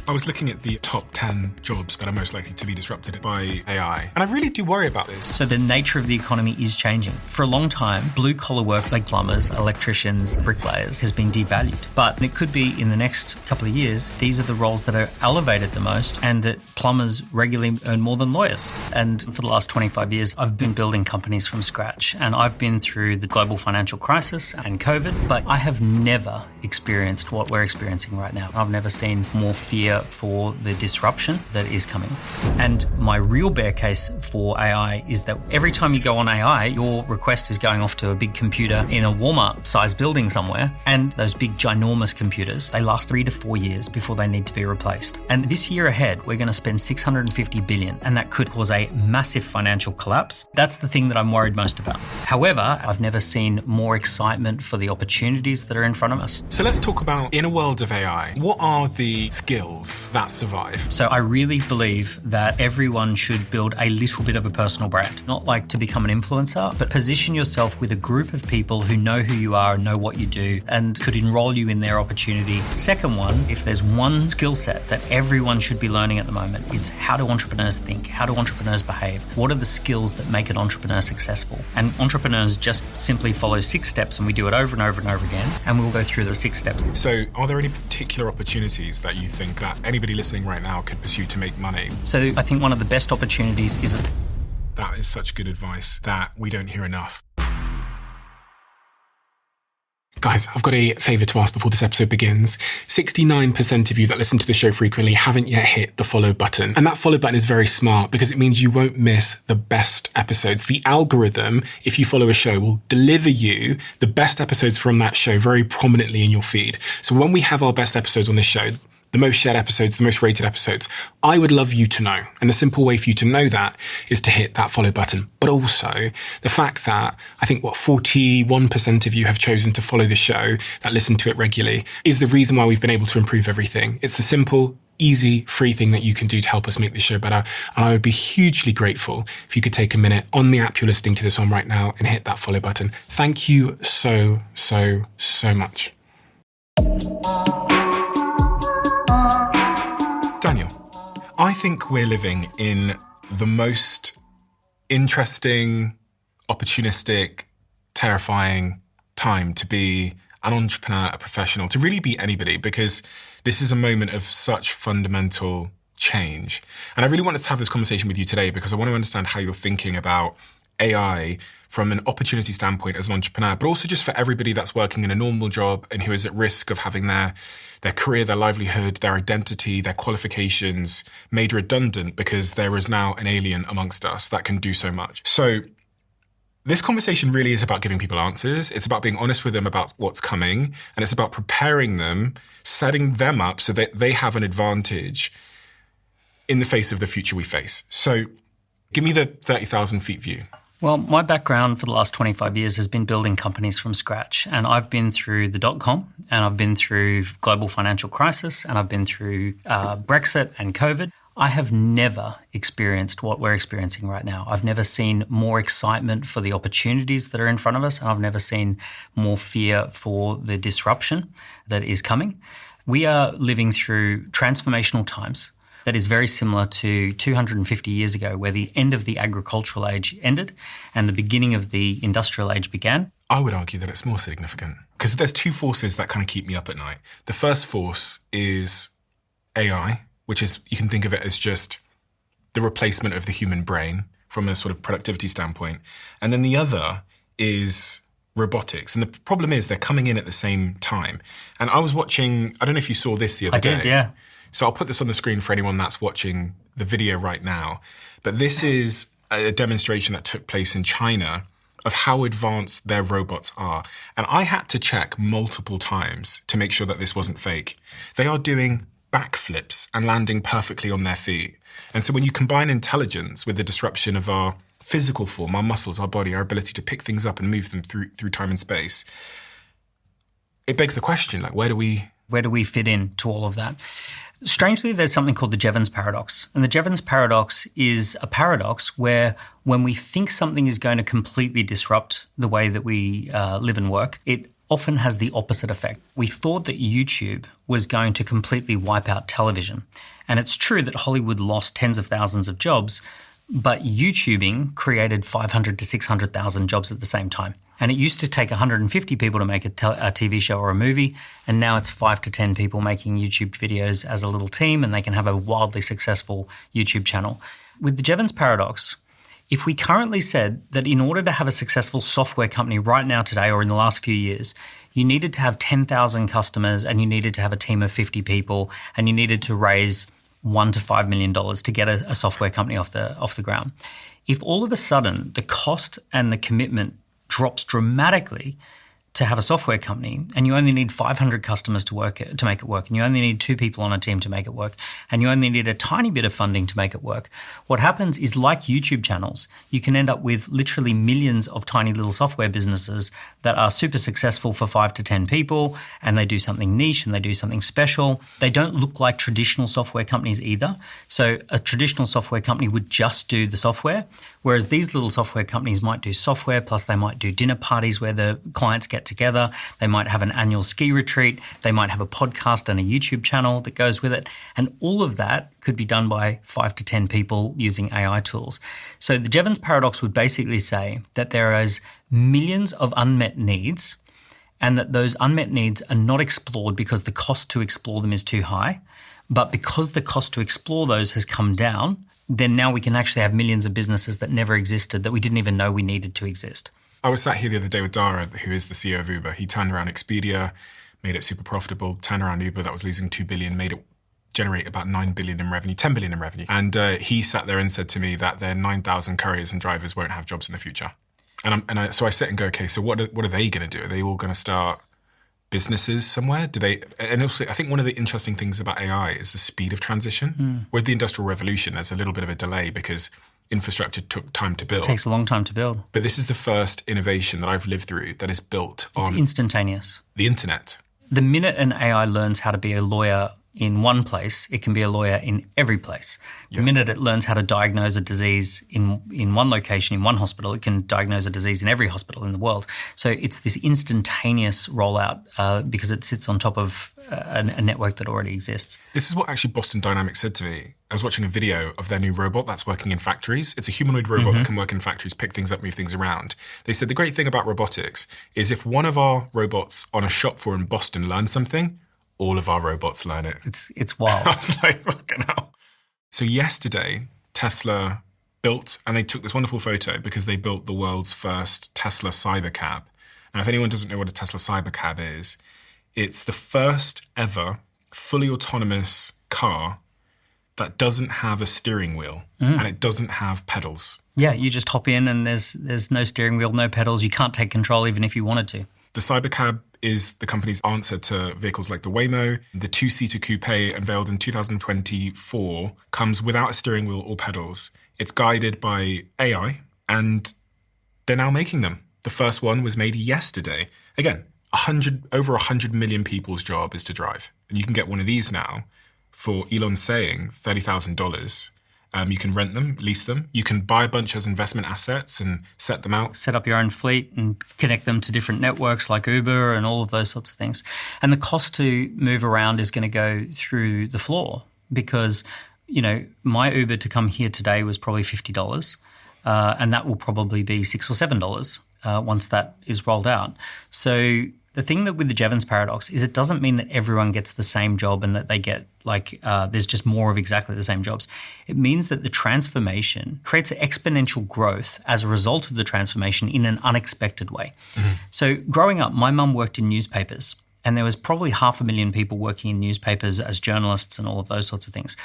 I was looking at the top 10 jobs that are most likely to be disrupted by AI. And I really do worry about this. So the nature of the economy is changing. For a long time, blue-collar work like plumbers, electricians, bricklayers has been devalued. But it could be in the next couple of years, these are the roles that are elevated the most and that plumbers regularly earn more than lawyers. And for the last 25 years, I've been building companies from scratch. And I've been through the global financial crisis and COVID, but I have never experienced what we're experiencing right now. I've never seen more fear for the disruption that is coming. And my real bear case for AI is that every time you go on AI, your request is going off to a big computer in a Walmart-sized building somewhere. And those big, ginormous computers, they last 3 to 4 years before they need to be replaced. And this year ahead, we're going to spend $650 billion, and that could cause a massive financial collapse. That's the thing that I'm worried most about. However, I've never seen more excitement for the opportunities that are in front of us. So let's talk about, in a world of AI, what are the skills that survive? So I really believe that everyone should build a little bit of a personal brand. Not like to become an influencer, but position yourself with a group of people who know who you are and know what you do and could enroll you in their opportunity. Second one, if there's one skill set that everyone should be learning at the moment, it's how do entrepreneurs think? How do entrepreneurs behave? What are the skills that make an entrepreneur successful? And entrepreneurs just simply follow 6 steps, and we do it over and over and over again, and we'll go through the 6 steps. So are there any particular opportunities that you think that anybody listening right now could pursue to make money? So I think one of the best opportunities is... That is such good advice that we don't hear enough. Guys, I've got a favour to ask before this episode begins. 69% of you that listen to the show frequently haven't yet hit the follow button. And that follow button is very smart because it means you won't miss the best episodes. The algorithm, if you follow a show, will deliver you the best episodes from that show very prominently in your feed. So when we have our best episodes on this show, the most shared episodes, the most rated episodes, I would love you to know. And the simple way for you to know that is to hit that follow button. But also the fact that I think 41% of you have chosen to follow the show, that listen to it regularly, is the reason why we've been able to improve everything. It's the simple, easy, free thing that you can do to help us make this show better. And I would be hugely grateful if you could take a minute on the app you're listening to this on right now and hit that follow button. Thank you so, so, so much. Daniel, I think we're living in the most interesting, opportunistic, terrifying time to be an entrepreneur, a professional, to really be anybody, because this is a moment of such fundamental change. And I really wanted to have this conversation with you today because I want to understand how you're thinking about AI from an opportunity standpoint as an entrepreneur, but also just for everybody that's working in a normal job and who is at risk of having their career, their livelihood, their identity, their qualifications made redundant because there is now an alien amongst us that can do so much. So this conversation really is about giving people answers. It's about being honest with them about what's coming, and it's about preparing them, setting them up so that they have an advantage in the face of the future we face. So give me the 30,000 feet view. Well, my background for the last 25 years has been building companies from scratch. And I've been through the .com, and I've been through global financial crisis, and I've been through Brexit and COVID. I have never experienced what we're experiencing right now. I've never seen more excitement for the opportunities that are in front of us, and I've never seen more fear for the disruption that is coming. We are living through transformational times that is very similar to 250 years ago, where the end of the agricultural age ended and the beginning of the industrial age began. I would argue that it's more significant because there's 2 forces that kind of keep me up at night. The first force is AI, which is, you can think of it as just the replacement of the human brain from a sort of productivity standpoint. And then the other is robotics. And the problem is they're coming in at the same time. And I was watching, I don't know if you saw this the other day. I did, yeah. So I'll put this on the screen for anyone that's watching the video right now. But this is a demonstration that took place in China of how advanced their robots are. And I had to check multiple times to make sure that this wasn't fake. They are doing backflips and landing perfectly on their feet. And so when you combine intelligence with the disruption of our physical form, our muscles, our body, our ability to pick things up and move them through time and space, it begs the question, like, where do we fit in to all of that? Strangely, there's something called the Jevons paradox. And the Jevons paradox is a paradox where when we think something is going to completely disrupt the way that we live and work, it often has the opposite effect. We thought that YouTube was going to completely wipe out television. And it's true that Hollywood lost tens of thousands of jobs, but YouTubing created 500 to 600,000 jobs at the same time. And it used to take 150 people to make a TV show or a movie, and now it's 5 to 10 people making YouTube videos as a little team, and they can have a wildly successful YouTube channel. With the Jevons paradox, if we currently said that in order to have a successful software company right now today or in the last few years, you needed to have 10,000 customers and you needed to have a team of 50 people and you needed to raise $1 to $5 million to get a software company off the ground. If all of a sudden the cost and the commitment drops dramatically to have a software company and you only need 500 customers to make it work, and you only need 2 people on a team to make it work, and you only need a tiny bit of funding to make it work, what happens is, like YouTube channels, you can end up with literally millions of tiny little software businesses that are super successful for 5 to 10 people, and they do something niche and they do something special. They don't look like traditional software companies either. So a traditional software company would just do the software, whereas these little software companies might do software, plus they might do dinner parties where the clients get together. They might have an annual ski retreat. They might have a podcast and a YouTube channel that goes with it. And all of that could be done by 5 to 10 people using AI tools. So the Jevons paradox would basically say that there is millions of unmet needs, and that those unmet needs are not explored because the cost to explore them is too high. But because the cost to explore those has come down, then now we can actually have millions of businesses that never existed, that we didn't even know we needed to exist. I was sat here the other day with Dara, who is the CEO of Uber. He turned around Expedia, made it super profitable, turned around Uber that was losing $2 billion, made it generate about $9 billion in revenue, $10 billion in revenue. And he sat there and said to me that their 9,000 couriers and drivers won't have jobs in the future. So I sit and go, okay, so what are they going to do? Are they all going to start businesses somewhere? And also, I think one of the interesting things about AI is the speed of transition. With the Industrial Revolution, there's a little bit of a delay because infrastructure took time to build. It takes a long time to build. But this is the first innovation that I've lived through that is built on... It's instantaneous. The internet. The minute an AI learns how to be a lawyer in one place, it can be a lawyer in every place. The minute it learns how to diagnose a disease in one location, in one hospital, it can diagnose a disease in every hospital in the world. So it's this instantaneous rollout because it sits on top of a network that already exists. This is what actually Boston Dynamics said to me. I was watching a video of their new robot that's working in factories. It's a humanoid robot that can work in factories, pick things up, move things around. They said the great thing about robotics is if one of our robots on a shop floor in Boston learns something, all of our robots learn it. It's wild. I was like, fucking hell. So yesterday, Tesla built, and they took this wonderful photo because they built the world's first Tesla Cybercab. Now, if anyone doesn't know what a Tesla Cybercab is, it's the first ever fully autonomous car that doesn't have a steering wheel and it doesn't have pedals. Yeah, you just hop in and there's no steering wheel, no pedals. You can't take control even if you wanted to. The Cybercab is the company's answer to vehicles like the Waymo. The 2-seater coupe, unveiled in 2024, comes without a steering wheel or pedals. It's guided by AI, and they're now making them. The first one was made yesterday. Again, over 100 million people's job is to drive. And you can get one of these now for, Elon's saying, $30,000. You can rent them, lease them. You can buy a bunch as investment assets and set them out. Set up your own fleet and connect them to different networks like Uber and all of those sorts of things. And the cost to move around is going to go through the floor because, my Uber to come here today was probably $50. And that will probably be $6 or $7 once that is rolled out. So the thing that with the Jevons paradox is it doesn't mean that everyone gets the same job and that they get there's just more of exactly the same jobs. It means that the transformation creates exponential growth as a result of the transformation in an unexpected way. So growing up, my mum worked in newspapers and there was probably 500,000 people working in newspapers as journalists and all of those sorts of things.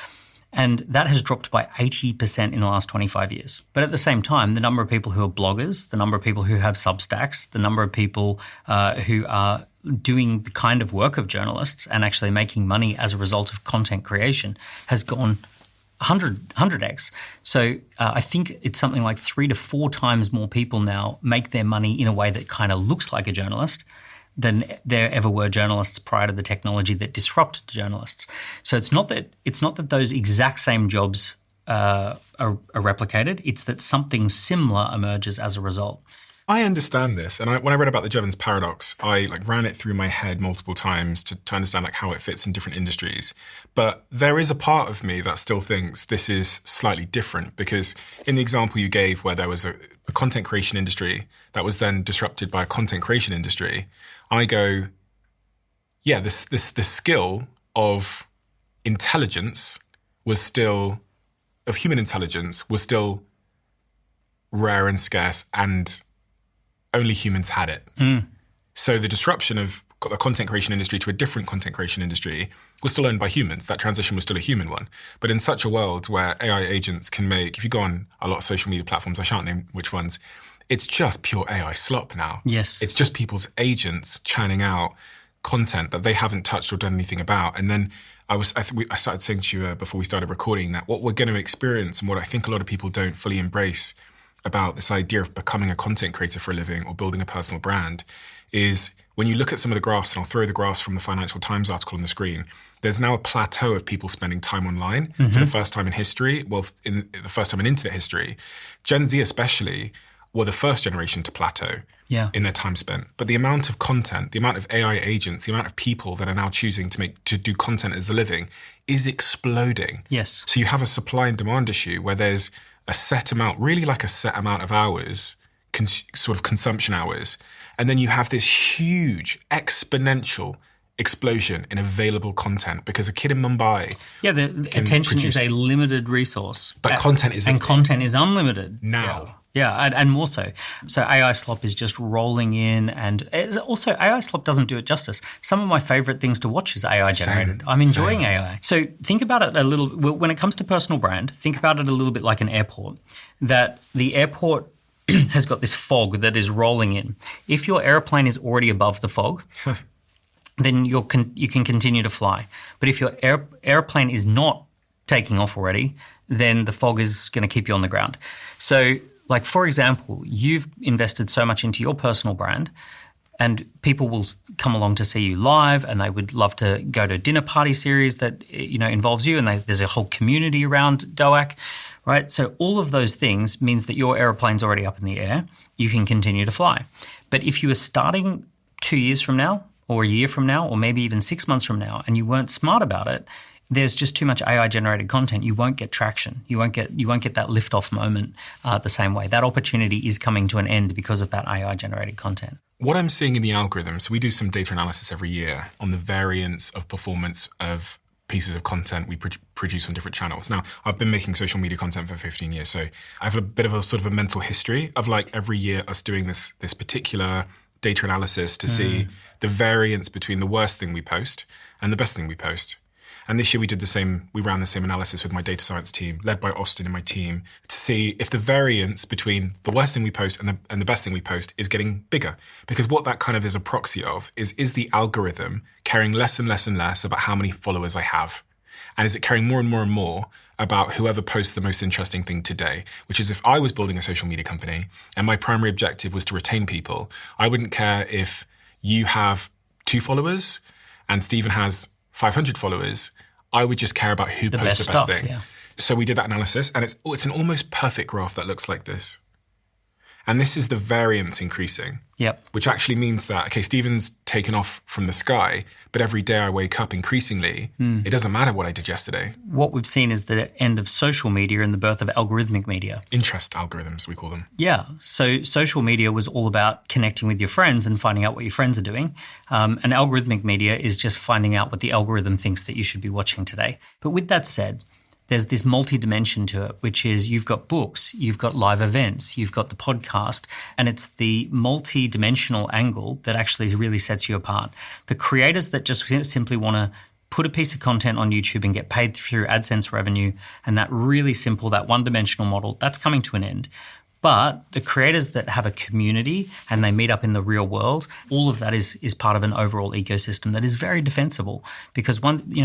And that has dropped by 80% in the last 25 years. But at the same time, the number of people who are bloggers, the number of people who have Substacks, the number of people who are doing the kind of work of journalists and actually making money as a result of content creation has gone 100x. So I think it's something like 3 to 4 times more people now make their money in a way that kind of looks like a journalist than there ever were journalists prior to the technology that disrupted journalists. So it's not that those exact same jobs are replicated. It's that something similar emerges as a result. I understand this. And when I read about the Jevons paradox, I ran it through my head multiple times to understand how it fits in different industries. But there is a part of me that still thinks this is slightly different, because in the example you gave where there was a content creation industry that was then disrupted by a content creation industry, I go, yeah, the skill of intelligence of human intelligence was still rare and scarce, and only humans had it. So the disruption of the content creation industry to a different content creation industry was still owned by humans. That transition was still a human one. But in such a world where AI agents can make, if you go on a lot of social media platforms, I shan't name which ones, it's just pure AI slop now. Yes. It's just people's agents churning out content that they haven't touched or done anything about. And then I started saying to you before we started recording that what we're going to experience, and what I think a lot of people don't fully embrace about this idea of becoming a content creator for a living or building a personal brand, is when you look at some of the graphs, and I'll throw the graphs from the Financial Times article on the screen, there's now a plateau of people spending time online for the first time in history. Well, in the first time in internet history, Gen Z especially were the first generation to plateau in their time spent. But the amount of content, the amount of AI agents, the amount of people that are now choosing to do content as a living is exploding. Yes. So you have a supply and demand issue where there's a set amount, really like a set amount of hours, sort of consumption hours. And then you have this huge exponential explosion in available content, because a kid in Mumbai the attention is a limited resource. But content is unlimited. Now. Yeah, and more so. So AI slop is just rolling in, and also AI slop doesn't do it justice. Some of my favorite things to watch is AI generated. I'm enjoying AI. So think about it a little, when it comes to personal brand, think about it a little bit like an airport, that the airport has got this fog that is rolling in. If your airplane is already above the fog, then you can continue to fly. But if your airplane is not taking off already, then the fog is going to keep you on the ground. So, for example, you've invested so much into your personal brand, and people will come along to see you live, and they would love to go to a dinner party series that involves you, and there's a whole community around DOAC, right? So all of those things means that your airplane's already up in the air. You can continue to fly. But if you were starting 2 years from now, or a year from now, or maybe even 6 months from now, and you weren't smart about it, there's just too much AI-generated content. You won't get traction. You won't get that lift-off moment the same way. That opportunity is coming to an end because of that AI-generated content. What I'm seeing in the algorithms, we do some data analysis every year on the variance of performance of pieces of content we produce on different channels. Now, I've been making social media content for 15 years, so I have a bit of a sort of a mental history of every year us doing this particular data analysis to see the variance between the worst thing we post and the best thing we post. And this year we did the same. We ran the same analysis with my data science team, led by Austin and my team, to see if the variance between the worst thing we post and the best thing we post is getting bigger. Because what that kind of is a proxy of is the algorithm caring less and less and less about how many followers I have? And is it caring more and more and more about whoever posts the most interesting thing today? Which is, if I was building a social media company and my primary objective was to retain people, I wouldn't care if you have 2 followers and Stephen has 500 followers. I would just care about who posts the best thing. Yeah. So we did that analysis, and it's an almost perfect graph that looks like this. And this is the variance increasing. Yep. Which actually means that, okay, Stephen's taken off from the sky, but every day I wake up increasingly, it doesn't matter what I did yesterday. What we've seen is the end of social media and the birth of algorithmic media. Interest algorithms, we call them. Yeah. So social media was all about connecting with your friends and finding out what your friends are doing. And algorithmic media is just finding out what the algorithm thinks that you should be watching today. But with that said, there's this multi-dimension to it, which is you've got books, you've got live events, you've got the podcast, and it's the multi-dimensional angle that actually really sets you apart. The creators that just simply want to put a piece of content on YouTube and get paid through AdSense revenue, and that really simple, that one-dimensional model, that's coming to an end. But the creators that have a community and they meet up in the real world, all of that is part of an overall ecosystem that is very defensible, because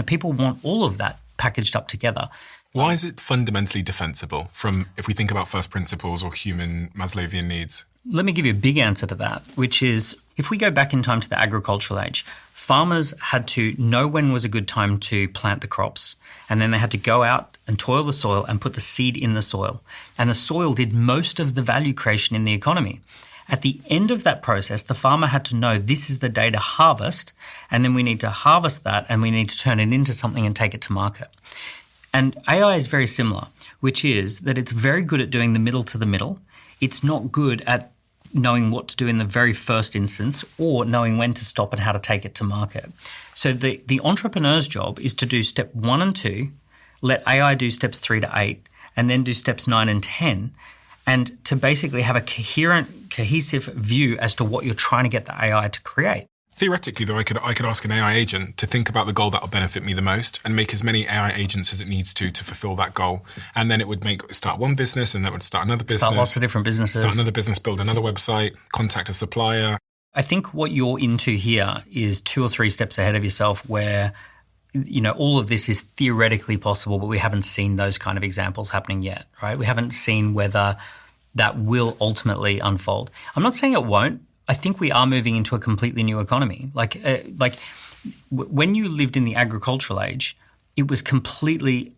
people want all of that packaged up together. Why is it fundamentally defensible from, if we think about first principles or human Maslowian needs? Let me give you a big answer to that, which is, if we go back in time to the agricultural age, farmers had to know when was a good time to plant the crops, and then they had to go out and toil the soil and put the seed in the soil. And the soil did most of the value creation in the economy. At the end of that process, the farmer had to know this is the day to harvest, and then we need to harvest that and we need to turn it into something and take it to market. And AI is very similar, which is that it's very good at doing the middle to the middle. It's not good at knowing what to do in the very first instance or knowing when to stop and how to take it to market. So the entrepreneur's job is to do step 1 and 2, let AI do steps 3 to 8, and then do steps 9 and 10, and to basically have a cohesive view as to what you're trying to get the AI to create. Theoretically, though, I could ask an AI agent to think about the goal that will benefit me the most and make as many AI agents as it needs to fulfill that goal. And then it would start one business, and then it would start another business. Start lots of different businesses. Start another business, build another website, contact a supplier. I think what you're into here is 2 or 3 steps ahead of yourself where, all of this is theoretically possible, but we haven't seen those kind of examples happening yet, right? We haven't seen whether that will ultimately unfold. I'm not saying it won't. I think we are moving into a completely new economy. When you lived in the agricultural age, it was completely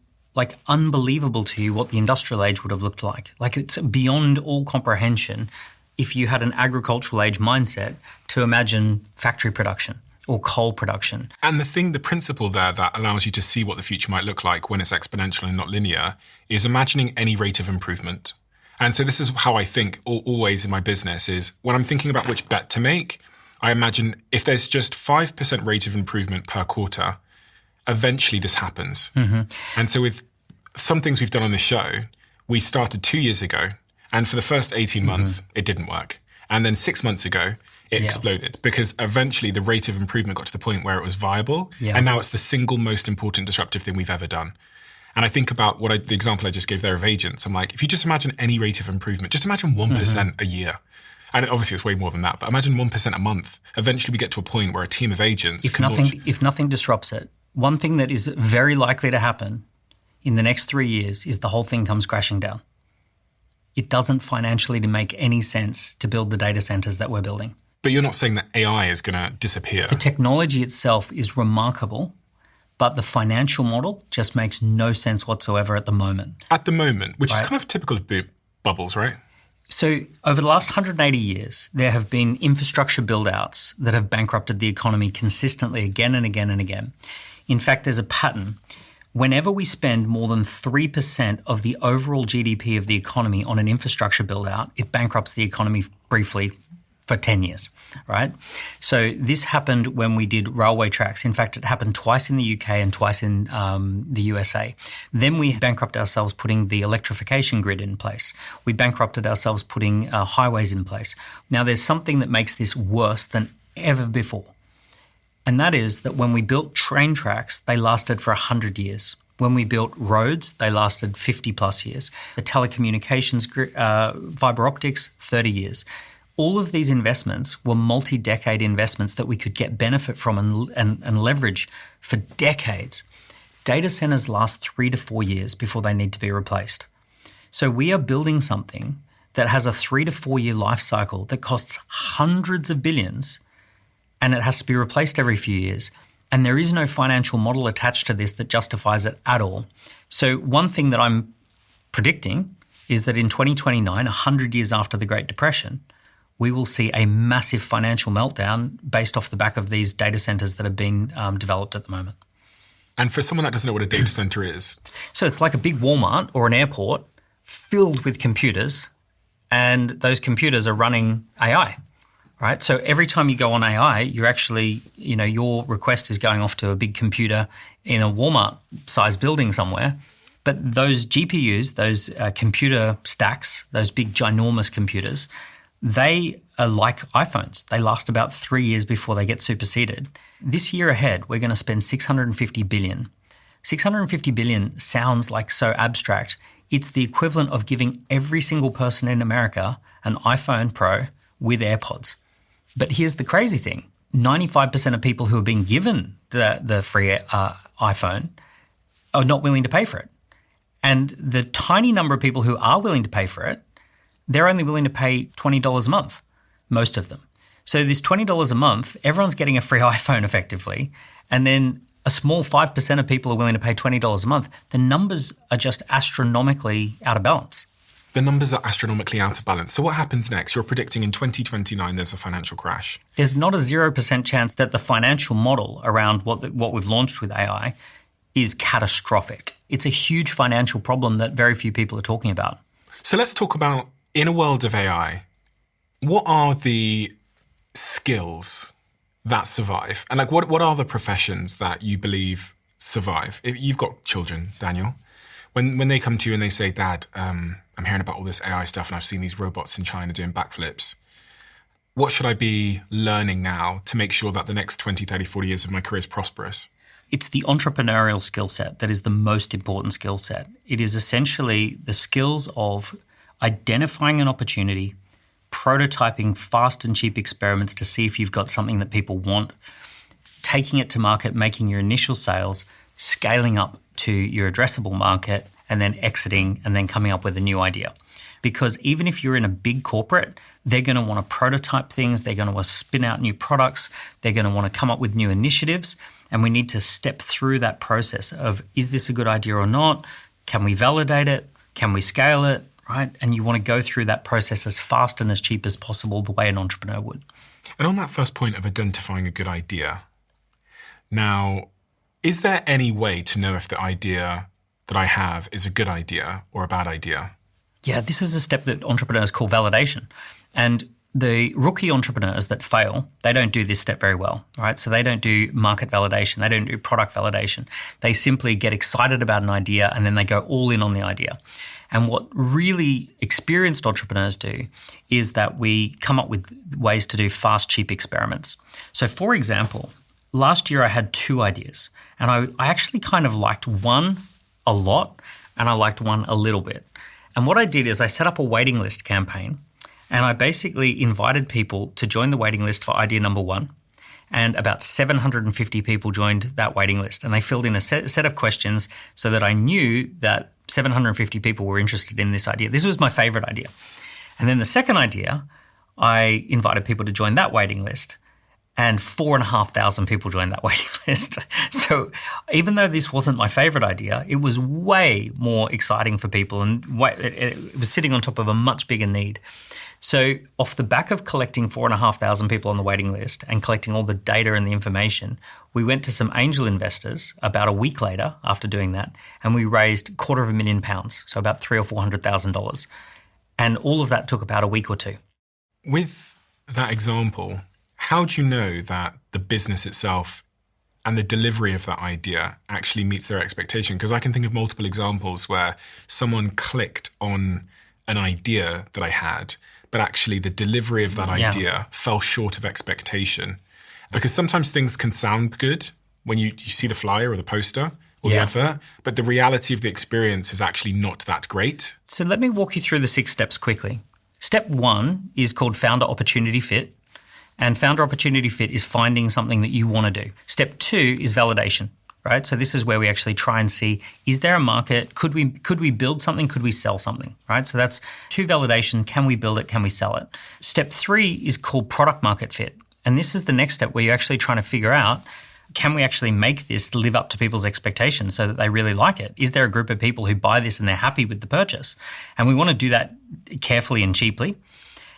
unbelievable to you what the industrial age would have looked like. It's beyond all comprehension if you had an agricultural age mindset to imagine factory production or coal production. And the principle there that allows you to see what the future might look like when it's exponential and not linear is imagining any rate of improvement. And so this is how I think always in my business is when I'm thinking about which bet to make, I imagine if there's just 5% rate of improvement per quarter, eventually this happens. Mm-hmm. And so with some things we've done on this show, we started 2 years ago, and for the first 18 months, it didn't work. And then 6 months ago, it exploded because eventually the rate of improvement got to the point where it was viable. Yeah. And now it's the single most important disruptive thing we've ever done. And I think about the example I just gave there of agents. I'm like, if you just imagine any rate of improvement, just imagine 1% a year. And obviously it's way more than that, but imagine 1% a month. Eventually we get to a point where a team of agents If nothing disrupts it, one thing that is very likely to happen in the next 3 years is the whole thing comes crashing down. It doesn't financially make any sense to build the data centers that we're building. But you're not saying that AI is going to disappear. The technology itself is remarkable, but the financial model just makes no sense whatsoever at the moment. At the moment, which is kind of typical of bubbles, right? So over the last 180 years, there have been infrastructure build-outs that have bankrupted the economy consistently again and again and again. In fact, there's a pattern. Whenever we spend more than 3% of the overall GDP of the economy on an infrastructure build-out, it bankrupts the economy briefly for 10 years, right? So this happened when we did railway tracks. In fact, it happened twice in the UK and twice in the USA. Then we bankrupt ourselves putting the electrification grid in place. We bankrupted ourselves putting highways in place. Now, there's something that makes this worse than ever before. And that is that when we built train tracks, they lasted for 100 years. When we built roads, they lasted 50 plus years. The telecommunications, fiber optics, 30 years. All of these investments were multi-decade investments that we could get benefit from and leverage for decades. Data centers last 3 to 4 years before they need to be replaced. So we are building something that has a 3 to 4 year life cycle that costs hundreds of billions, and it has to be replaced every few years. And there is no financial model attached to this that justifies it at all. So one thing that I'm predicting is that in 2029, 100 years after the Great Depression, we will see a massive financial meltdown based off the back of these data centers that have been developed at the moment. And for someone that doesn't know what a data center is? So it's like a big Walmart or an airport filled with computers, and those computers are running AI, right? So every time you go on AI, you're actually, your request is going off to a big computer in a Walmart-sized building somewhere. But those GPUs, those computer stacks, those big ginormous computers, they are like iPhones. They last about 3 years before they get superseded. This year ahead, we're going to spend $650 billion. $650 billion sounds like so abstract. It's the equivalent of giving every single person in America an iPhone Pro with AirPods. But here's the crazy thing. 95% of people who are being given the free iPhone are not willing to pay for it. And the tiny number of people who are willing to pay for it, they're only willing to pay $20 a month, most of them. So this $20 a month, everyone's getting a free iPhone effectively, and then a small 5% of people are willing to pay $20 a month. The numbers are just astronomically out of balance. The numbers are astronomically out of balance. So what happens next? You're predicting in 2029 there's a financial crash. There's not a 0% chance that the financial model around what we've launched with AI is catastrophic. It's a huge financial problem that very few people are talking about. So let's talk about, in a world of AI, what are the skills that survive? And like, what are the professions that you believe survive? If you've got children, Daniel, when they come to you and they say, Dad, I'm hearing about all this AI stuff and I've seen these robots in China doing backflips. What should I be learning now to make sure that the next 20, 30, 40 years of my career is prosperous? It's the entrepreneurial skill set that is the most important skill set. It is essentially the skills of identifying an opportunity, prototyping fast and cheap experiments to see if you've got something that people want, taking it to market, making your initial sales, scaling up to your addressable market, and then exiting and then coming up with a new idea. Because even if you're in a big corporate, they're going to want to prototype things, they're going to want to spin out new products, they're going to want to come up with new initiatives, and we need to step through that process of, is this a good idea or not? Can we validate it? Can we scale it? Right? And you want to go through that process as fast and as cheap as possible, the way an entrepreneur would. And on that first point of identifying a good idea, now, is there any way to know if the idea that I have is a good idea or a bad idea? Yeah, this is a step that entrepreneurs call validation. And the rookie entrepreneurs that fail, they don't do this step very well, right? So they don't do market validation. They don't do product validation. They simply get excited about an idea and then they go all in on the idea. And what really experienced entrepreneurs do is that we come up with ways to do fast, cheap experiments. So for example, last year I had 2 ideas and I actually kind of liked one a lot and I liked one a little bit. And what I did is I set up a waiting list campaign and I basically invited people to join the waiting list for idea number 1. And about 750 people joined that waiting list. And they filled in a set of questions so that I knew that 750 people were interested in this idea. This was my favorite idea. And then the second idea, I invited people to join that waiting list. And 4,500 people joined that waiting list. So even though this wasn't my favorite idea, it was way more exciting for people and it was sitting on top of a much bigger need. So off the back of collecting 4,500 people on the waiting list and collecting all the data and the information, we went to some angel investors about a week later after doing that, and we raised £250,000, so about $300,000 or $400,000. And all of that took about a week or 2. With that example, how do you know that the business itself and the delivery of that idea actually meets their expectation? Because I can think of multiple examples where someone clicked on an idea that I had, but actually the delivery of that idea fell short of expectation. Because sometimes things can sound good when you see the flyer or the poster or the advert, but the reality of the experience is actually not that great. So let me walk you through the 6 steps quickly. Step 1 is called founder opportunity fit. And founder opportunity fit is finding something that you want to do. Step 2 is validation, right? So this is where we actually try and see, is there a market? Could we build something? Could we sell something, right? So that's 2 validation. Can we build it? Can we sell it? Step 3 is called product market fit. And this is the next step where you're actually trying to figure out, can we actually make this live up to people's expectations so that they really like it? Is there a group of people who buy this and they're happy with the purchase? And we want to do that carefully and cheaply.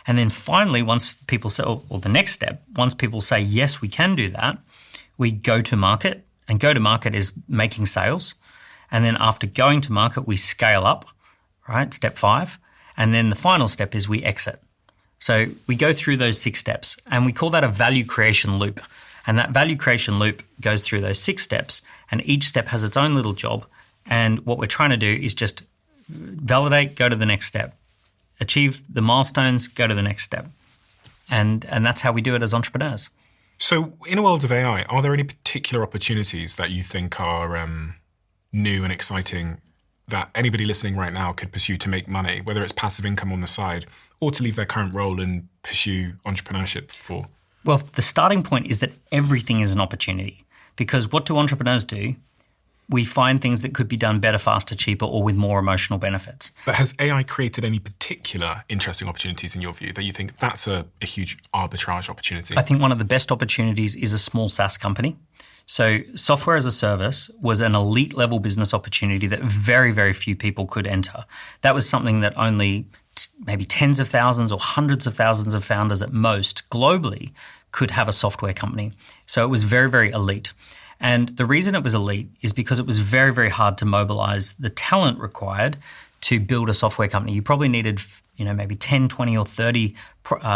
And then finally, once people say, or the next step, once people say, yes, we can do that, we go to market. And go to market is making sales. And then after going to market, we scale up, right? Step 5. And then the final step is we exit. So we go through those 6 steps and we call that a value creation loop. And that value creation loop goes through those 6 steps and each step has its own little job. And what we're trying to do is just validate, go to the next step. Achieve the milestones, go to the next step. And that's how we do it as entrepreneurs. So in a world of AI, are there any particular opportunities that you think are new and exciting that anybody listening right now could pursue to make money, whether it's passive income on the side or to leave their current role and pursue entrepreneurship for? Well, the starting point is that everything is an opportunity because what do entrepreneurs do? We find things that could be done better, faster, cheaper, or with more emotional benefits. But has AI created any particular interesting opportunities in your view that you think that's a huge arbitrage opportunity? I think one of the best opportunities is a small SaaS company. So software as a service was an elite level business opportunity that very, very few people could enter. That was something that only maybe tens of thousands or hundreds of thousands of founders at most globally could have a software company. So it was very, very elite. And the reason it was elite is because it was very, very hard to mobilize the talent required to build a software company. You probably needed, maybe 10, 20 or 30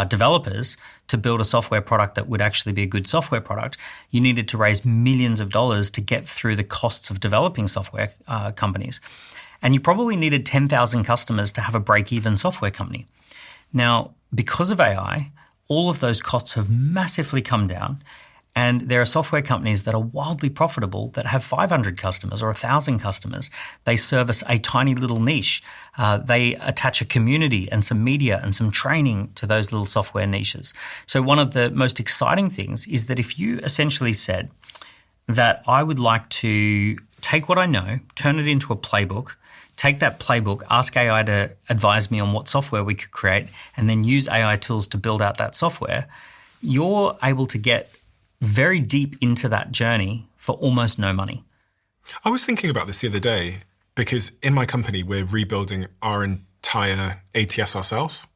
developers to build a software product that would actually be a good software product. You needed to raise millions of dollars to get through the costs of developing software companies. And you probably needed 10,000 customers to have a break-even software company. Now, because of AI, all of those costs have massively come down. And there are software companies that are wildly profitable that have 500 customers or 1,000 customers. They service a tiny little niche. They attach a community and some media and some training to those little software niches. So one of the most exciting things is that if you essentially said that I would like to take what I know, turn it into a playbook, take that playbook, ask AI to advise me on what software we could create, and then use AI tools to build out that software, you're able to get very deep into that journey for almost no money. I was thinking about this the other day because in my company, we're rebuilding our entire ATS ourselves.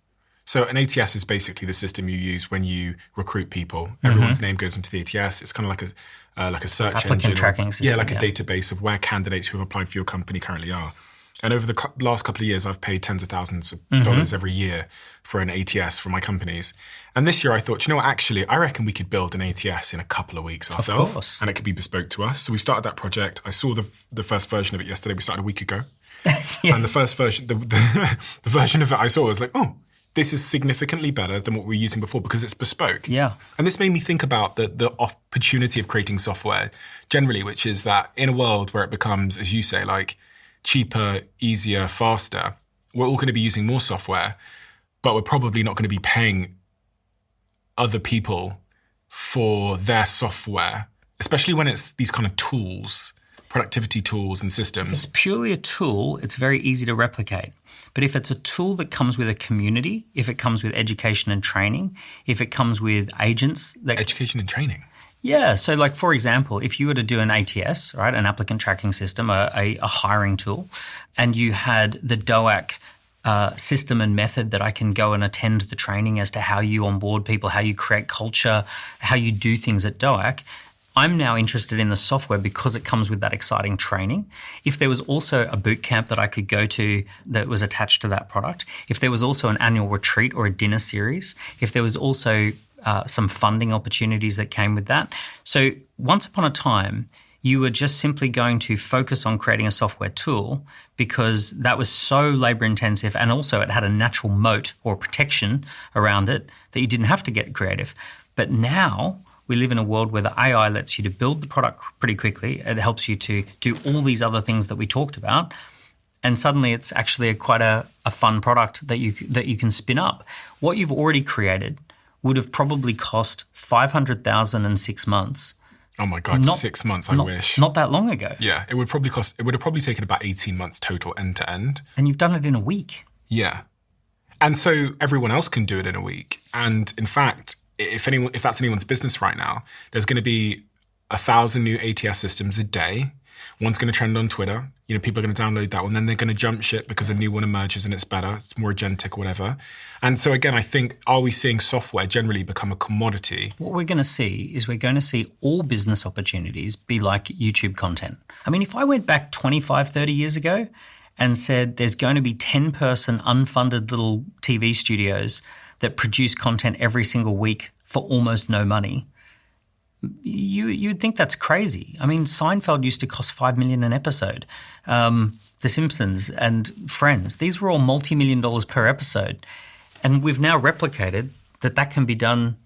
So an ATS is basically the system you use when you recruit people. Everyone's name goes into the ATS. It's kind of like a search Applicant engine. Tracking system. A database of where candidates who have applied for your company currently are. And over the last couple of years, I've paid tens of thousands of dollars every year for an ATS for my companies. And this year I thought, actually, I reckon we could build an ATS in a couple of weeks ourselves. And it could be bespoke to us. So we started that project. I saw the first version of it yesterday. We started a week ago. And the first version, the version of it I saw was like, oh, this is significantly better than what we were using before because it's bespoke. Yeah. And this made me think about the opportunity of creating software generally, which is that in a world where it becomes, as you say, like, cheaper, easier, faster, we're all going to be using more software, but we're probably not going to be paying other people for their software, especially when it's these kind of tools, productivity tools and systems. If it's purely a tool, it's very easy to replicate. But if it's a tool that comes with a community, if it comes with education and training, if it comes with agents that... Education and training? Yeah. So like, for example, if you were to do an ATS, right, an applicant tracking system, a hiring tool, and you had the DOAC system and method that I can go and attend the training as to how you onboard people, how you create culture, how you do things at DOAC, I'm now interested in the software because it comes with that exciting training. If there was also a boot camp that I could go to that was attached to that product, if there was also an annual retreat or a dinner series, if there was also some funding opportunities that came with that. So once upon a time, you were just simply going to focus on creating a software tool because that was so labor intensive, and also it had a natural moat or protection around it that you didn't have to get creative. But now we live in a world where the AI lets you to build the product pretty quickly. It helps you to do all these other things that we talked about. And suddenly it's actually quite a fun product that you can spin up. What you've already created would have probably cost $500,000 in 6 months. Oh my God, 6 months, I wish. Not that long ago. Yeah, it would have probably taken about 18 months total end to end. And you've done it in a week. Yeah. And so everyone else can do it in a week. And in fact, if that's anyone's business right now, there's going to be 1,000 new ATS systems a day. One's going to trend on Twitter. People are going to download that one. Then they're going to jump ship because a new one emerges and it's better. It's more agentic or whatever. And so again, I think, are we seeing software generally become a commodity? What we're going to see is all business opportunities be like YouTube content. I mean, if I went back 25, 30 years ago and said there's going to be 10-person unfunded little TV studios that produce content every single week for almost no money, you'd think that's crazy. I mean, Seinfeld used to cost $5 million an episode. The Simpsons and Friends, these were all multi-million dollars per episode. And we've now replicated that can be done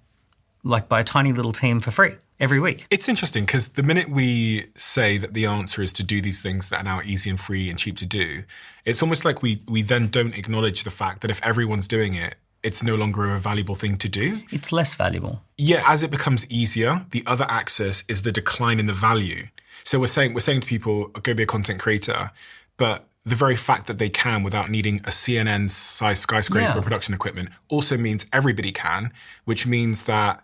like by a tiny little team for free every week. It's interesting because the minute we say that the answer is to do these things that are now easy and free and cheap to do, it's almost like we then don't acknowledge the fact that if everyone's doing it, it's no longer a valuable thing to do. It's less valuable. Yeah, as it becomes easier, the other axis is the decline in the value. So we're saying to people, go be a content creator, but the very fact that they can without needing a CNN-sized skyscraper production equipment also means everybody can, which means that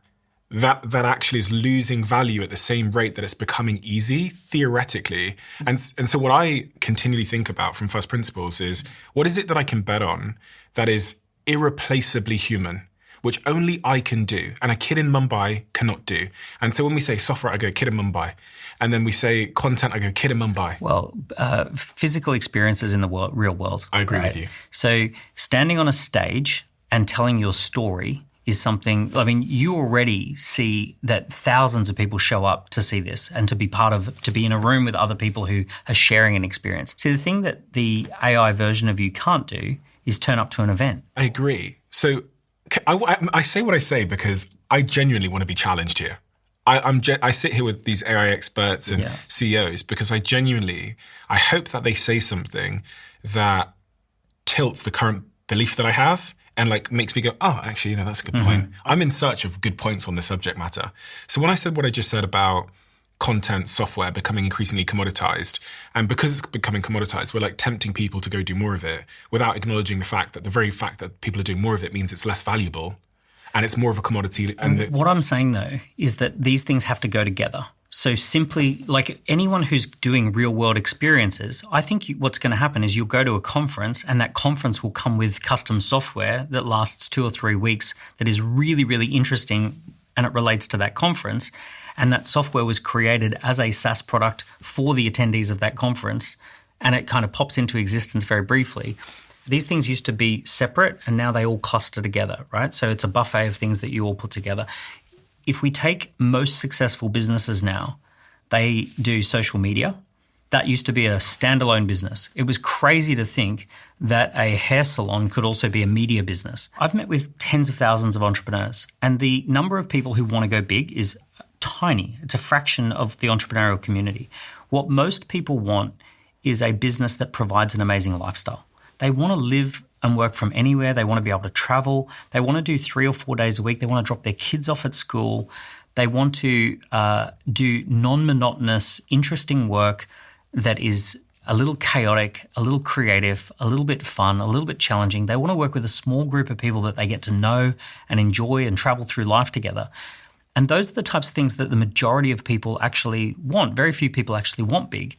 that actually is losing value at the same rate that it's becoming easy, theoretically. And so what I continually think about from first principles is, what is it that I can bet on that is irreplaceably human, which only I can do, and a kid in Mumbai cannot do? And so when we say software, I go kid in Mumbai. And then we say content, I go kid in Mumbai. Well, physical experiences in the real world. I agree with you. So standing on a stage and telling your story is something, I mean, you already see that thousands of people show up to see this and to be to be in a room with other people who are sharing an experience. See, the thing that the AI version of you can't do is turn up to an event. I agree. So I say what I say because I genuinely want to be challenged here. I sit here with these AI experts and CEOs because I hope that they say something that tilts the current belief that I have and like makes me go, oh, actually, that's a good point. I'm in search of good points on this subject matter. So when I said what I just said about content software becoming increasingly commoditized, and because it's becoming commoditized, we're like tempting people to go do more of it without acknowledging the fact that the very fact that people are doing more of it means it's less valuable and it's more of a commodity. And what I'm saying, though, is that these things have to go together. So simply, like anyone who's doing real-world experiences, I think what's going to happen is you'll go to a conference and that conference will come with custom software that lasts 2 or 3 weeks that is really, really interesting and it relates to that conference. And that software was created as a SaaS product for the attendees of that conference and it kind of pops into existence very briefly. These things used to be separate and now they all cluster together, right? So it's a buffet of things that you all put together. If we take most successful businesses now, they do social media. That used to be a standalone business. It was crazy to think that a hair salon could also be a media business. I've met with tens of thousands of entrepreneurs and the number of people who want to go big is tiny. It's a fraction of the entrepreneurial community. What most people want is a business that provides an amazing lifestyle. They want to live and work from anywhere. They want to be able to travel. They want to do 3 or 4 days a week. They want to drop their kids off at school. They want to do non-monotonous, interesting work that is a little chaotic, a little creative, a little bit fun, a little bit challenging. They want to work with a small group of people that they get to know and enjoy and travel through life together. And those are the types of things that the majority of people actually want. Very few people actually want big.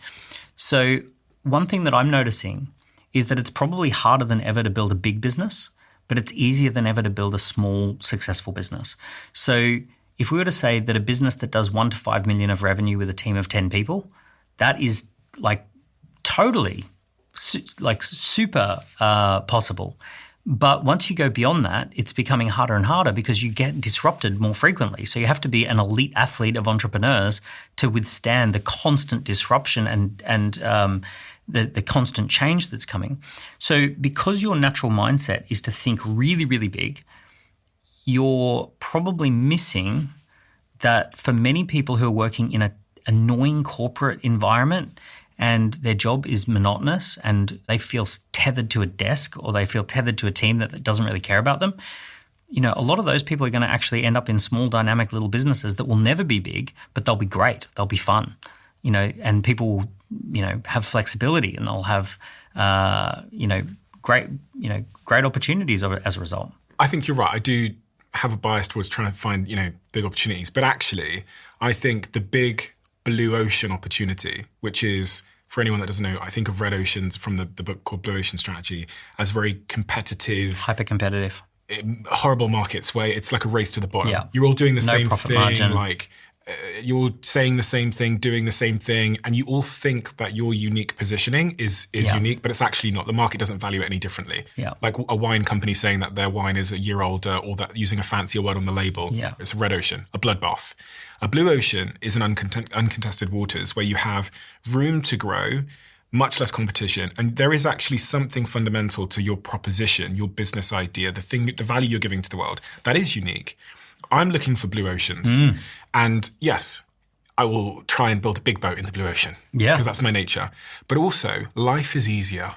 So one thing that I'm noticing is that it's probably harder than ever to build a big business, but it's easier than ever to build a small, successful business. So if we were to say that a business that does 1 to 5 million of revenue with a team of 10 people, that is like totally super possible. But once you go beyond that, it's becoming harder and harder because you get disrupted more frequently. So you have to be an elite athlete of entrepreneurs to withstand the constant disruption and the constant change that's coming. So because your natural mindset is to think really, really big, you're probably missing that for many people who are working in an annoying corporate environment and their job is monotonous and they feel tethered to a desk or they feel tethered to a team that doesn't really care about them, a lot of those people are going to actually end up in small, dynamic little businesses that will never be big, but they'll be great. They'll be fun, and people will, have flexibility and they'll have, great opportunities as a result. I think you're right. I do have a bias towards trying to find, big opportunities. But actually, I think the big blue ocean opportunity, which is, for anyone that doesn't know, I think of red oceans from the book called Blue Ocean Strategy as very competitive. Hyper-competitive. Horrible markets where it's like a race to the bottom. Yeah. You're all doing the same profit thing. Margin. You're saying the same thing, doing the same thing, and you all think that your unique positioning is unique, but it's actually not. The market doesn't value it any differently. Yeah. Like a wine company saying that their wine is a year older or that using a fancier word on the label. Yeah. It's a red ocean, a bloodbath. A blue ocean is an uncontested waters where you have room to grow, much less competition, and there is actually something fundamental to your proposition, your business idea, the value you're giving to the world that is unique. I'm looking for blue oceans. And yes, I will try and build a big boat in the blue ocean. Yeah. Because that's my nature. But also, life is easier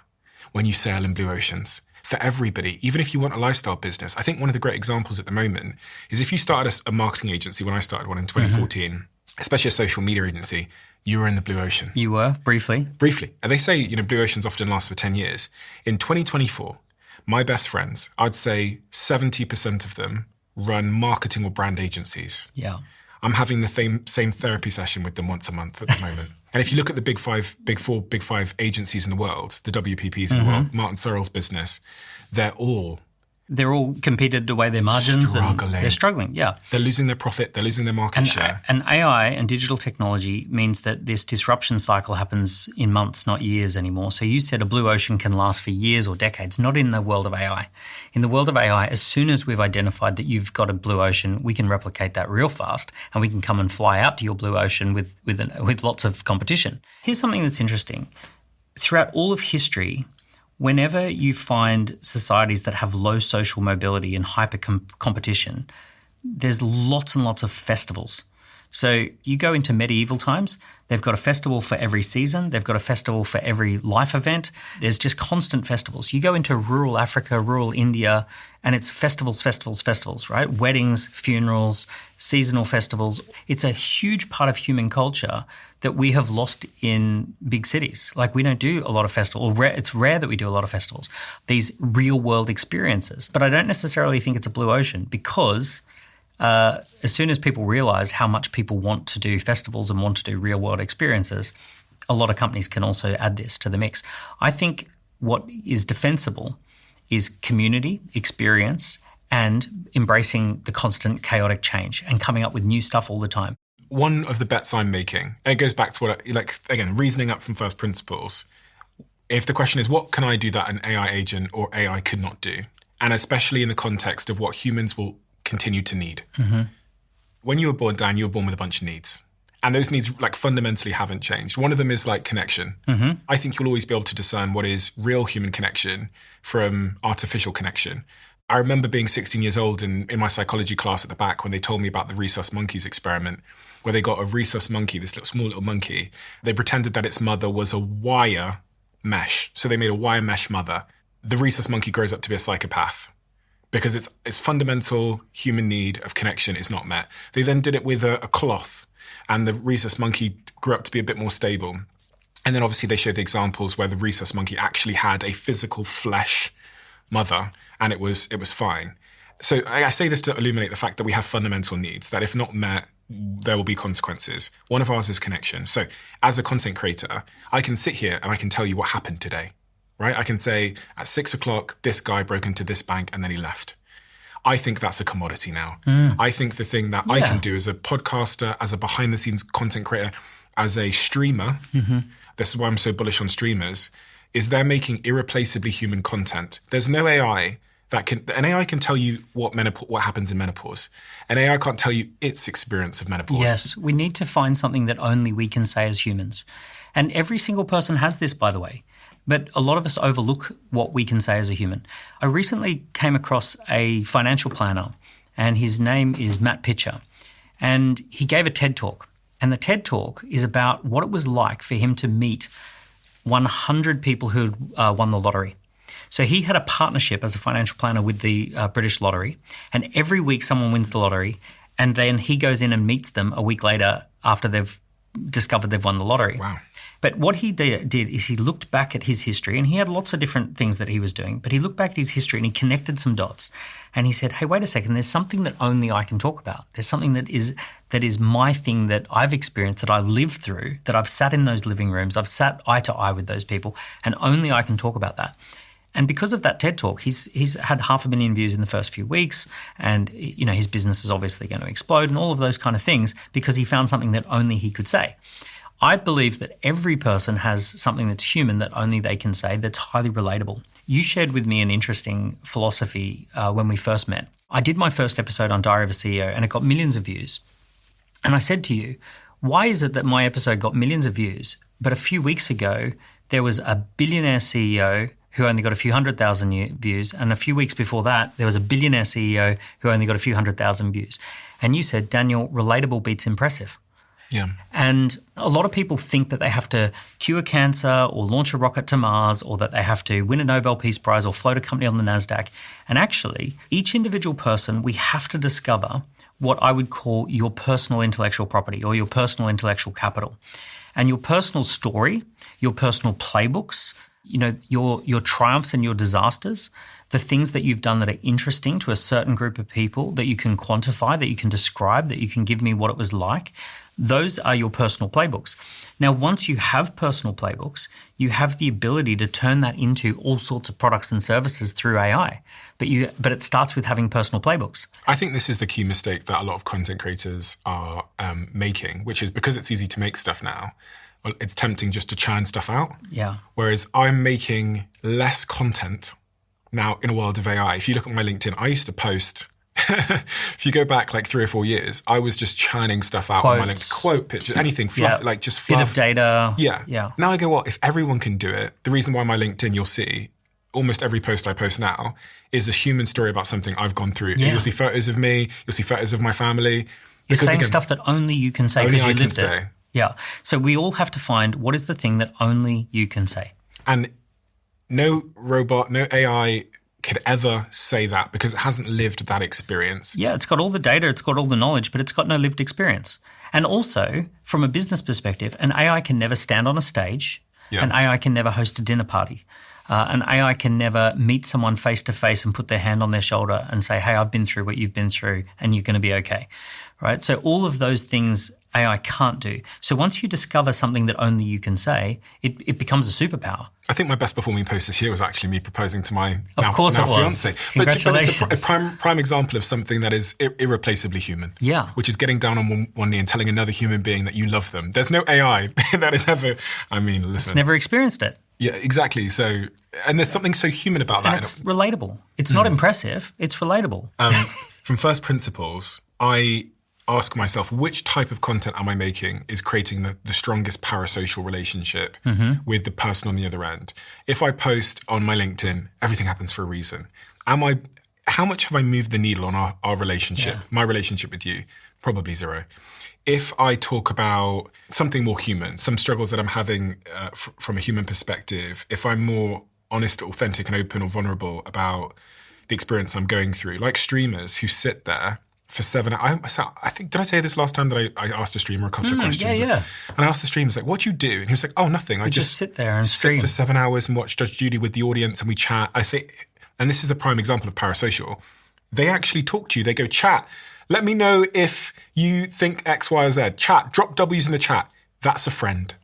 when you sail in blue oceans for everybody, even if you want a lifestyle business. I think one of the great examples at the moment is if you started a marketing agency, when I started one in 2014, especially a social media agency, you were in the blue ocean. You were, briefly. Briefly. And they say, blue oceans often last for 10 years. In 2024, my best friends, I'd say 70% of them run marketing or brand agencies. Yeah. I'm having the same therapy session with them once a month at the moment. And if you look at the big five agencies in the world, the WPPs in the world, Martin Sorrell's business, they're all competed away their margins. Struggling. And they're struggling, yeah. They're losing their profit. They're losing their market share. And AI and digital technology means that this disruption cycle happens in months, not years anymore. So you said a blue ocean can last for years or decades, not in the world of AI. In the world of AI, as soon as we've identified that you've got a blue ocean, we can replicate that real fast and we can come and fly out to your blue ocean with lots of competition. Here's something that's interesting. Throughout all of history, whenever you find societies that have low social mobility and hyper competition, there's lots and lots of festivals. So you go into medieval times, they've got a festival for every season, they've got a festival for every life event. There's just constant festivals. You go into rural Africa, rural India, and it's festivals, right? Weddings, funerals, seasonal festivals. It's a huge part of human culture that we have lost in big cities. Like we don't do a lot of festivals. It's rare that we do a lot of festivals. These real world experiences. But I don't necessarily think it's a blue ocean because as soon as people realize how much people want to do festivals and want to do real world experiences, a lot of companies can also add this to the mix. I think what is defensible is community, experience, and embracing the constant chaotic change and coming up with new stuff all the time. One of the bets I'm making, and it goes back to again, reasoning up from first principles. If the question is, what can I do that an AI agent or AI could not do? And especially in the context of what humans will continue to need. Mm-hmm. When you were born, Dan, you were born with a bunch of needs. And those needs fundamentally haven't changed. One of them is connection. Mm-hmm. I think you'll always be able to discern what is real human connection from artificial connection. I remember being 16 years old in my psychology class at the back when they told me about the rhesus monkeys experiment, where they got a rhesus monkey, this small little monkey. They pretended that its mother was a wire mesh. So they made a wire mesh mother. The rhesus monkey grows up to be a psychopath, because its fundamental human need of connection is not met. They then did it with a cloth, and the rhesus monkey grew up to be a bit more stable. And then obviously they showed the examples where the rhesus monkey actually had a physical flesh mother, and it was fine. So I say this to illuminate the fact that we have fundamental needs, that if not met, there will be consequences. One of ours is connection. So as a content creator, I can sit here and I can tell you what happened today. Right? I can say at 6 o'clock, this guy broke into this bank and then he left. I think that's a commodity now. I think the thing that I can do as a podcaster, as a behind the scenes content creator, as a streamer, this is why I'm so bullish on streamers, is they're making irreplaceably human content. There's no AI an AI can tell you what happens in menopause. An AI can't tell you its experience of menopause. Yes, we need to find something that only we can say as humans. And every single person has this, by the way. But a lot of us overlook what we can say as a human. I recently came across a financial planner, and his name is Matt Pitcher. And he gave a TED Talk. And the TED Talk is about what it was like for him to meet 100 people who had won the lottery. So he had a partnership as a financial planner with the British Lottery. And every week someone wins the lottery. And then he goes in and meets them a week later after they've discovered they've won the lottery. Wow. But what he did is he looked back at his history, and he had lots of different things that he was doing, but he looked back at his history and he connected some dots. And he said, hey, wait a second, there's something that only I can talk about. There's something that is my thing that I've experienced, that I lived through, that I've sat in those living rooms, I've sat eye to eye with those people, and only I can talk about that. And because of that TED Talk, he's had 500,000 views in the first few weeks, and his business is obviously going to explode and all of those kind of things because he found something that only he could say. I believe that every person has something that's human that only they can say, that's highly relatable. You shared with me an interesting philosophy when we first met. I did my first episode on Diary of a CEO and it got millions of views. And I said to you, why is it that my episode got millions of views, but a few weeks ago there was a billionaire CEO who only got a few 100,000 views, and a few weeks before that there was a billionaire CEO who only got a few 100,000 views? And you said, Daniel, relatable beats impressive. Yeah. And a lot of people think that they have to cure cancer or launch a rocket to Mars, or that they have to win a Nobel Peace Prize or float a company on the NASDAQ. And actually, each individual person, we have to discover what I would call your personal intellectual property or your personal intellectual capital. And your personal story, your personal playbooks, your triumphs and your disasters, the things that you've done that are interesting to a certain group of people that you can quantify, that you can describe, that you can give me what it was like. Those are your personal playbooks. Now, once you have personal playbooks, you have the ability to turn that into all sorts of products and services through AI. But it starts with having personal playbooks. I think this is the key mistake that a lot of content creators are making, which is because it's easy to make stuff now, well, it's tempting just to churn stuff out. Yeah. Whereas I'm making less content now in a world of AI. If you look at my LinkedIn, I used to post... if you go back like 3 or 4 years, I was just churning stuff out on my LinkedIn, quote pictures, anything fluff, like just fluff. Bit of data. Yeah. Now I go, well, if everyone can do it, the reason why my LinkedIn, you'll see almost every post I post now is a human story about something I've gone through. Yeah. You'll see photos of me, you'll see photos of my family. You're saying stuff that only you can say because you lived it. Yeah. So we all have to find what is the thing that only you can say. And no robot, no AI could ever say that because it hasn't lived that experience. Yeah, it's got all the data, it's got all the knowledge, but it's got no lived experience. And also, from a business perspective, an AI can never stand on a stage. An AI can never host a dinner party. An AI can never meet someone face to face and put their hand on their shoulder and say, hey, I've been through what you've been through and you're going to be okay. Right? So all of those things AI can't do. So once you discover something that only you can say, it becomes a superpower. I think my best performing post this year was actually me proposing to my now fiance. Congratulations. But it's a prime example of something that is irreplaceably human. Yeah. Which is getting down on one knee and telling another human being that you love them. There's no AI that has ever, listen. It's never experienced it. Yeah, exactly. So, and there's something so human about that. And it's relatable. It's not impressive. It's relatable. From first principles, I ask myself, which type of content am I making is creating the strongest parasocial relationship with the person on the other end? If I post on my LinkedIn, everything happens for a reason. How much have I moved the needle on our relationship, my relationship with you? Probably zero. If I talk about something more human, some struggles that I'm having from a human perspective, if I'm more honest, authentic and open or vulnerable about the experience I'm going through, like streamers who sit there for 7 hours. I think, did I say this last time that I asked a streamer a couple of questions? Yeah. And I asked the streamer, like, what do you do? And he was like, oh, nothing. I just sit there and stream for 7 hours and watch Judge Judy with the audience and we chat. I say, and this is a prime example of parasocial. They actually talk to you. They go, chat. Let me know if you think X, Y, or Z. Chat. Drop W's in the chat. That's a friend.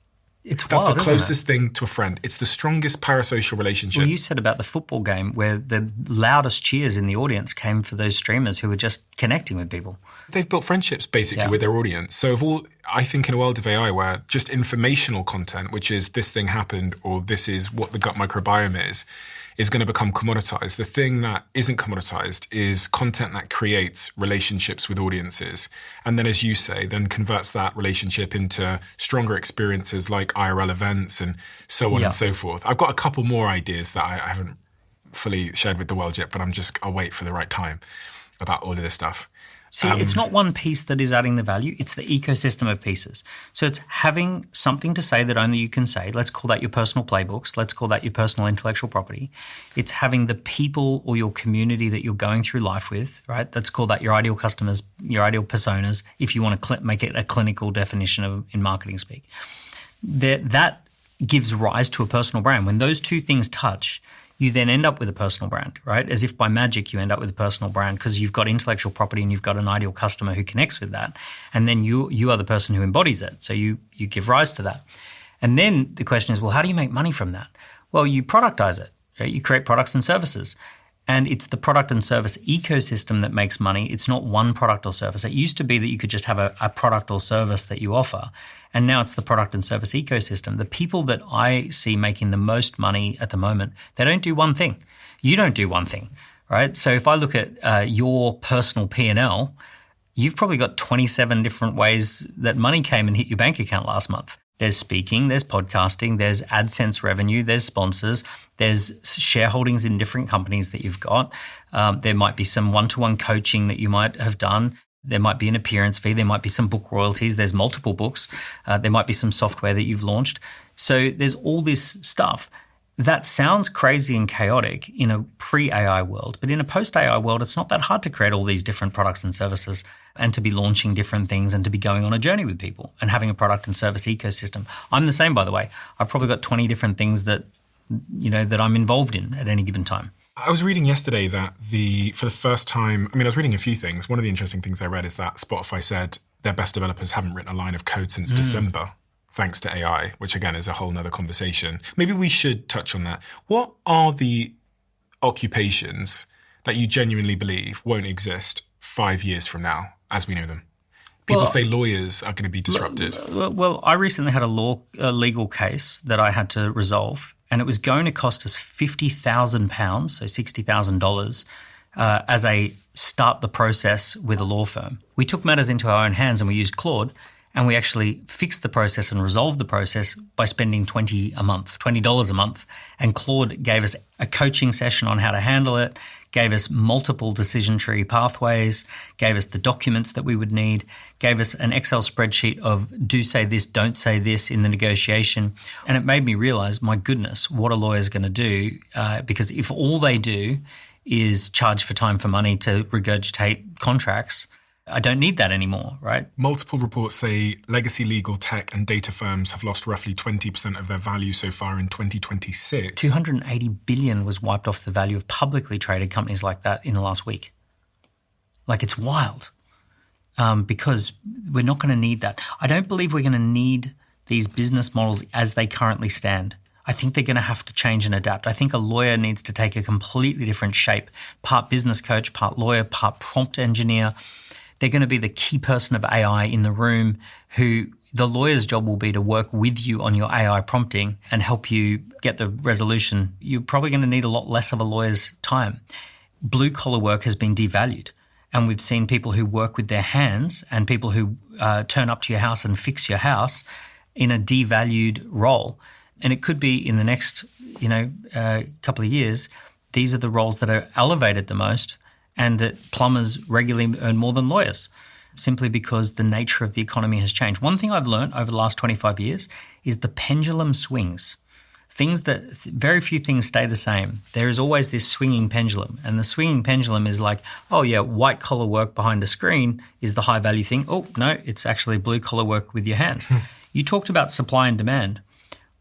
That's the closest thing to a friend. It's the strongest parasocial relationship. Well, you said about the football game where the loudest cheers in the audience came for those streamers who were just connecting with people. They've built friendships basically with their audience. So I think in a world of AI where just informational content, which is this thing happened or this is what the gut microbiome is going to become commoditized. The thing that isn't commoditized is content that creates relationships with audiences. And then, as you say, then converts that relationship into stronger experiences like IRL events and so on and so forth. I've got a couple more ideas that I haven't fully shared with the world yet, but I'll wait for the right time about all of this stuff. See, it's not one piece that is adding the value. It's the ecosystem of pieces. So it's having something to say that only you can say. Let's call that your personal playbooks. Let's call that your personal intellectual property. It's having the people or your community that you're going through life with, right? Let's call that your ideal customers, your ideal personas, if you want to make it a clinical definition in marketing speak. That gives rise to a personal brand. When those two things touch, you then end up with a personal brand, right? As if by magic you end up with a personal brand because you've got intellectual property and you've got an ideal customer who connects with that. And then you are the person who embodies it. So you give rise to that. And then the question is, well, how do you make money from that? Well, you productize it, right? You create products and services. And it's the product and service ecosystem that makes money. It's not one product or service. It used to be that you could just have a product or service that you offer. And now it's the product and service ecosystem. The people that I see making the most money at the moment, they don't do one thing. You don't do one thing, right? So if I look at your personal P&L, you've probably got 27 different ways that money came and hit your bank account last month. There's speaking, there's podcasting, there's AdSense revenue, there's sponsors, there's shareholdings in different companies that you've got. There might be some one-to-one coaching that you might have done. There might be an appearance fee. There might be some book royalties. There's multiple books. There might be some software that you've launched. So there's all this stuff. That sounds crazy and chaotic in a pre-AI world, but in a post-AI world, it's not that hard to create all these different products and services and to be launching different things and to be going on a journey with people and having a product and service ecosystem. I'm the same, by the way. I've probably got 20 different things that that I'm involved in at any given time. I was reading yesterday that for the first time, I was reading a few things. One of the interesting things I read is that Spotify said their best developers haven't written a line of code since December, thanks to AI, which again is a whole nother conversation. Maybe we should touch on that. What are the occupations that you genuinely believe won't exist 5 years from now as we know them? People say lawyers are going to be disrupted. Well, I recently had a legal case that I had to resolve, and it was going to cost us £50,000, so $60,000, as a start the process with a law firm. We took matters into our own hands and we used Claude, and we actually fixed the process and resolved the process by spending $20 a month. And Claude gave us a coaching session on how to handle it, gave us multiple decision tree pathways, gave us the documents that we would need, gave us an Excel spreadsheet of do say this, don't say this in the negotiation. And it made me realize, my goodness, what a lawyer's going to do, because if all they do is charge for time for money to regurgitate contracts, I don't need that anymore, right? Multiple reports say legacy legal tech and data firms have lost roughly 20% of their value so far in 2026. 280 billion was wiped off the value of publicly traded companies like that in the last week. Like, it's wild, because we're not going to need that. I don't believe we're going to need these business models as they currently stand. I think they're going to have to change and adapt. I think a lawyer needs to take a completely different shape, part business coach, part lawyer, part prompt engineer. They're going to be the key person of AI in the room, who the lawyer's job will be to work with you on your AI prompting and help you get the resolution. You're probably going to need a lot less of a lawyer's time. Blue collar work has been devalued, and we've seen people who work with their hands and people who turn up to your house and fix your house in a devalued role. And it could be in the next, couple of years, these are the roles that are elevated the most, and that plumbers regularly earn more than lawyers, simply because the nature of the economy has changed. One thing I've learned over the last 25 years is the pendulum swings. Very few things stay the same. There is always this swinging pendulum, and the swinging pendulum is like, oh yeah, white collar work behind a screen is the high value thing. Oh no, it's actually blue collar work with your hands. You talked about supply and demand.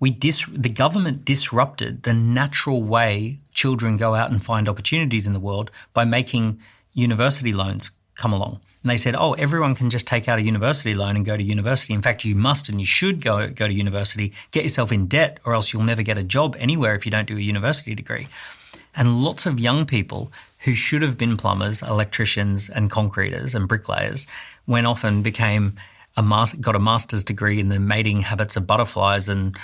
The government disrupted the natural way children go out and find opportunities in the world by making university loans come along. And they said, oh, everyone can just take out a university loan and go to university. In fact, you must and you should go to university, get yourself in debt, or else you'll never get a job anywhere if you don't do a university degree. And lots of young people who should have been plumbers, electricians and concreters and bricklayers went off and got a master's degree in the mating habits of butterflies and,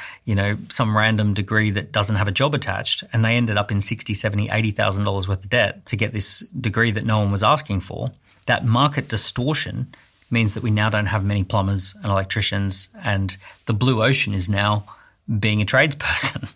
some random degree that doesn't have a job attached. And they ended up in $60,000, $70,000, $80,000 worth of debt to get this degree that no one was asking for. That market distortion means that we now don't have many plumbers and electricians, and the blue ocean is now being a tradesperson.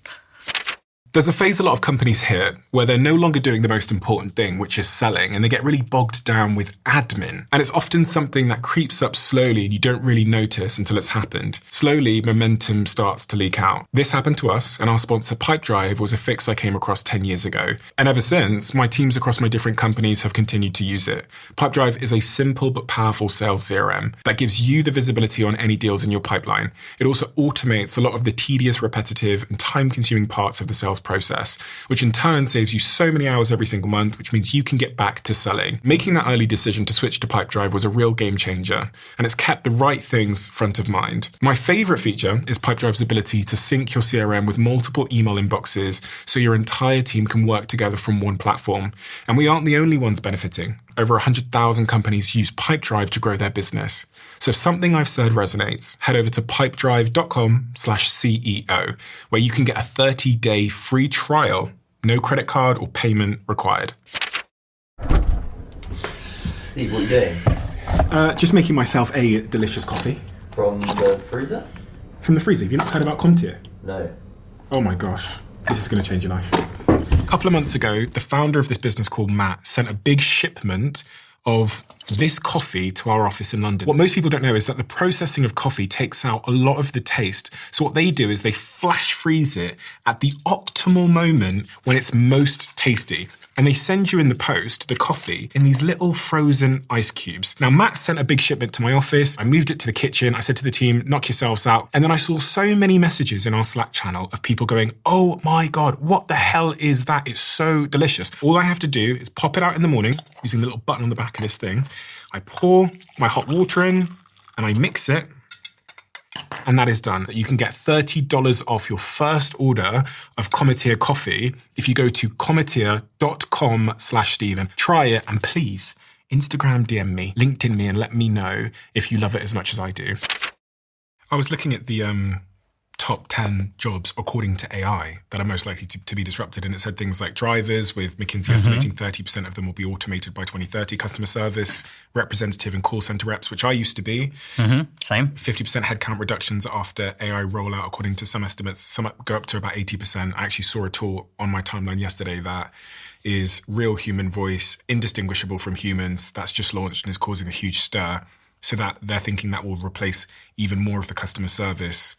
There's a phase a lot of companies hit where they're no longer doing the most important thing, which is selling, and they get really bogged down with admin. And it's often something that creeps up slowly and you don't really notice until it's happened. Slowly, momentum starts to leak out. This happened to us, and our sponsor Pipedrive was a fix I came across 10 years ago. And ever since, my teams across my different companies have continued to use it. Pipedrive is a simple but powerful sales CRM that gives you the visibility on any deals in your pipeline. It also automates a lot of the tedious, repetitive, and time-consuming parts of the sales process, which in turn saves you so many hours every single month, which means you can get back to selling. Making that early decision to switch to Pipedrive was a real game changer, and it's kept the right things front of mind. My favorite feature is Pipedrive's ability to sync your CRM with multiple email inboxes so your entire team can work together from one platform. And we aren't the only ones benefiting. Over 100,000 companies use Pipedrive to grow their business. So if something I've said resonates, head over to pipedrive.com/CEO, where you can get a 30-day free trial, no credit card or payment required. Steve, what are you doing? Just making myself a delicious coffee. From the freezer? From the freezer. Have you not heard about Contier? No. Oh my gosh, this is going to change your life. A couple of months ago, the founder of this business called Matt sent a big shipment of this coffee to our office in London. What most people don't know is that the processing of coffee takes out a lot of the taste. So what they do is they flash freeze it at the optimal moment when it's most tasty. And they send you in the post the coffee in these little frozen ice cubes. Now, Matt sent a big shipment to my office. I moved it to the kitchen. I said to the team, knock yourselves out. And then I saw so many messages in our Slack channel of people going, oh my God, what the hell is that? It's so delicious. All I have to do is pop it out in the morning using the little button on the back of this thing. I pour my hot water in and I mix it. And that is done. You can get $30 off your first order of Cometeer coffee if you go to cometeer.com/Stephen. Try it and please Instagram DM me, LinkedIn me and let me know if you love it as much as I do. I was looking at the top 10 jobs according to AI that are most likely to be disrupted. And it said things like drivers, with McKinsey estimating 30% of them will be automated by 2030, customer service, representative and call center reps, which I used to be. Same. 50% headcount reductions after AI rollout, according to some estimates. Some go up to about 80%. I actually saw a tool on my timeline yesterday that is real human voice, indistinguishable from humans, that's just launched and is causing a huge stir. So that they're thinking that will replace even more of the customer service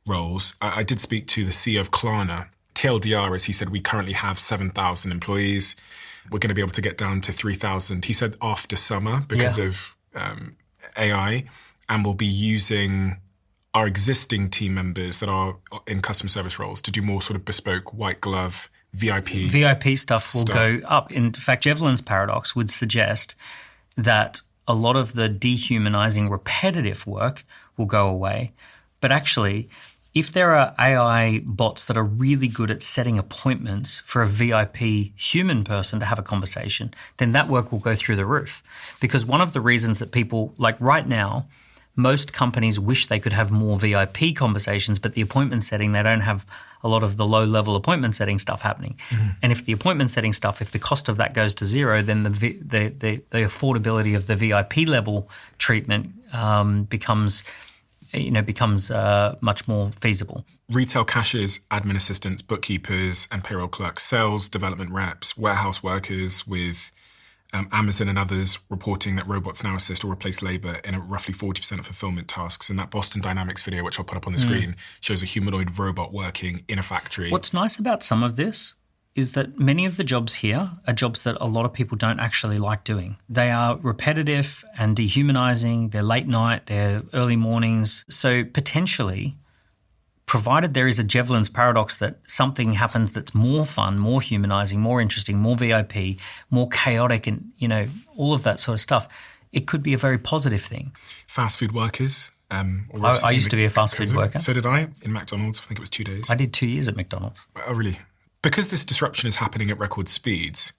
roles. I did speak to the CEO of Klarna. TLDR, as he said, we currently have 7,000 employees. We're going to be able to get down to 3,000. He said after summer because of AI, and we'll be using our existing team members that are in customer service roles to do more sort of bespoke, white glove, VIP stuff will go up. In fact, Jevlin's paradox would suggest that a lot of the dehumanizing repetitive work will go away. But actually, if there are AI bots that are really good at setting appointments for a VIP human person to have a conversation, then that work will go through the roof. Because one of the reasons that people, like right now, most companies wish they could have more VIP conversations, but the appointment setting, they don't have a lot of the low-level appointment setting stuff happening. And if the appointment setting stuff, if the cost of that goes to zero, then the affordability of the VIP level treatment becomes much more feasible. Retail cashiers, admin assistants, bookkeepers and payroll clerks, sales, development reps, warehouse workers, with Amazon and others reporting that robots now assist or replace labour in roughly 40% of fulfillment tasks. And that Boston Dynamics video, which I'll put up on the screen, shows a humanoid robot working in a factory. What's nice about some of this is that many of the jobs here are jobs that a lot of people don't actually like doing. They are repetitive and dehumanizing. They're late night, they're early mornings. So potentially, provided there is a Jevlin's paradox that something happens that's more fun, more humanizing, more interesting, more VIP, more chaotic and, all of that sort of stuff, it could be a very positive thing. Fast food workers. I used to be a fast food worker. So did I, in McDonald's. I think it was 2 days. I did 2 years at McDonald's. Oh, really? Because this disruption is happening at record speeds,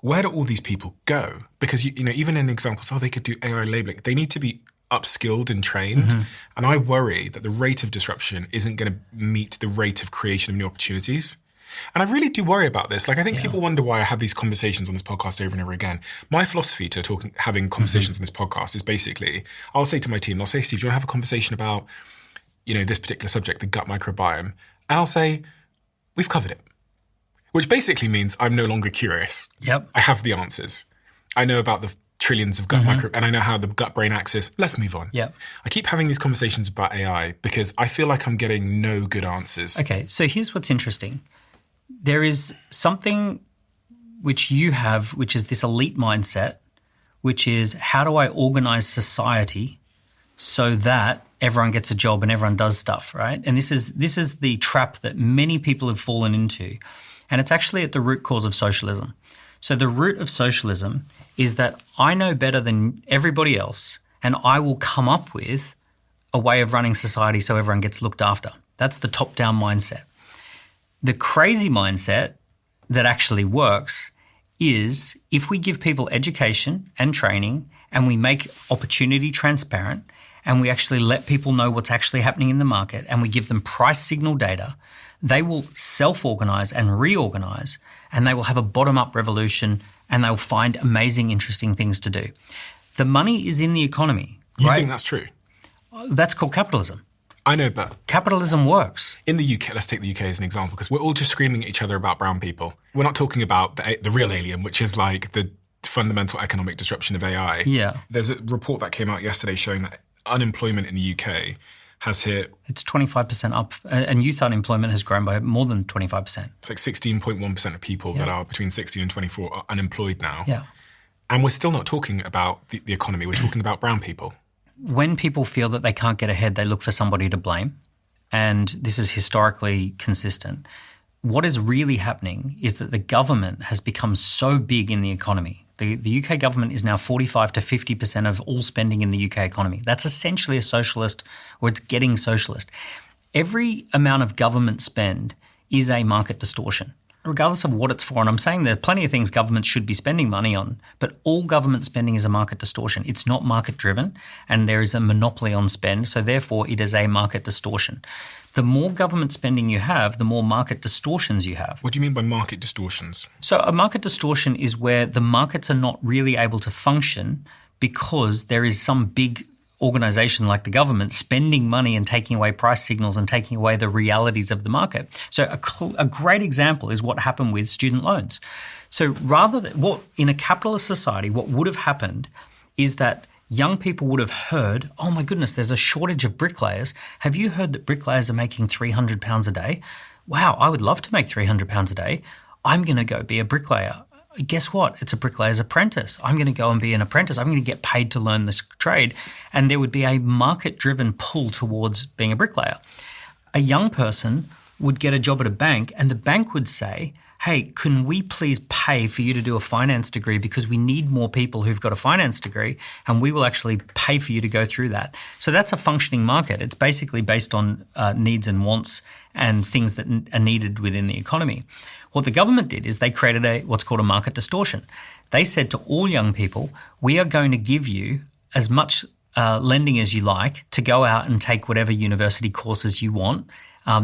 where do all these people go? Because, even in examples, they could do AI labeling. They need to be upskilled and trained. And I worry that the rate of disruption isn't going to meet the rate of creation of new opportunities. And I really do worry about this. I think people wonder why I have these conversations on this podcast over and over again. My philosophy to having conversations on this podcast is basically, I'll say to my team, I'll say, Steve, do you want to have a conversation about, this particular subject, the gut microbiome? And I'll say, we've covered it. Which basically means I'm no longer curious. Yep. I have the answers. I know about the trillions of gut micro, and I know how the gut-brain axis. Let's move on. Yep. I keep having these conversations about AI because I feel like I'm getting no good answers. Okay, so here's what's interesting. There is something which you have, which is this elite mindset, which is how do I organize society so that everyone gets a job and everyone does stuff, right? And this is the trap that many people have fallen into. And it's actually at the root cause of socialism. So the root of socialism is that I know better than everybody else and I will come up with a way of running society so everyone gets looked after. That's the top-down mindset. The crazy mindset that actually works is if we give people education and training and we make opportunity transparent and we actually let people know what's actually happening in the market and we give them price signal data, they will self-organize and reorganize and they will have a bottom-up revolution and they'll find amazing, interesting things to do. The money is in the economy. You think that's true? That's called capitalism. I know, but capitalism works. In the UK, let's take the UK as an example, because we're all just screaming at each other about brown people. We're not talking about the real alien, which is like the fundamental economic disruption of AI. Yeah. There's a report that came out yesterday showing that unemployment in the UK has hit... It's 25% up, and youth unemployment has grown by more than 25%. It's like 16.1% of people that are between 16 and 24 are unemployed now. Yeah. And we're still not talking about the economy. We're talking about brown people. When people feel that they can't get ahead, they look for somebody to blame. And this is historically consistent. What is really happening is that the government has become so big in the economy. The UK government is now 45 to 50% of all spending in the UK economy. That's essentially a socialist, or it's getting socialist. Every amount of government spend is a market distortion, regardless of what it's for. And I'm saying there are plenty of things governments should be spending money on, but all government spending is a market distortion. It's not market driven, and there is a monopoly on spend. So therefore, it is a market distortion. The more government spending you have, the more market distortions you have. What do you mean by market distortions? So a market distortion is where the markets are not really able to function because there is some big organisation like the government spending money and taking away price signals and taking away the realities of the market. So a great example is what happened with student loans. So rather than in a capitalist society, what would have happened is that young people would have heard, oh my goodness, there's a shortage of bricklayers. Have you heard that bricklayers are making £300 a day? Wow, I would love to make £300 a day. I'm going to go be a bricklayer. Guess what? It's a bricklayer's apprentice. I'm going to go and be an apprentice. I'm going to get paid to learn this trade. And there would be a market-driven pull towards being a bricklayer. A young person would get a job at a bank, and the bank would say, hey, can we please pay for you to do a finance degree because we need more people who've got a finance degree, and we will actually pay for you to go through that. So that's a functioning market. It's basically based on needs and wants and things that are needed within the economy. What the government did is they created what's called a market distortion. They said to all young people, we are going to give you as much lending as you like to go out and take whatever university courses you want.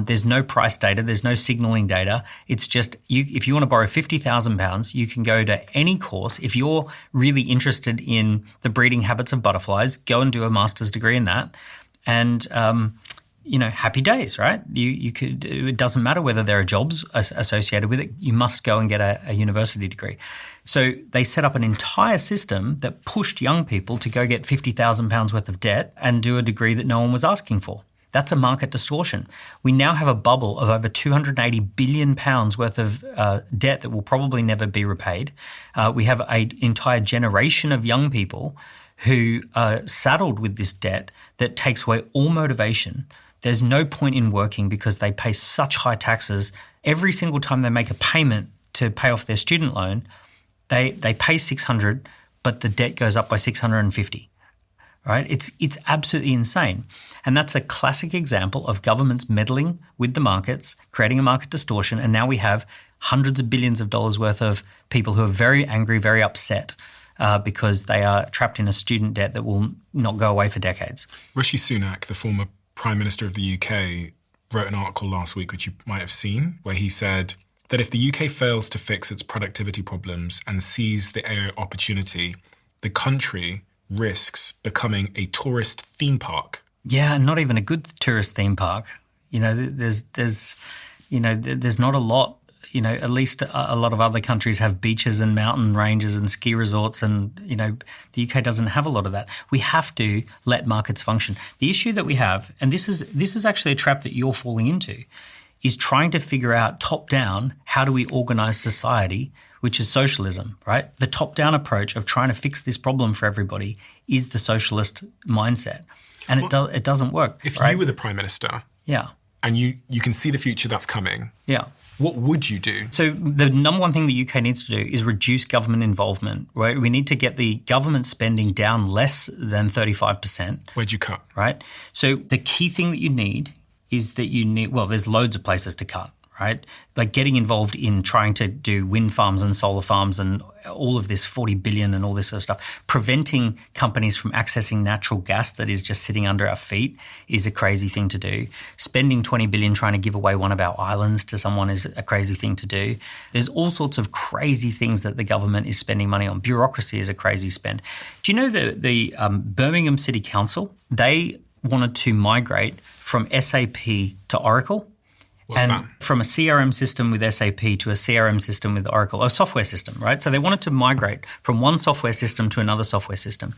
There's no price data. There's no signalling data. It's just if you want to borrow £50,000, you can go to any course. If you're really interested in the breeding habits of butterflies, go and do a master's degree in that. And, happy days, right? You could. It doesn't matter whether there are jobs associated with it. You must go and get a university degree. So they set up an entire system that pushed young people to go get £50,000 worth of debt and do a degree that no one was asking for. That's a market distortion. We now have a bubble of over £280 billion worth of debt that will probably never be repaid. We have an entire generation of young people who are saddled with this debt that takes away all motivation. There's no point in working because they pay such high taxes. Every single time they make a payment to pay off their student loan, they pay $600, but the debt goes up by $650. Right? It's absolutely insane. And that's a classic example of governments meddling with the markets, creating a market distortion, and now we have hundreds of billions of dollars worth of people who are very angry, very upset because they are trapped in a student debt that will not go away for decades. Rishi Sunak, the former Prime Minister of the UK, wrote an article last week, which you might have seen, where he said that if the UK fails to fix its productivity problems and seize the AI opportunity, the country risks becoming a tourist theme park. Yeah, not even a good tourist theme park. There's not a lot. At least a lot of other countries have beaches and mountain ranges and ski resorts, and the UK doesn't have a lot of that. We have to let markets function. The issue that we have, and this is actually a trap that you're falling into, is trying to figure out top down how do we organise society, which is socialism, right? The top-down approach of trying to fix this problem for everybody is the socialist mindset, and it doesn't work. If right? you were the Prime Minister, yeah, and you can see the future that's coming, yeah, what would you do? So the number one thing the UK needs to do is reduce government involvement, right? We need to get the government spending down less than 35%. Where'd you cut? Right? So the key thing that you need is that there's loads of places to cut. Right? Like getting involved in trying to do wind farms and solar farms and all of this 40 billion and all this sort of stuff. Preventing companies from accessing natural gas that is just sitting under our feet is a crazy thing to do. Spending 20 billion trying to give away one of our islands to someone is a crazy thing to do. There's all sorts of crazy things that the government is spending money on. Bureaucracy is a crazy spend. Do you know the Birmingham City Council? They wanted to migrate from SAP to Oracle. What's that? From a CRM system with SAP to a CRM system with Oracle, a software system, right? So they wanted to migrate from one software system to another software system.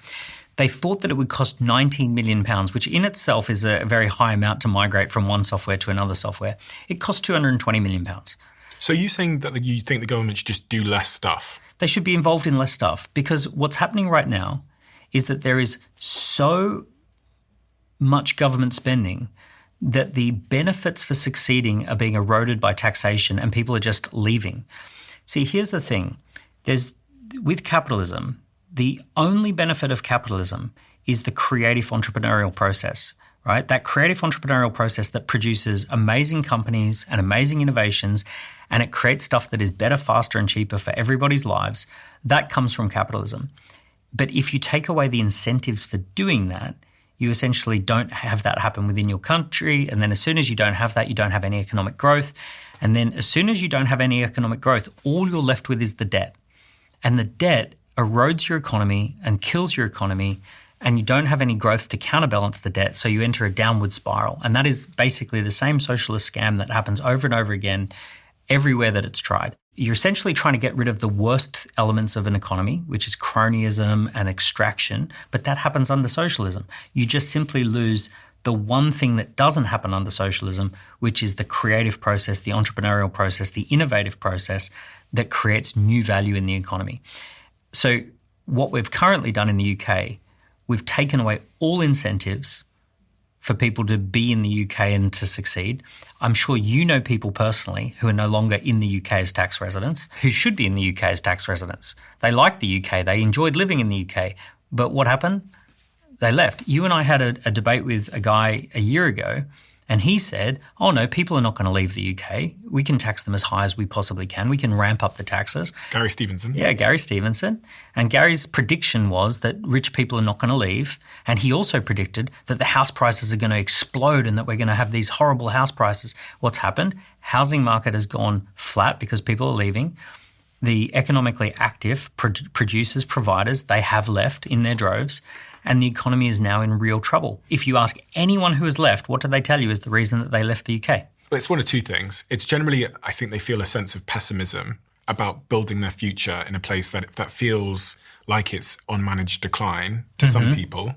They thought that it would cost £19 million, which in itself is a very high amount to migrate from one software to another software. It cost £220 million. So are you saying that you think the government should just do less stuff? They should be involved in less stuff, because what's happening right now is that there is so much government spending that the benefits for succeeding are being eroded by taxation and people are just leaving. See, here's the thing. With capitalism, the only benefit of capitalism is the creative entrepreneurial process, right? That creative entrepreneurial process that produces amazing companies and amazing innovations, and it creates stuff that is better, faster, and cheaper for everybody's lives. That comes from capitalism. But if you take away the incentives for doing that, you essentially don't have that happen within your country. And then as soon as you don't have that, you don't have any economic growth. And then as soon as you don't have any economic growth, all you're left with is the debt. And the debt erodes your economy and kills your economy, and you don't have any growth to counterbalance the debt, so you enter a downward spiral. And that is basically the same socialist scam that happens over and over again everywhere that it's tried. You're essentially trying to get rid of the worst elements of an economy, which is cronyism and extraction, but that happens under socialism. You just simply lose the one thing that doesn't happen under socialism, which is the creative process, the entrepreneurial process, the innovative process that creates new value in the economy. So what we've currently done in the UK, we've taken away all incentives for people to be in the UK and to succeed. I'm sure you know people personally who are no longer in the UK as tax residents, who should be in the UK as tax residents. They liked the UK. They enjoyed living in the UK. But what happened? They left. You and I had a debate with a guy a year ago, and he said, oh no, people are not going to leave the UK. We can tax them as high as we possibly can. We can ramp up the taxes. Gary Stevenson. Yeah, Gary Stevenson. And Gary's prediction was that rich people are not going to leave. And he also predicted that the house prices are going to explode and that we're going to have these horrible house prices. What's happened? Housing market has gone flat because people are leaving. The economically active producers, providers, they have left in their droves. And the economy is now in real trouble. If you ask anyone who has left, what do they tell you is the reason that they left the UK? Well, it's one of two things. It's generally, I think they feel a sense of pessimism about building their future in a place that feels like it's on managed decline to some people.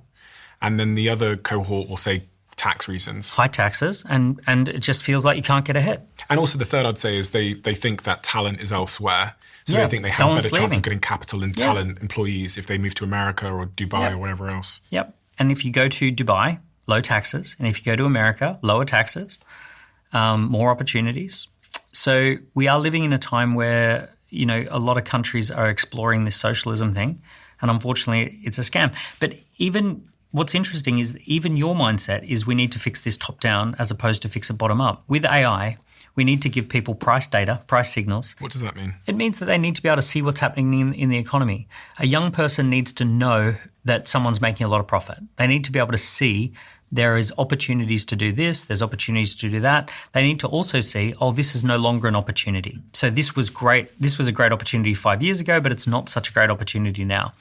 And then the other cohort will say tax reasons. High taxes, and it just feels like you can't get ahead. And also the third I'd say is they think that talent is elsewhere. So they think they have a better chance of getting capital and talent employees if they move to America or Dubai or whatever else. Yep. And if you go to Dubai, low taxes. And if you go to America, lower taxes, more opportunities. So we are living in a time where, you know, a lot of countries are exploring this socialism thing. And unfortunately, it's a scam. But even what's interesting is even your mindset is we need to fix this top down as opposed to fix it bottom up. With AI, we need to give people price data, price signals. What does that mean? It means that they need to be able to see what's happening in the economy. A young person needs to know that someone's making a lot of profit. They need to be able to see there is opportunities to do this, there's opportunities to do that. They need to also see, oh, this is no longer an opportunity. So this was great. This was a great opportunity 5 years ago, but it's not such a great opportunity now.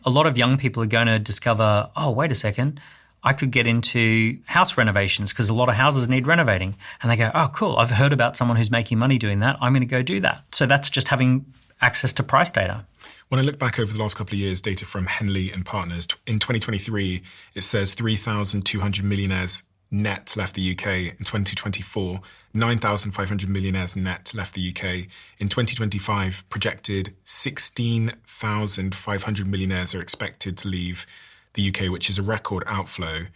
A lot of young people are going to discover, oh, wait a second, I could get into house renovations because a lot of houses need renovating. And they go, oh, cool, I've heard about someone who's making money doing that. I'm going to go do that. So that's just having access to price data. When I look back over the last couple of years, data from Henley and Partners, in 2023, it says 3,200 millionaires net left the UK. In 2024, 9,500 millionaires net left the UK. In 2025, projected 16,500 millionaires are expected to leave the UK, which is a record outflow.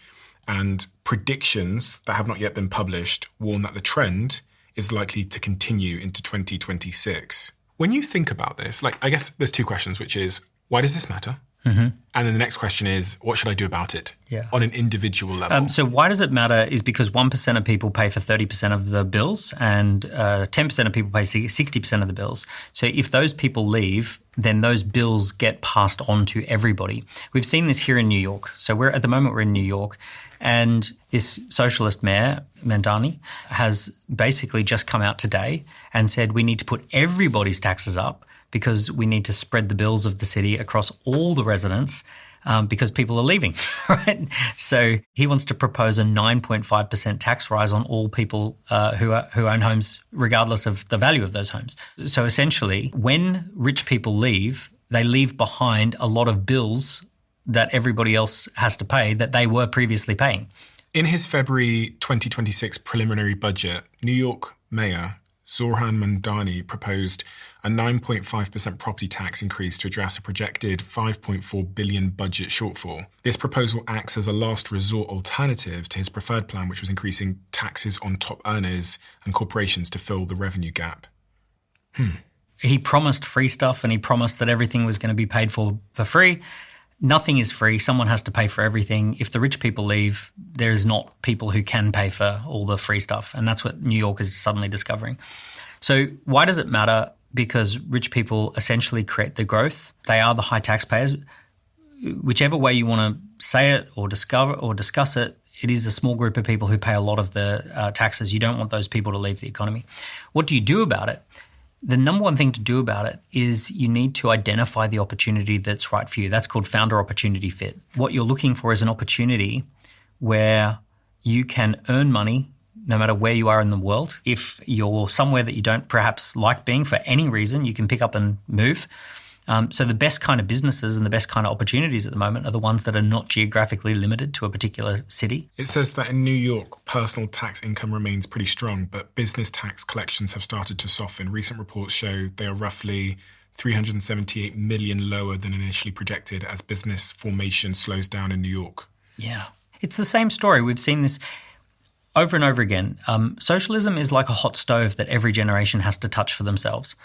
And predictions that have not yet been published warn that the trend is likely to continue into 2026. When you think about this, I guess there's two questions, which is, why does this matter? Mm-hmm. And then the next question is, what should I do about it on an individual level? So why does it matter is because 1% of people pay for 30% of the bills and 10% of people pay 60% of the bills. So if those people leave, then those bills get passed on to everybody. We've seen this here in New York. So at the moment we're in New York, and this socialist mayor, Mandani, has basically just come out today and said we need to put everybody's taxes up because we need to spread the bills of the city across all the residents because people are leaving, right? So he wants to propose a 9.5% tax rise on all people who own homes, regardless of the value of those homes. So essentially, when rich people leave, they leave behind a lot of bills that everybody else has to pay that they were previously paying. In his February 2026 preliminary budget, New York Mayor Zohran Mamdani proposed a 9.5% property tax increase to address a projected $5.4 billion budget shortfall. This proposal acts as a last resort alternative to his preferred plan, which was increasing taxes on top earners and corporations to fill the revenue gap. He promised free stuff and he promised that everything was going to be paid for free. Nothing is free. Someone has to pay for everything. If the rich people leave, there's not people who can pay for all the free stuff. And that's what New York is suddenly discovering. So why does it matter? Because rich people essentially create the growth. They are the high taxpayers. Whichever way you want to say it or discuss it, it is a small group of people who pay a lot of the taxes. You don't want those people to leave the economy. What do you do about it? The number one thing to do about it is you need to identify the opportunity that's right for you. That's called founder opportunity fit. What you're looking for is an opportunity where you can earn money no matter where you are in the world. If you're somewhere that you don't perhaps like being for any reason, you can pick up and move. So the best kind of businesses and the best kind of opportunities at the moment are the ones that are not geographically limited to a particular city. It says that in New York, personal tax income remains pretty strong, but business tax collections have started to soften. Recent reports show they are roughly 378 million lower than initially projected as business formation slows down in New York. Yeah. It's the same story. We've seen this over and over again. Socialism is like a hot stove that every generation has to touch for themselves.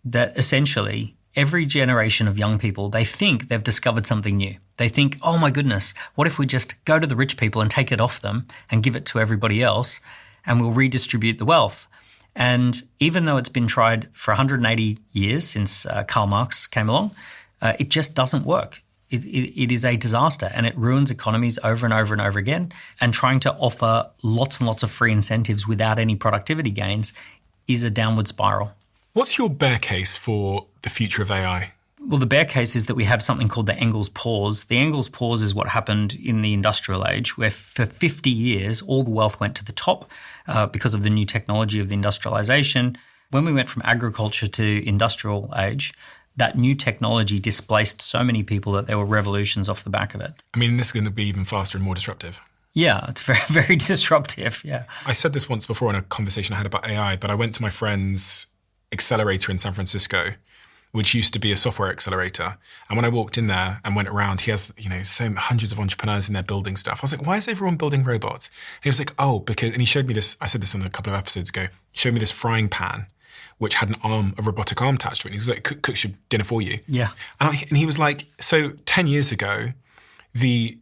That essentially every generation of young people, they think they've discovered something new. They think, oh my goodness, what if we just go to the rich people and take it off them and give it to everybody else and we'll redistribute the wealth? And even though it's been tried for 180 years since Karl Marx came along, it just doesn't work. It is a disaster and it ruins economies over and over and over again. And trying to offer lots and lots of free incentives without any productivity gains is a downward spiral. What's your bear case for the future of AI? Well, the bear case is that we have something called the Engels pause. The Engels pause is what happened in the industrial age, where for 50 years, all the wealth went to the top because of the new technology of the industrialization. When we went from agriculture to industrial age, that new technology displaced so many people that there were revolutions off the back of it. I mean, this is going to be even faster and more disruptive. Yeah, it's very, very disruptive, yeah. I said this once before in a conversation I had about AI, but I went to my friend's accelerator in San Francisco, which used to be a software accelerator. And when I walked in there and went around, he has, so hundreds of entrepreneurs in there building stuff. I was like, why is everyone building robots? And he was like, because, and he showed me this, I said this on a couple of episodes ago, he showed me this frying pan, which had a robotic arm attached to it. And he was like, cooks your dinner for you. Yeah. And he was like, so 10 years ago, the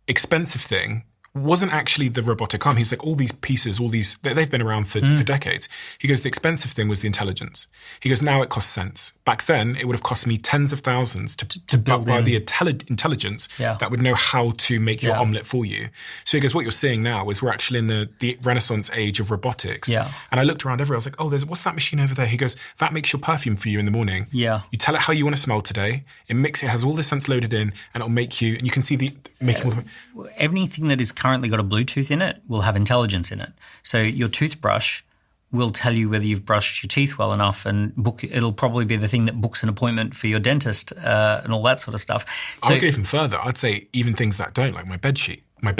expensive thing wasn't actually the robotic arm. He was like, all these pieces, they've been around for decades. He goes, the expensive thing was the intelligence. He goes, now it costs cents. Back then, it would have cost me tens of thousands to buy the intelligence that would know how to make your omelette for you. So he goes, what you're seeing now is we're actually in the Renaissance age of robotics. Yeah. And I looked around everywhere. I was like, what's that machine over there? He goes, that makes your perfume for you in the morning. Yeah. You tell it how you want to smell today. It has all the scents loaded in and it'll make you, and you can see anything that is currently got a Bluetooth in it will have intelligence in it. So your toothbrush will tell you whether you've brushed your teeth well enough, and it'll probably be the thing that books an appointment for your dentist and all that sort of stuff. So, I'll go even further. I'd say even things that don't, like my bed sheets, my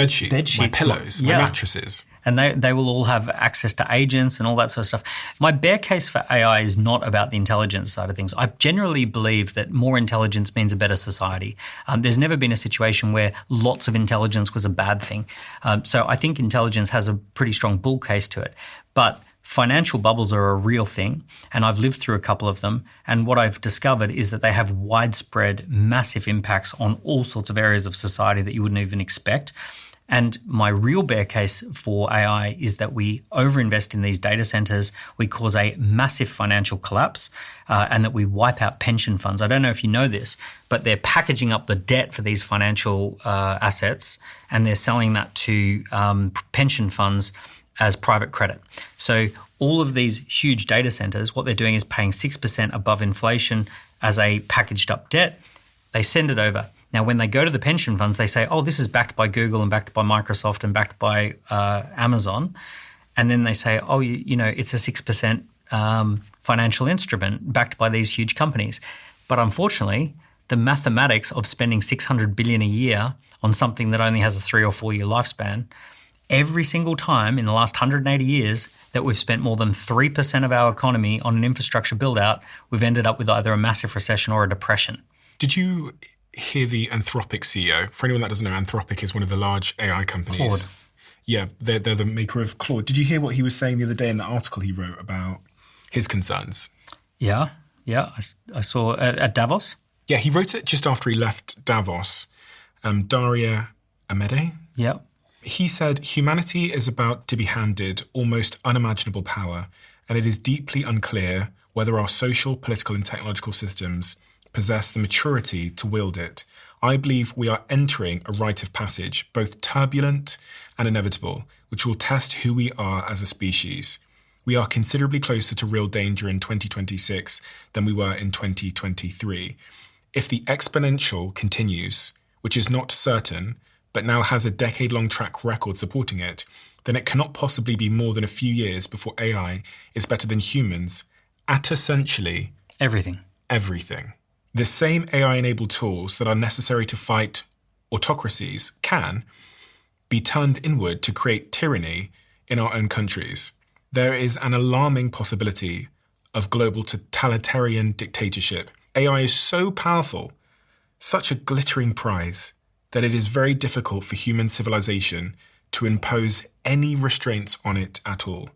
pillows, my mattresses. And they will all have access to agents and all that sort of stuff. My bear case for AI is not about the intelligence side of things. I generally believe that more intelligence means a better society. There's never been a situation where lots of intelligence was a bad thing. So I think intelligence has a pretty strong bull case to it. But financial bubbles are a real thing, and I've lived through a couple of them. And what I've discovered is that they have widespread, massive impacts on all sorts of areas of society that you wouldn't even expect. And my real bear case for AI is that we overinvest in these data centers, we cause a massive financial collapse, and that we wipe out pension funds. I don't know if you know this, but they're packaging up the debt for these financial assets, and they're selling that to pension funds as private credit. So all of these huge data centers, what they're doing is paying 6% above inflation as a packaged up debt. They send it over. Now, when they go to the pension funds, they say, oh, this is backed by Google and backed by Microsoft and backed by Amazon. And then they say, oh, it's a 6% financial instrument backed by these huge companies. But unfortunately, the mathematics of spending $600 billion a year on something that only has a 3 or 4 year lifespan, every single time in the last 180 years that we've spent more than 3% of our economy on an infrastructure build out, we've ended up with either a massive recession or a depression. Did you hear the Anthropic CEO? For anyone that doesn't know, Anthropic is one of the large AI companies. Claude. Yeah, they're the maker of Claude. Did you hear what he was saying the other day in the article he wrote about his concerns? Yeah, I saw at Davos. Yeah, he wrote it just after he left Davos. Daria Amede. Yeah. He said, humanity is about to be handed almost unimaginable power, and it is deeply unclear whether our social, political, and technological systems possess the maturity to wield it. I believe we are entering a rite of passage, both turbulent and inevitable, which will test who we are as a species. We are considerably closer to real danger in 2026 than we were in 2023. If the exponential continues, which is not certain, but now has a decade-long track record supporting it, then it cannot possibly be more than a few years before AI is better than humans at essentially everything. The same AI-enabled tools that are necessary to fight autocracies can be turned inward to create tyranny in our own countries. There is an alarming possibility of global totalitarian dictatorship. AI is so powerful, such a glittering prize, that it is very difficult for human civilization to impose any restraints on it at all.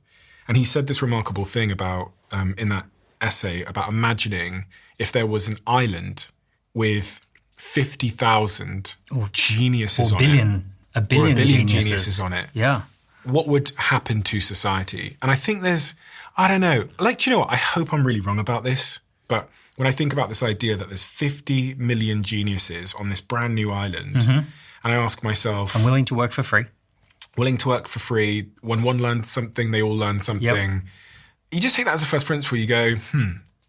And he said this remarkable thing about, in that essay, about imagining if there was an island with 50,000 geniuses on it. A billion geniuses on it. Yeah. What would happen to society? And I think I don't know. Do you know what? I hope I'm really wrong about this. But when I think about this idea that there's 50 million geniuses on this brand new island, and I ask myself... I'm willing to work for free. When one learns something, they all learn something. Yep. You just take that as a first principle. You go,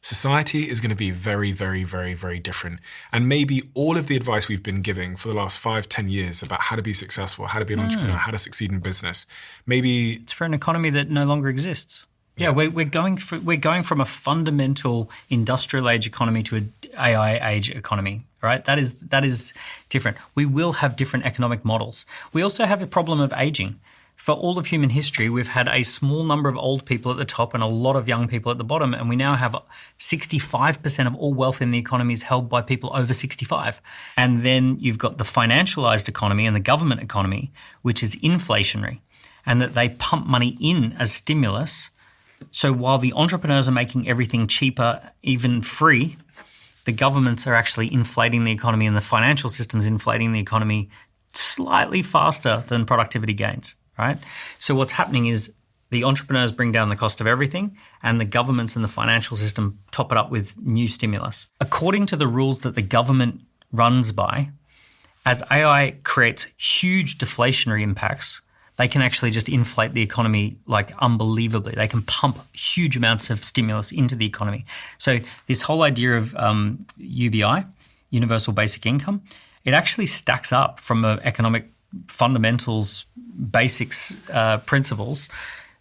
society is going to be very, very, very, very different. And maybe all of the advice we've been giving for the last 5-10 years about how to be successful, how to be an entrepreneur, how to succeed in business, maybe... It's for an economy that no longer exists. Yeah, we're going from a fundamental industrial age economy to an AI age economy, right? That is different. We will have different economic models. We also have a problem of aging. For all of human history, we've had a small number of old people at the top and a lot of young people at the bottom, and we now have 65% of all wealth in the economy is held by people over 65. And then you've got the financialized economy and the government economy, which is inflationary, and that they pump money in as stimulus. So while the entrepreneurs are making everything cheaper, even free, the governments are actually inflating the economy and the financial system's inflating the economy slightly faster than productivity gains, right? So what's happening is the entrepreneurs bring down the cost of everything and the governments and the financial system top it up with new stimulus. According to the rules that the government runs by, as AI creates huge deflationary impacts, they can actually just inflate the economy like unbelievably. They can pump huge amounts of stimulus into the economy. So this whole idea of UBI, universal basic income, it actually stacks up from an economic fundamentals, basics principles,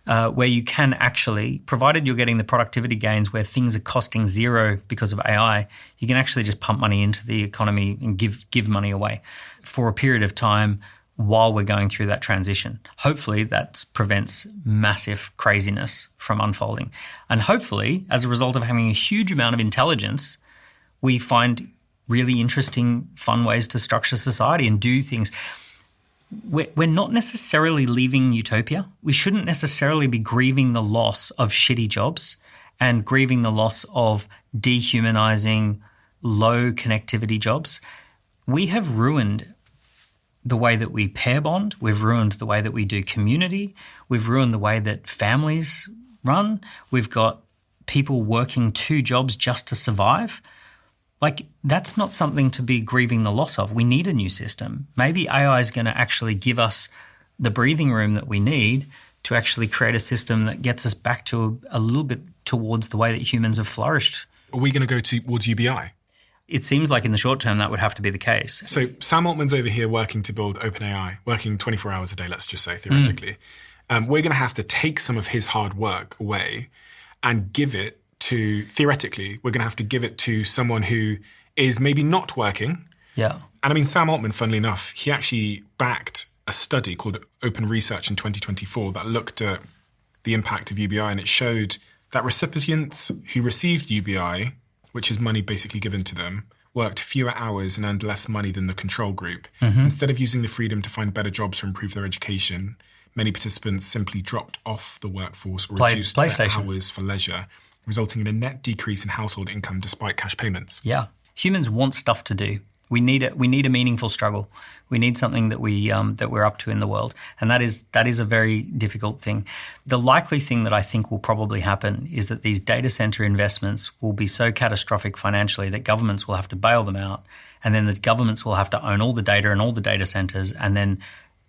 where you can actually, provided you're getting the productivity gains where things are costing zero because of AI, you can actually just pump money into the economy and give money away for a period of time while we're going through that transition. Hopefully that prevents massive craziness from unfolding. And hopefully, as a result of having a huge amount of intelligence, we find really interesting, fun ways to structure society and do things. We're not necessarily leaving utopia. We shouldn't necessarily be grieving the loss of shitty jobs and grieving the loss of dehumanizing, low connectivity jobs. We have ruined the way that we pair bond. We've ruined the way that we do community. We've ruined the way that families run. We've got people working 2 jobs just to survive. That's not something to be grieving the loss of. We need a new system. Maybe AI is going to actually give us the breathing room that we need to actually create a system that gets us back to a little bit towards the way that humans have flourished. Are we going to go towards UBI? It seems like in the short term that would have to be the case. So Sam Altman's over here working to build OpenAI, working 24 hours a day, let's just say, theoretically. We're going to have to take some of his hard work away and give it to, theoretically, we're going to have to give it to someone who is maybe not working. Yeah. And I mean, Sam Altman, funnily enough, he actually backed a study called Open Research in 2024 that looked at the impact of UBI, and it showed that recipients who received UBI, which is money basically given to them, worked fewer hours and earned less money than the control group. Instead of using the freedom to find better jobs or improve their education, many participants simply dropped off the workforce or reduced their hours for leisure, resulting in a net decrease in household income despite cash payments. Yeah. Humans want stuff to do. We need a meaningful struggle. We need something that we're up to in the world, and that is a very difficult thing. The likely thing that I think will probably happen is that these data center investments will be so catastrophic financially that governments will have to bail them out, and then the governments will have to own all the data and all the data centers, and then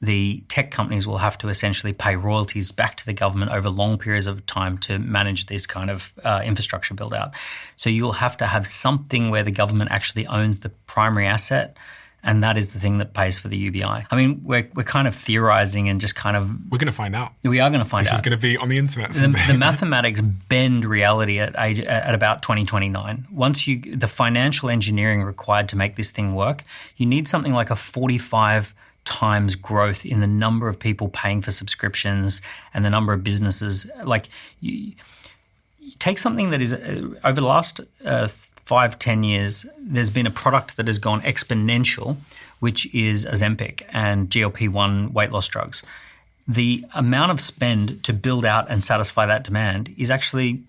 the tech companies will have to essentially pay royalties back to the government over long periods of time to manage this kind of infrastructure build out. So you'll have to have something where the government actually owns the primary asset, and that is the thing that pays for the UBI. I mean, we're kind of theorizing and just kind of... We're going to find out. We are going to find out. This is going to be on the internet someday. The mathematics bend reality at about 2029. Once the financial engineering required to make this thing work, you need something like a 45 times growth in the number of people paying for subscriptions and the number of businesses. Like you take something that is over the last 5-10 years, there's been a product that has gone exponential, which is Ozempic and GLP-1 weight loss drugs. The amount of spend to build out and satisfy that demand is actually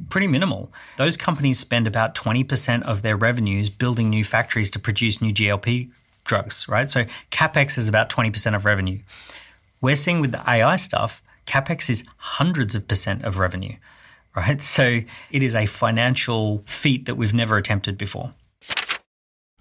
pretty minimal. Those companies spend about 20% of their revenues building new factories to produce new GLP drugs, right? So CapEx is about 20% of revenue. We're seeing with the AI stuff, CapEx is hundreds of percent of revenue, right? So it is a financial feat that we've never attempted before.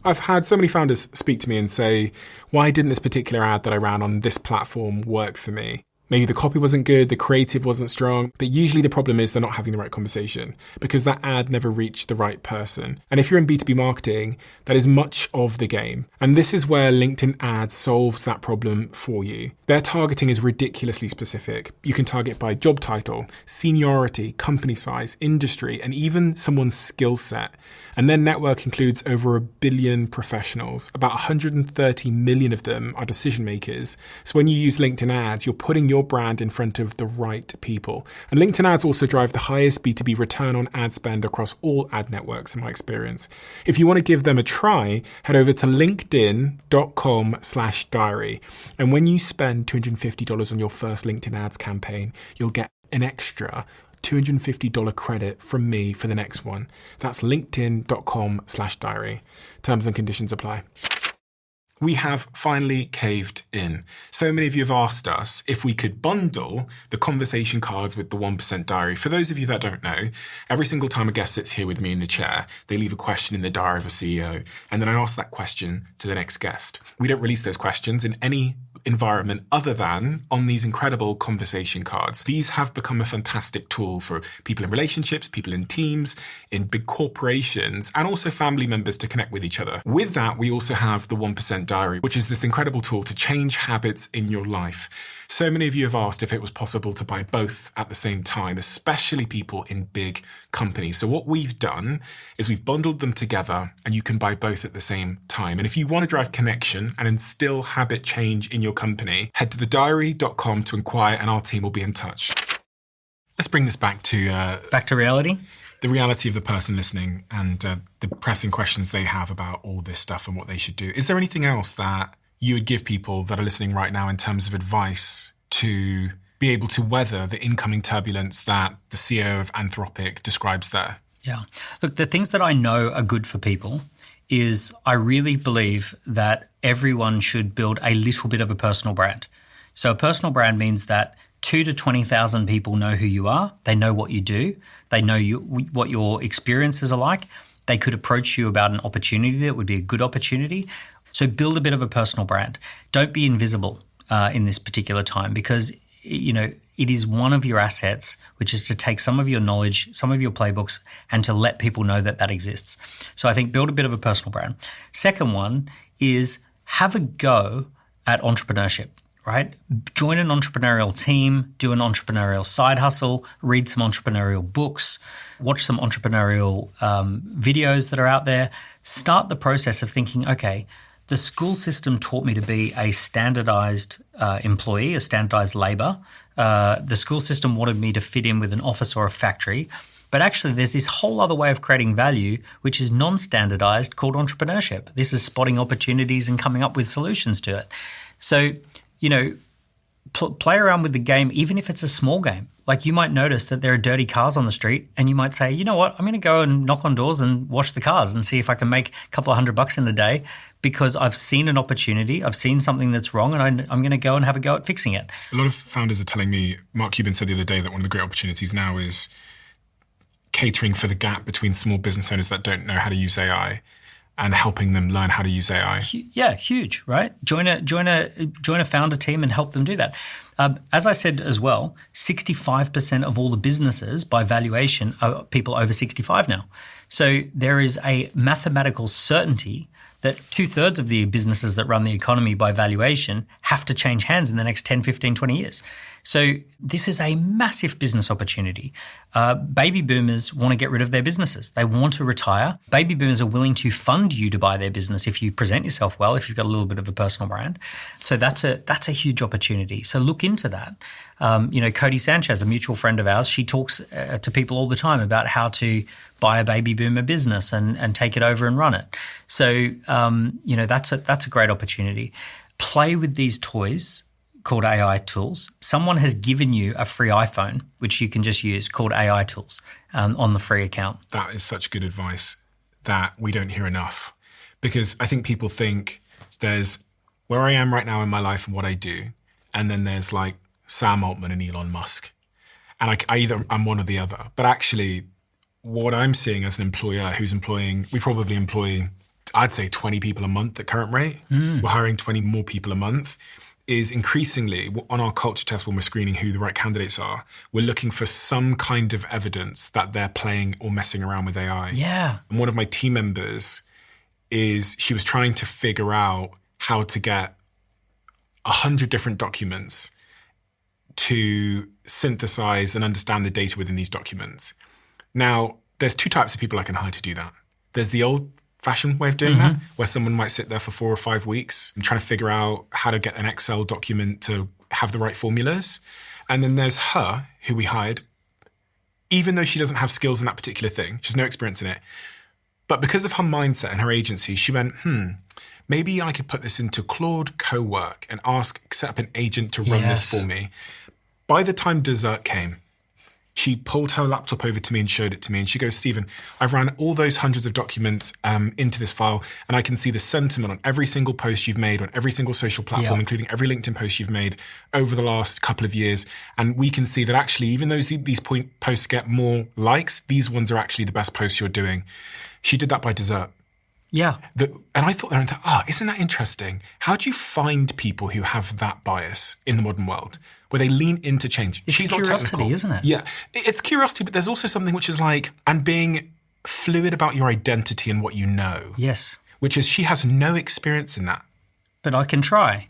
I've had so many founders speak to me and say, why didn't this particular ad that I ran on this platform work for me? Maybe the copy wasn't good, the creative wasn't strong, but usually the problem is they're not having the right conversation because that ad never reached the right person. And if you're in B2B marketing, that is much of the game. And this is where LinkedIn ads solves that problem for you. Their targeting is ridiculously specific. You can target by job title, seniority, company size, industry, and even someone's skill set. And their network includes over 1 billion professionals. About 130 million of them are decision makers. So when you use LinkedIn ads, you're putting your brand in front of the right people. And LinkedIn ads also drive the highest B2B return on ad spend across all ad networks in my experience. If you want to give them a try, head over to linkedin.com/diary. And when you spend $250 on your first LinkedIn ads campaign, you'll get an extra $250 credit from me for the next one. That's linkedin.com/diary. Terms and conditions apply. We have finally caved in. So many of you have asked us if we could bundle the conversation cards with the 1% diary. For those of you that don't know, every single time a guest sits here with me in the chair, they leave a question in the diary of a CEO, and then I ask that question to the next guest. We don't release those questions in any environment other than on these incredible conversation cards. These have become a fantastic tool for people in relationships, people in teams, in big corporations, and also family members to connect with each other. With that, we also have the 1% diary, which is this incredible tool to change habits in your life. So many of you have asked if it was possible to buy both at the same time, especially people in big companies. So what we've done is we've bundled them together and you can buy both at the same time. And if you want to drive connection and instill habit change in your company, head to thediary.com to inquire and our team will be in touch. Let's bring this back to reality. The reality of the person listening and the pressing questions they have about all this stuff and what they should do. Is there anything else that you would give people that are listening right now in terms of advice to be able to weather the incoming turbulence that the CEO of Anthropic describes there? Yeah. Look, the things that I know are good for people is I really believe that everyone should build a little bit of a personal brand. So a personal brand means that 2 to 20,000 people know who you are. They know what you do. They know what your experiences are like. They could approach you about an opportunity that would be a good opportunity. So build a bit of a personal brand. Don't be invisible in this particular time because, you know, it is one of your assets, which is to take some of your knowledge, some of your playbooks, and to let people know that that exists. So I think build a bit of a personal brand. Second one is have a go at entrepreneurship, right? Join an entrepreneurial team, do an entrepreneurial side hustle, read some entrepreneurial books, watch some entrepreneurial videos that are out there. Start the process of thinking, okay, the school system taught me to be a standardized employee, a standardized labor. The school system wanted me to fit in with an office or a factory. But actually, there's this whole other way of creating value, which is non-standardized, called entrepreneurship. This is spotting opportunities and coming up with solutions to it. So, play around with the game, even if it's a small game. Like you might notice that there are dirty cars on the street and you might say, you know what, I'm going to go and knock on doors and wash the cars and see if I can make a couple of $100 in a day because I've seen an opportunity, I've seen something that's wrong and I'm going to go and have a go at fixing it. A lot of founders are telling me, Mark Cuban said the other day that one of the great opportunities now is catering for the gap between small business owners that don't know how to use AI and helping them learn how to use AI. Yeah, huge, right? Join a founder team and help them do that. As I said as well, 65% of all the businesses by valuation are people over 65 now. So there is a mathematical certainty that 2/3 of the businesses that run the economy by valuation have to change hands in the next 10, 15, 20 years. So this is a massive business opportunity. Baby boomers want to get rid of their businesses. They want to retire. Baby boomers are willing to fund you to buy their business if you present yourself well, if you've got a little bit of a personal brand. So that's a huge opportunity. So look into that. Cody Sanchez, a mutual friend of ours, she talks to people all the time about how to buy a baby boomer business and take it over and run it. So, that's a great opportunity. Play with these toys called AI tools. Someone has given you a free iPhone, which you can just use, called AI tools on the free account. That is such good advice that we don't hear enough, because I think people think there's where I am right now in my life and what I do, and then there's like Sam Altman and Elon Musk. And I'm one or the other. But actually, what I'm seeing as an employer who's we probably employ, I'd say 20 people a month at current rate. We're hiring 20 more people a month. Is increasingly on our culture test when we're screening who the right candidates are, we're looking for some kind of evidence that they're playing or messing around with AI. Yeah. And one of my team members she was trying to figure out how to get 100 different documents to synthesize and understand the data within these documents. Now, there's two types of people I can hire to do that. There's the old-fashioned way of doing that, where someone might sit there for 4 or 5 weeks and trying to figure out how to get an Excel document to have the right formulas. And then there's her, who we hired, even though she doesn't have skills in that particular thing, she has no experience in it. But because of her mindset and her agency, she went, maybe I could put this into Claude Cowork and set up an agent to run this for me. By the time dessert came, she pulled her laptop over to me and showed it to me. And she goes, Stephen, I've ran all those hundreds of documents into this file, and I can see the sentiment on every single post you've made on every single social platform, including every LinkedIn post you've made over the last couple of years. And we can see that actually, even though these posts get more likes, these ones are actually the best posts you're doing. She did that by dessert. Yeah. And I thought, isn't that interesting? How do you find people who have that bias in the modern world, where they lean into change? It's She's curiosity, not technical, isn't it? Yeah. It's curiosity, but there's also something which is and being fluid about your identity and what you know. Yes. Which is she has no experience in that. But I can try.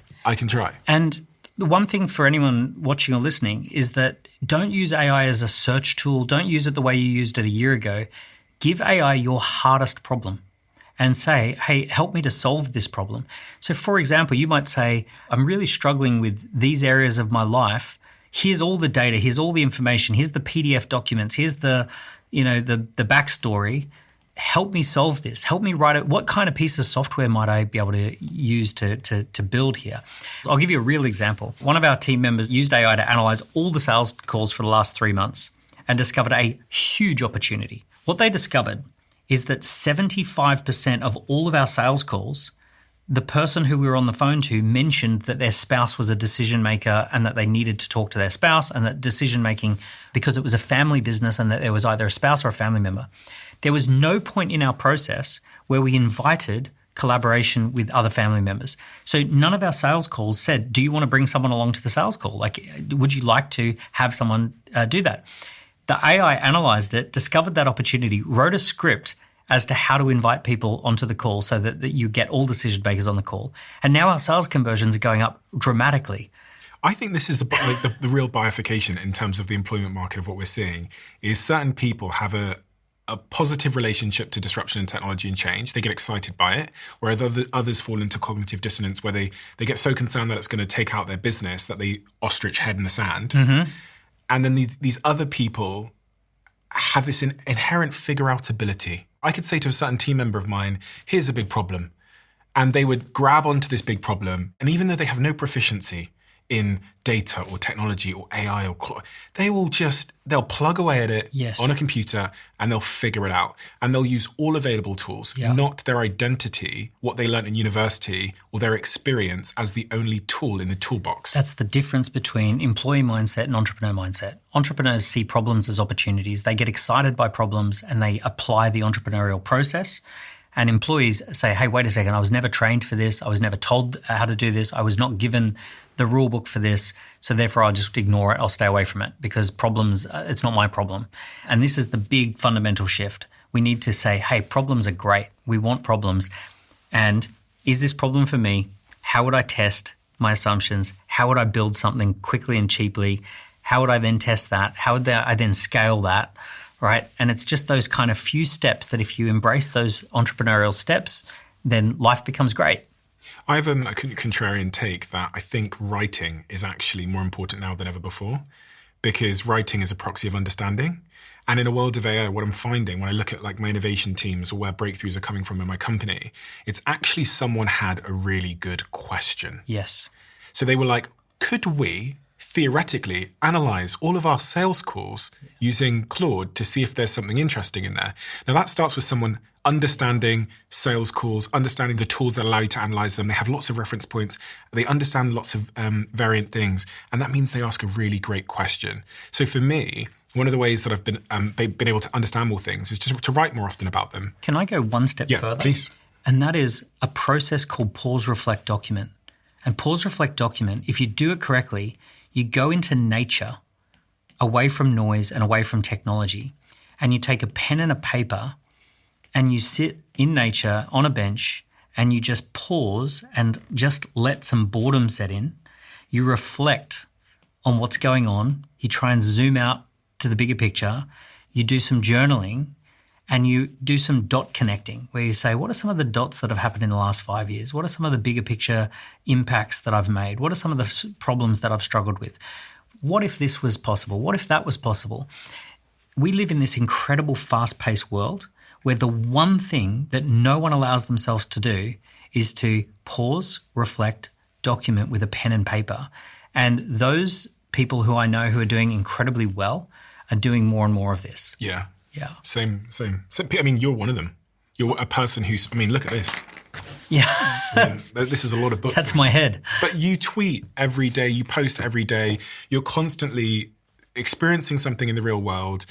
And the one thing for anyone watching or listening is that don't use AI as a search tool. Don't use it the way you used it a year ago. Give AI your hardest problem and say, hey, help me to solve this problem. So, for example, you might say, I'm really struggling with these areas of my life. Here's all the data. Here's all the information. Here's the PDF documents. Here's the backstory. Help me solve this. Help me write it. What kind of piece of software might I be able to use to build here? I'll give you a real example. One of our team members used AI to analyze all the sales calls for the last 3 months and discovered a huge opportunity. What they discovered is that 75% of all of our sales calls, the person who we were on the phone to mentioned that their spouse was a decision maker and that they needed to talk to their spouse, and that decision making, because it was a family business and that there was either a spouse or a family member. There was no point in our process where we invited collaboration with other family members. So none of our sales calls said, do you want to bring someone along to the sales call? Like, would you like to have someone do that? The AI analyzed it, discovered that opportunity, wrote a script as to how to invite people onto the call so that you get all decision makers on the call. And now our sales conversions are going up dramatically. I think this is the real bifurcation in terms of the employment market of what we're seeing is certain people have a positive relationship to disruption and technology and change. They get excited by it, whereas others fall into cognitive dissonance where they get so concerned that it's going to take out their business that they ostrich head in the sand. Mm-hmm. And then these other people have this inherent figure-out ability. I could say to a certain team member of mine, here's a big problem. And they would grab onto this big problem. And even though they have no proficiency in data or technology or AI or they'll plug away at it on a computer and they'll figure it out. And they'll use all available tools, not their identity, what they learned in university or their experience as the only tool in the toolbox. That's the difference between employee mindset and entrepreneur mindset. Entrepreneurs see problems as opportunities. They get excited by problems and they apply the entrepreneurial process. And employees say, hey, wait a second, I was never trained for this. I was never told how to do this. I was not given the rule book for this. So therefore, I'll just ignore it. I'll stay away from it because problems, it's not my problem. And this is the big fundamental shift. We need to say, hey, problems are great. We want problems. And is this problem for me? How would I test my assumptions? How would I build something quickly and cheaply? How would I then test that? How would I then scale that? Right. And it's just those kind of few steps that if you embrace those entrepreneurial steps, then life becomes great. I have a contrarian take that I think writing is actually more important now than ever before because writing is a proxy of understanding. And in a world of AI, what I'm finding when I look at like my innovation teams or where breakthroughs are coming from in my company, it's actually someone had a really good question. Yes. So they were like, could we theoretically analyze all of our sales calls using Claude to see if there's something interesting in there? Now that starts with someone understanding sales calls, understanding the tools that allow you to analyze them. They have lots of reference points. They understand lots of variant things. And that means they ask a really great question. So for me, one of the ways that I've been able to understand more things is just to write more often about them. Can I go one step further? Yeah, please. And that is a process called pause, reflect, document. And pause, reflect, document, if you do it correctly, you go into nature, away from noise and away from technology, and you take a pen and a paper and you sit in nature on a bench and you just pause and just let some boredom set in. You reflect on what's going on. You try and zoom out to the bigger picture. You do some journaling and you do some dot connecting where you say, what are some of the dots that have happened in the last 5 years? What are some of the bigger picture impacts that I've made? What are some of the problems that I've struggled with? What if this was possible? What if that was possible? We live in this incredible fast-paced world where the one thing that no one allows themselves to do is to pause, reflect, document with a pen and paper. And those people who I know who are doing incredibly well are doing more and more of this. Yeah. Yeah. Same. I mean, you're one of them. You're a person look at this. Yeah. I mean, this is a lot of books. That's my head. But you tweet every day, you post every day, you're constantly experiencing something in the real world,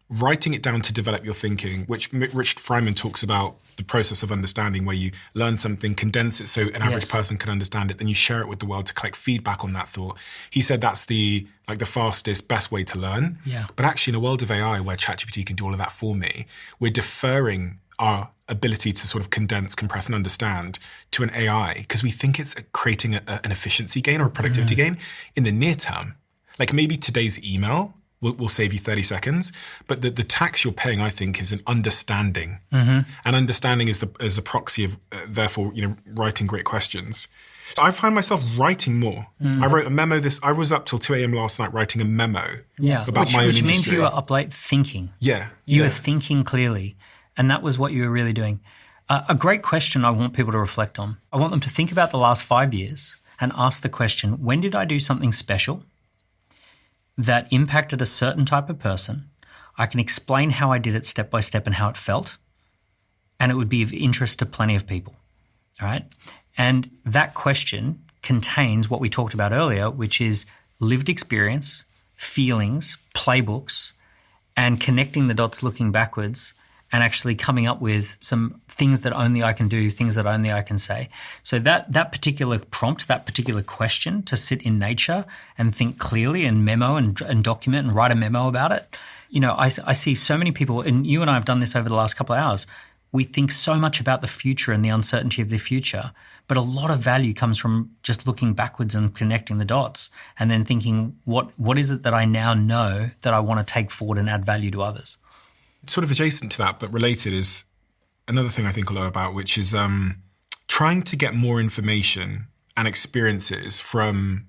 writing it down to develop your thinking, which Rich Fryman talks about the process of understanding, where you learn something, condense it so an average person can understand it, then you share it with the world to collect feedback on that thought. He said that's the fastest, best way to learn. Yeah. But actually in a world of AI where ChatGPT can do all of that for me, we're deferring our ability to sort of condense, compress and understand to an AI because we think it's creating an efficiency gain or a productivity gain in the near term. Like maybe today's email will save you 30 seconds. But the tax you're paying, I think, is an understanding. Mm-hmm. And understanding is a proxy of, therefore, writing great questions. So I find myself writing more. I wrote a memo I was up till 2 a.m. last night writing a memo about my own industry. Which means you were up late thinking. Yeah. You were thinking clearly. And that was what you were really doing. A great question I want people to reflect on. I want them to think about the last 5 years and ask the question, when did I do something special that impacted a certain type of person? I can explain how I did it step by step and how it felt, and it would be of interest to plenty of people, all right? And that question contains what we talked about earlier, which is lived experience, feelings, playbooks, and connecting the dots looking backwards and actually coming up with some things that only I can do, things that only I can say. So that particular prompt, that particular question to sit in nature and think clearly and memo and document and write a memo about it. I see so many people, and you and I have done this over the last couple of hours. We think so much about the future and the uncertainty of the future, but a lot of value comes from just looking backwards and connecting the dots and then thinking, what is it that I now know that I want to take forward and add value to others? Sort of adjacent to that, but related, is another thing I think a lot about, which is trying to get more information and experiences from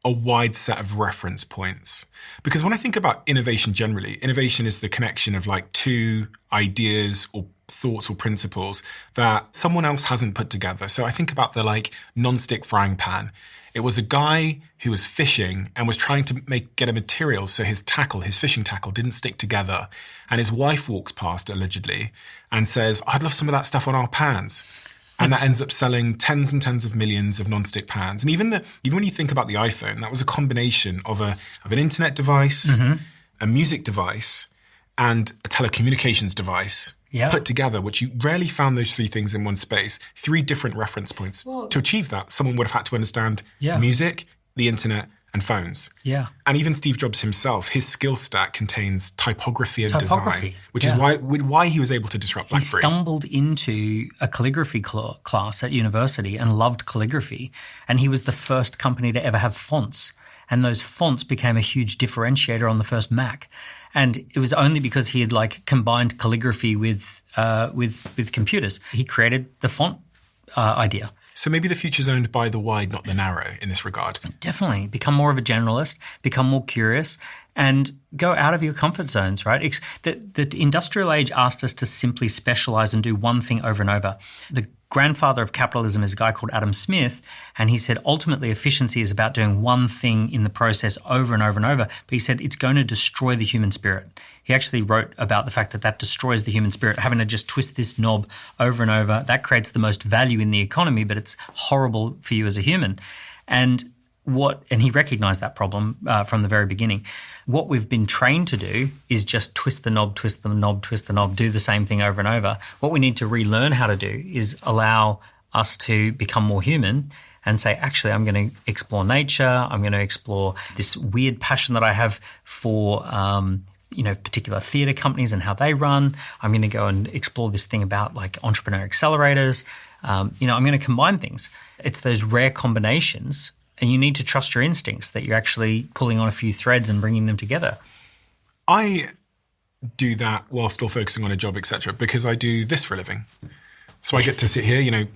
a wide set of reference points. Because when I think about innovation generally, innovation is the connection of like two ideas or thoughts or principles that someone else hasn't put together. So I think about the like non-stick frying pan. It was a guy who was fishing and was trying to get a material so his fishing tackle didn't stick together. And his wife walks past allegedly and says, "I'd love some of that stuff on our pans." And that ends up selling tens and tens of millions of non-stick pans. And even when you think about the iPhone, that was a combination of an internet device, a music device, and a telecommunications device put together, which you rarely found those three things in one space. Three different reference points. To achieve that, someone would have had to understand music, the internet, and phones. Yeah. And even Steve Jobs himself, his skill stack contains typography and design, which is why he was able to disrupt BlackBerry. He stumbled into a calligraphy class at university and loved calligraphy. And he was the first company to ever have fonts. And those fonts became a huge differentiator on the first Mac. And it was only because he had like combined calligraphy with computers. He created the font idea. So maybe the future's owned by the wide, not the narrow in this regard. Definitely. Become more of a generalist, become more curious, and go out of your comfort zones, right? The industrial age asked us to simply specialize and do one thing over and over. The grandfather of capitalism is a guy called Adam Smith, and he said ultimately efficiency is about doing one thing in the process over and over and over. But he said it's going to destroy the human spirit. He actually wrote about the fact that destroys the human spirit, having to just twist this knob over and over. That creates the most value in the economy, but it's horrible for you as a human. And he recognized that problem from the very beginning. What we've been trained to do is just twist the knob, twist the knob, twist the knob, do the same thing over and over. What we need to relearn how to do is allow us to become more human and say, actually, I'm going to explore nature. I'm going to explore this weird passion that I have for particular theatre companies and how they run. I'm going to go and explore this thing about like entrepreneur accelerators. I'm going to combine things. It's those rare combinations. And you need to trust your instincts that you're actually pulling on a few threads and bringing them together. I do that while still focusing on a job, etc., because I do this for a living. So I get to sit here,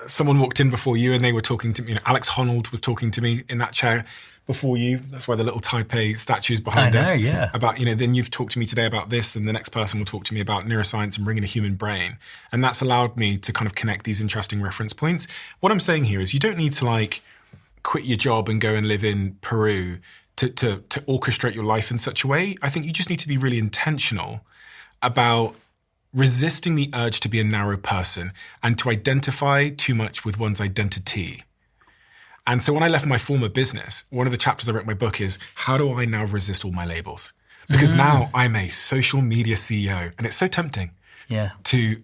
someone walked in before you and they were talking to me. Alex Honnold was talking to me in that chair before you. That's why the little Taipei statue is behind us. Yeah. About, then you've talked to me today about this, then the next person will talk to me about neuroscience and bringing a human brain. And that's allowed me to kind of connect these interesting reference points. What I'm saying here is you don't need to quit your job and go and live in Peru to orchestrate your life in such a way. I think you just need to be really intentional about resisting the urge to be a narrow person and to identify too much with one's identity. And so when I left my former business, one of the chapters I wrote in my book is, how do I now resist all my labels? Because now I'm a social media CEO and it's so tempting to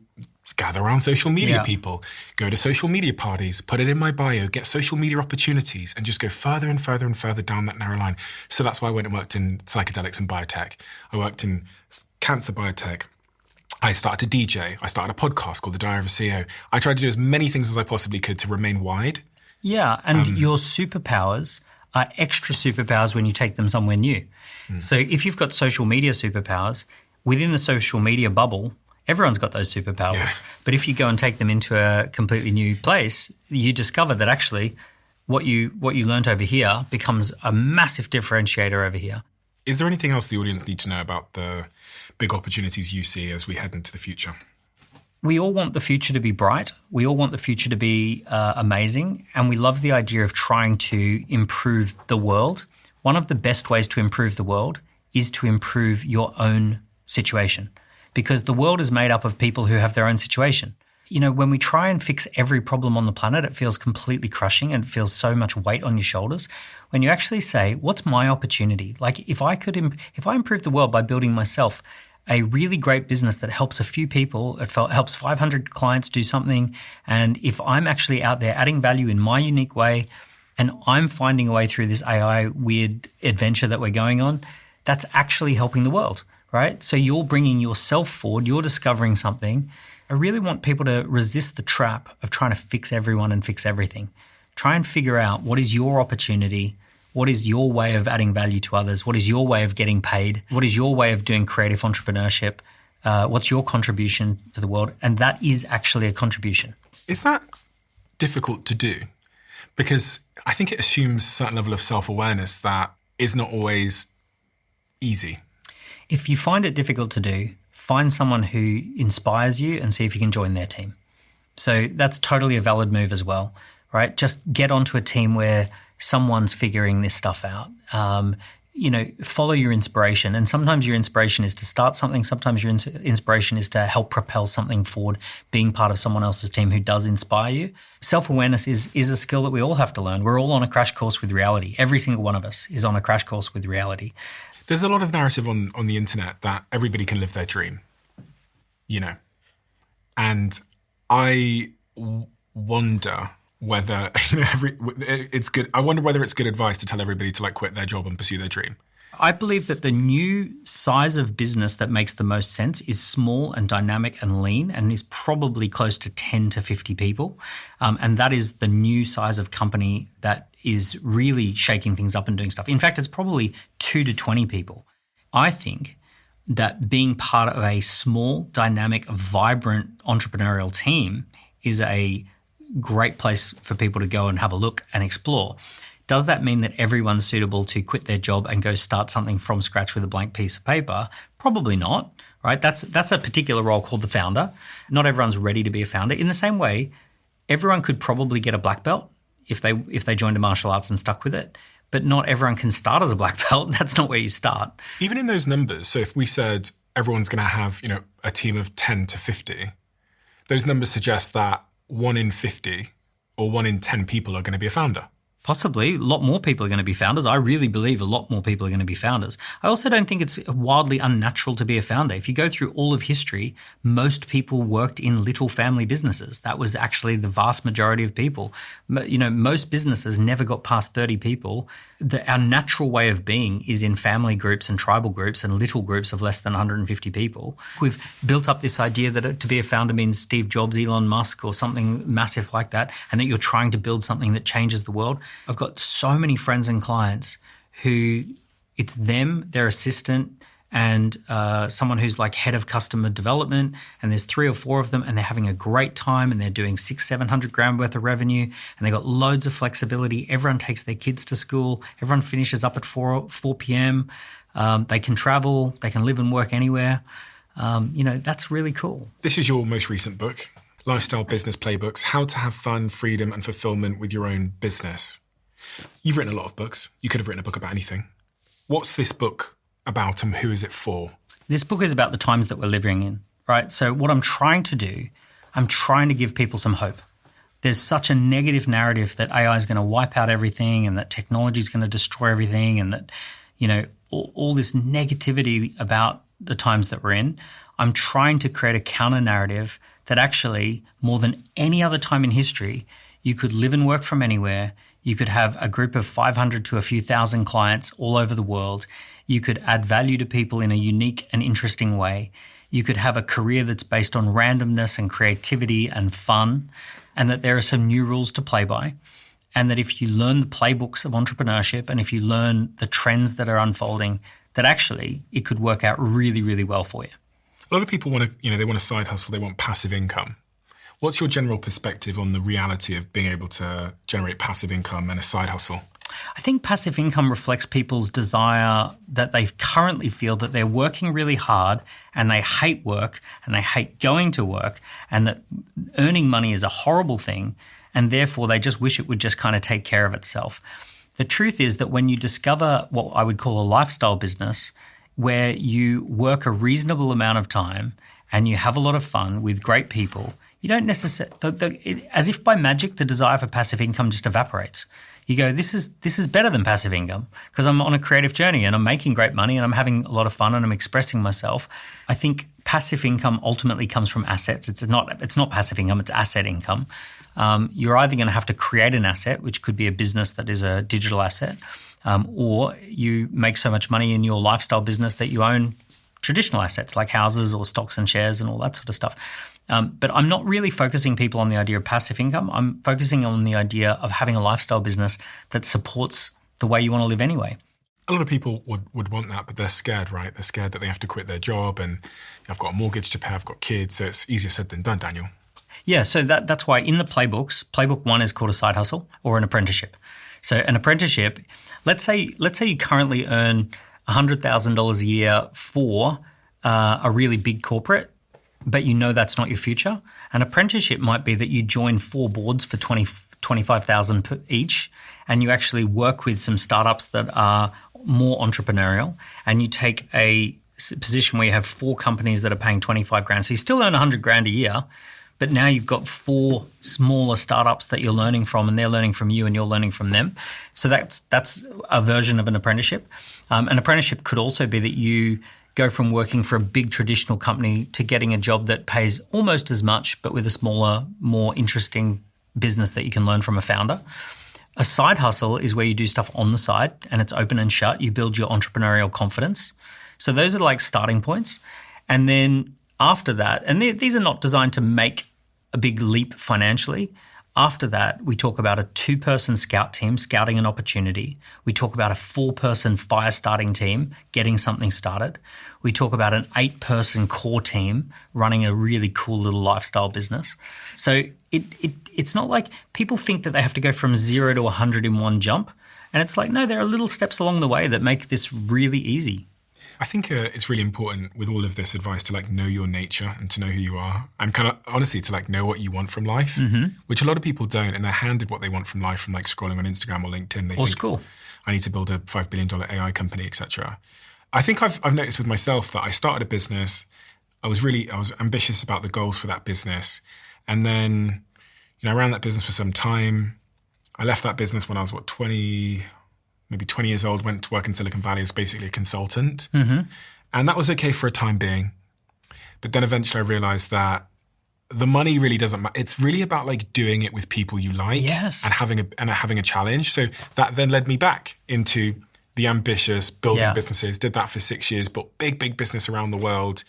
gather around social media people, go to social media parties, put it in my bio, get social media opportunities, and just go further and further and further down that narrow line. So that's why I went and worked in psychedelics and biotech. I worked in cancer biotech. I started to DJ. I started a podcast called The Diary of a CEO. I tried to do as many things as I possibly could to remain wide. Yeah, and your superpowers are extra superpowers when you take them somewhere new. So if you've got social media superpowers, within the social media bubble, everyone's got those superpowers. Yeah. But if you go and take them into a completely new place, you discover that actually what you learnt over here becomes a massive differentiator over here. Is there anything else the audience need to know about the big opportunities you see as we head into the future? We all want the future to be bright. We all want the future to be amazing. And we love the idea of trying to improve the world. One of the best ways to improve the world is to improve your own situation, because the world is made up of people who have their own situation. When we try and fix every problem on the planet, it feels completely crushing and it feels so much weight on your shoulders. When you actually say, what's my opportunity? Like if I improve the world by building myself a really great business that helps a few people, it helps 500 clients do something, and if I'm actually out there adding value in my unique way and I'm finding a way through this AI weird adventure that we're going on, that's actually helping the world, right? So you're bringing yourself forward, you're discovering something. I really want people to resist the trap of trying to fix everyone and fix everything. Try and figure out what is your opportunity, what is your way of adding value to others, what is your way of getting paid, what is your way of doing creative entrepreneurship, what's your contribution to the world, and that is actually a contribution. Is that difficult to do? Because I think it assumes a certain level of self-awareness that is not always easy. If you find it difficult to do, find someone who inspires you and see if you can join their team. So that's totally a valid move as well, right? Just get onto a team where someone's figuring this stuff out. Follow your inspiration. And sometimes your inspiration is to start something. Sometimes your inspiration is to help propel something forward, being part of someone else's team who does inspire you. Self-awareness is a skill that we all have to learn. We're all on a crash course with reality. Every single one of us is on a crash course with reality. There's a lot of narrative on the internet that everybody can live their dream, and I wonder whether it's good. I wonder whether it's good advice to tell everybody to quit their job and pursue their dream. I believe that the new size of business that makes the most sense is small and dynamic and lean, and is probably close to 10 to 50 people. And that is the new size of company that is really shaking things up and doing stuff. In fact, it's probably 2 to 20 people. I think that being part of a small, dynamic, vibrant entrepreneurial team is a great place for people to go and have a look and explore. Does that mean that everyone's suitable to quit their job and go start something from scratch with a blank piece of paper? Probably not, right? That's a particular role called the founder. Not everyone's ready to be a founder. In the same way, everyone could probably get a black belt if they joined a martial arts and stuck with it. But not everyone can start as a black belt. That's not where you start. Even in those numbers, so if we said everyone's going to have, a team of 10 to 50, those numbers suggest that 1 in 50 or 1 in 10 people are going to be a founder. Possibly. A lot more people are going to be founders. I really believe a lot more people are going to be founders. I also don't think it's wildly unnatural to be a founder. If you go through all of history, most people worked in little family businesses. That was actually the vast majority of people. Most businesses never got past 30 people. Our natural way of being is in family groups and tribal groups and little groups of less than 150 people. We've built up this idea that to be a founder means Steve Jobs, Elon Musk, or something massive like that, and that you're trying to build something that changes the world. I've got so many friends and clients who it's them, their assistant, and someone who's head of customer development, and there's 3 or 4 of them, and they're having a great time, and they're doing $600-700 worth of revenue, and they've got loads of flexibility. Everyone takes their kids to school. Everyone finishes up at 4 p.m. They can travel. They can live and work anywhere. That's really cool. This is your most recent book, Lifestyle Business Playbooks: How to Have Fun, Freedom, and Fulfillment with Your Own Business. You've written a lot of books. You could have written a book about anything. What's this book about, and who is it for? This book is about the times that we're living in, right? So what I'm trying to do, I'm trying to give people some hope. There's such a negative narrative that AI is going to wipe out everything and that technology is going to destroy everything, and that, all this negativity about the times that we're in. I'm trying to create a counter narrative that actually, more than any other time in history, you could live and work from anywhere. You could have a group of 500 to a few thousand clients all over the world. You could add value to people in a unique and interesting way. You could have a career that's based on randomness and creativity and fun, and that there are some new rules to play by. And that if you learn the playbooks of entrepreneurship, and if you learn the trends that are unfolding, that actually it could work out really, really well for you. A lot of people want to, they want a side hustle, they want passive income. What's your general perspective on the reality of being able to generate passive income and a side hustle? I think passive income reflects people's desire that they currently feel that they're working really hard and they hate work and they hate going to work, and that earning money is a horrible thing, and therefore they just wish it would just kind of take care of itself. The truth is that when you discover what I would call a lifestyle business, where you work a reasonable amount of time and you have a lot of fun with great people, you don't necessarily, as if by magic, the desire for passive income just evaporates. You go, this is better than passive income because I'm on a creative journey and I'm making great money and I'm having a lot of fun and I'm expressing myself. I think passive income ultimately comes from assets. It's not passive income, it's asset income. You're either going to have to create an asset, which could be a business that is a digital asset, or you make so much money in your lifestyle business that you own traditional assets like houses or stocks and shares and all that sort of stuff. But I'm not really focusing people on the idea of passive income. I'm focusing on the idea of having a lifestyle business that supports the way you want to live anyway. A lot of people would want that, but they're scared, right? They're scared that they have to quit their job and I've got a mortgage to pay, I've got kids, so it's easier said than done, Daniel. Yeah, so that's why in the playbooks, playbook 1 is called a side hustle or an apprenticeship. So an apprenticeship, let's say you currently earn $100,000 a year for a really big corporate, but you know that's not your future. An apprenticeship might be that you join 4 boards for $25,000 each, and you actually work with some startups that are more entrepreneurial, and you take a position where you have 4 companies that are paying 25 grand. So you still earn 100 grand a year, but now you've got 4 smaller startups that you're learning from, and they're learning from you and you're learning from them. So that's a version of an apprenticeship. An apprenticeship could also be that you go from working for a big traditional company to getting a job that pays almost as much, but with a smaller, more interesting business that you can learn from a founder. A side hustle is where you do stuff on the side and it's open and shut. You build your entrepreneurial confidence. So those are like starting points. And then after that, and these are not designed to make a big leap financially. After that, we talk about a 2-person scout team scouting an opportunity. We talk about a 4-person fire starting team getting something started. We talk about an 8-person core team running a really cool little lifestyle business. So it's not like people think that they have to go from 0 to 100 in one jump. And it's like, no, there are little steps along the way that make this really easy. I think it's really important with all of this advice to like know your nature and to know who you are and kind of honestly to like know what you want from life, which a lot of people don't, and they're handed what they want from life from like scrolling on Instagram or LinkedIn. They think, school. I need to build a $5 billion AI company, etc. I think I've noticed with myself that I started a business. I was ambitious about the goals for that business, and then I ran that business for some time. I left that business when I was 20 years old, went to work in Silicon Valley as basically a consultant. And that was okay for a time being. But then eventually I realized that the money really doesn't matter. It's really about like doing it with people you like and having a challenge. So that then led me back into the ambitious building businesses, did that for 6 years, built big business around the world,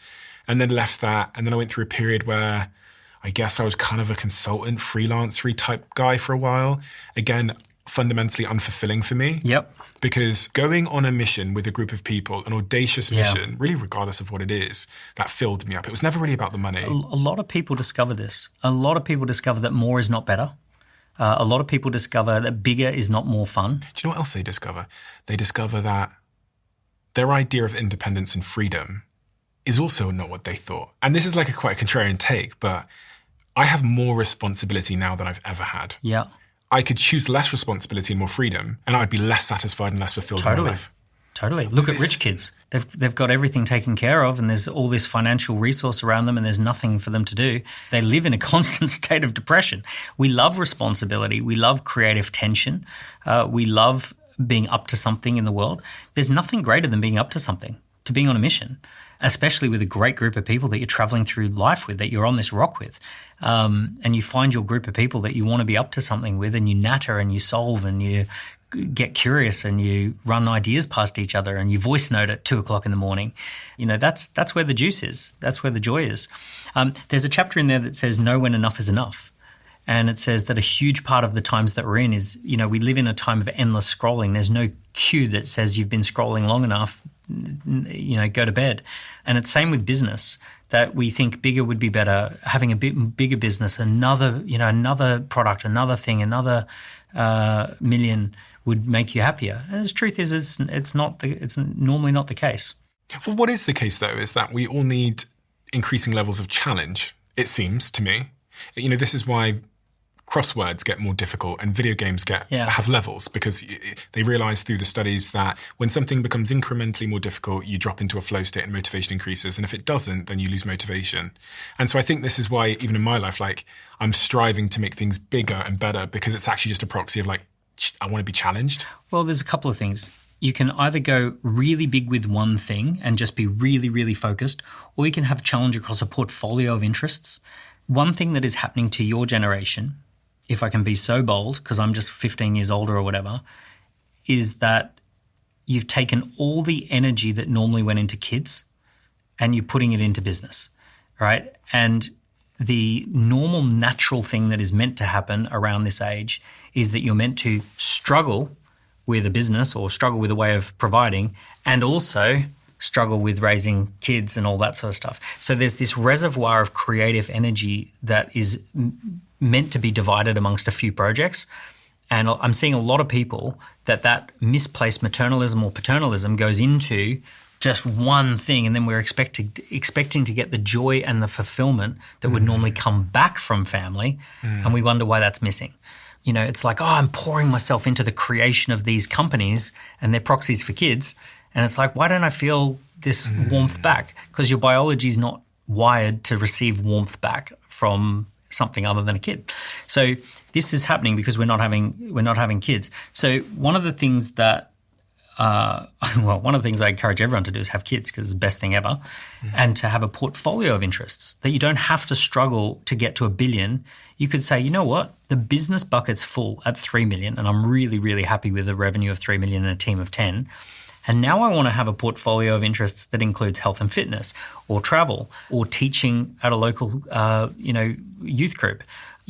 and then left that. And then I went through a period where I guess I was kind of a consultant, freelancer type guy for a while. Again, fundamentally unfulfilling for me. Yep. Because going on a mission with a group of people, an audacious mission, really regardless of what it is, that filled me up. It was never really about the money. A lot of people discover this. A lot of people discover that more is not better. A lot of people discover that bigger is not more fun. Do you know what else they discover? They discover that their idea of independence and freedom is also not what they thought. And this is like quite a contrarian take, but I have more responsibility now than I've ever had. Yeah. I could choose less responsibility and more freedom, and I would be less satisfied and less fulfilled in my life. Totally. Look at rich kids. They've got everything taken care of, and there's all this financial resource around them, and there's nothing for them to do. They live in a constant state of depression. We love responsibility. We love creative tension. We love being up to something in the world. There's nothing greater than being up to something, to being on a mission, especially with a great group of people that you're traveling through life with, that you're on this rock with. And you find your group of people that you want to be up to something with, and you natter and you solve and you get curious and you run ideas past each other and you voice note at 2:00 in the morning. That's where the juice is. That's where the joy is. There's a chapter in there that says know when enough is enough. And it says that a huge part of the times that we're in is, we live in a time of endless scrolling. There's no cue that says you've been scrolling long enough, go to bed. And it's same with business, that we think bigger would be better, having a bit bigger business, another product, another thing, another million would make you happier. And the truth is, it's normally not the case. Well, what is the case though is that we all need increasing levels of challenge, it seems to me. This is why crosswords get more difficult and video games have levels, because they realize through the studies that when something becomes incrementally more difficult, you drop into a flow state and motivation increases. And if it doesn't, then you lose motivation. And so I think this is why, even in my life, like, I'm striving to make things bigger and better, because it's actually just a proxy of like, I want to be challenged. Well, there's a couple of things. You can either go really big with one thing and just be really, really focused, or you can have a challenge across a portfolio of interests. One thing that is happening to your generation, if I can be so bold, because I'm just 15 years older or whatever, is that you've taken all the energy that normally went into kids and you're putting it into business, right? And the normal, natural thing that is meant to happen around this age is that you're meant to struggle with a business or struggle with a way of providing, and also struggle with raising kids and all that sort of stuff. So there's this reservoir of creative energy that is meant to be divided amongst a few projects. And I'm seeing a lot of people that misplaced maternalism or paternalism goes into just one thing, and then we're expecting to get the joy and the fulfillment that would normally come back from family, and we wonder why that's missing. You know, it's like, I'm pouring myself into the creation of these companies and they're proxies for kids. And it's like, why don't I feel this warmth back? Because your biology is not wired to receive warmth back from something other than a kid. So this is happening because we're not having kids. So one of the things that one of the things I encourage everyone to do is have kids, because it's the best thing ever, and to have a portfolio of interests that you don't have to struggle to get to $1 billion. You could say, you know what, the business bucket's full at 3 million, and I'm really, really happy with the revenue of 3 million and a team of 10. And now I want to have a portfolio of interests that includes health and fitness, or travel, or teaching at a local, youth group,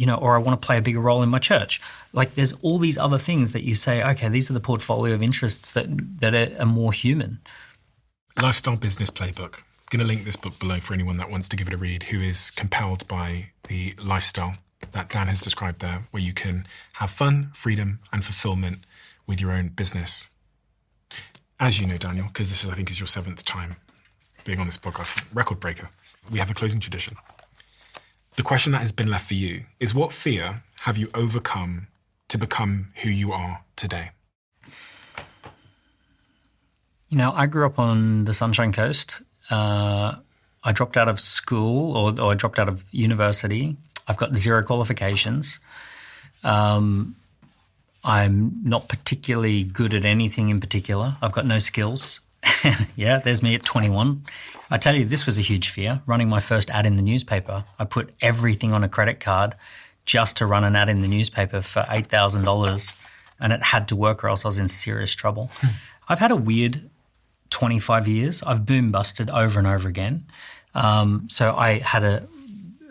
or I want to play a bigger role in my church. Like, there's all these other things that you say, okay, these are the portfolio of interests that are more human. Lifestyle Business Playbook. I'm going to link this book below for anyone that wants to give it a read, who is compelled by the lifestyle that Dan has described there, where you can have fun, freedom, and fulfillment with your own business. As you know, Daniel, because this is, I think, is your 7th time being on this podcast, record breaker, we have a closing tradition. The question that has been left for you is, what fear have you overcome to become who you are today? You know, I grew up on the Sunshine Coast. I dropped out of school or I dropped out of university. I've got 0 qualifications. I'm not particularly good at anything in particular. I've got no skills. Yeah, there's me at 21. I tell you, this was a huge fear, running my first ad in the newspaper. I put everything on a credit card just to run an ad in the newspaper for $8,000, and it had to work or else I was in serious trouble. I've had a weird 25 years. I've boom busted over and over again. So I had a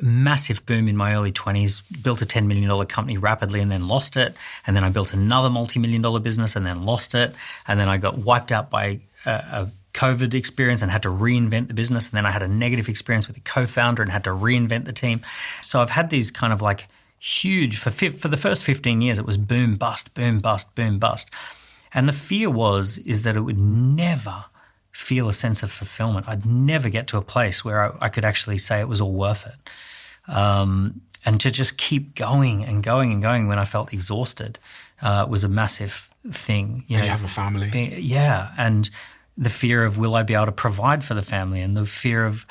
massive boom in my early 20s, built a $10 million company rapidly and then lost it. And then I built another multi-million-dollar business and then lost it. And then I got wiped out by a COVID experience and had to reinvent the business. And then I had a negative experience with a co-founder and had to reinvent the team. So I've had these kind of like huge, for the first 15 years, it was boom, bust, boom, bust, boom, bust. And the fear is that it would never feel a sense of fulfillment. I'd never get to a place where I could actually say it was all worth it. And to just keep going and going and going when I felt exhausted was a massive thing. You have a family. And the fear of, will I be able to provide for the family, and the fear of,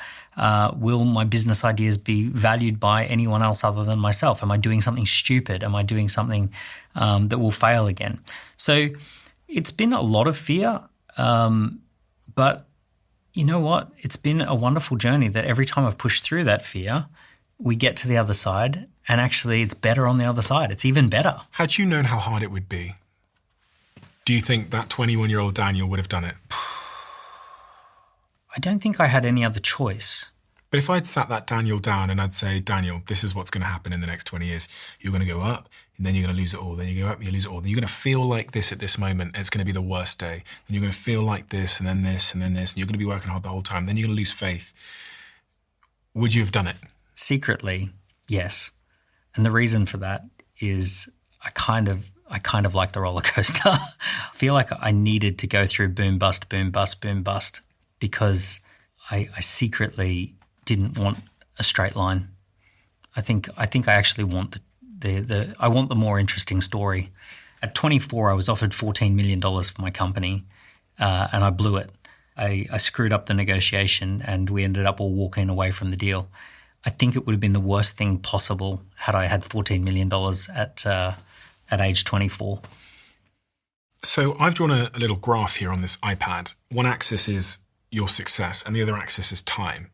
will my business ideas be valued by anyone else other than myself? Am I doing something stupid? Am I doing something that will fail again? So it's been a lot of fear, but you know what? It's been a wonderful journey that every time I've pushed through that fear, we get to the other side, and actually it's better on the other side. It's even better. Had you known how hard it would be, do you think that 21-year-old Daniel would have done it? I don't think I had any other choice. But if I'd sat that Daniel down and I'd say, Daniel, this is what's going to happen in the next 20 years. You're going to go up, and then you're going to lose it all. Then you go up, you lose it all. Then you're going to feel like this at this moment. It's going to be the worst day. Then you're going to feel like this, and then this, and then this. And you're going to be working hard the whole time. Then you're going to lose faith. Would you have done it? Secretly, yes. And the reason for that is I kind of like the roller coaster. I feel like I needed to go through boom, bust, boom, bust, boom, bust, because I secretly didn't want a straight line. I think I actually want I want the more interesting story. At 24, I was offered $14 million for my company, and I blew it. I screwed up the negotiation, and we ended up all walking away from the deal. I think it would have been the worst thing possible had I had $14 million at age 24. So I've drawn a little graph here on this iPad. One axis is your success and the other axis is time.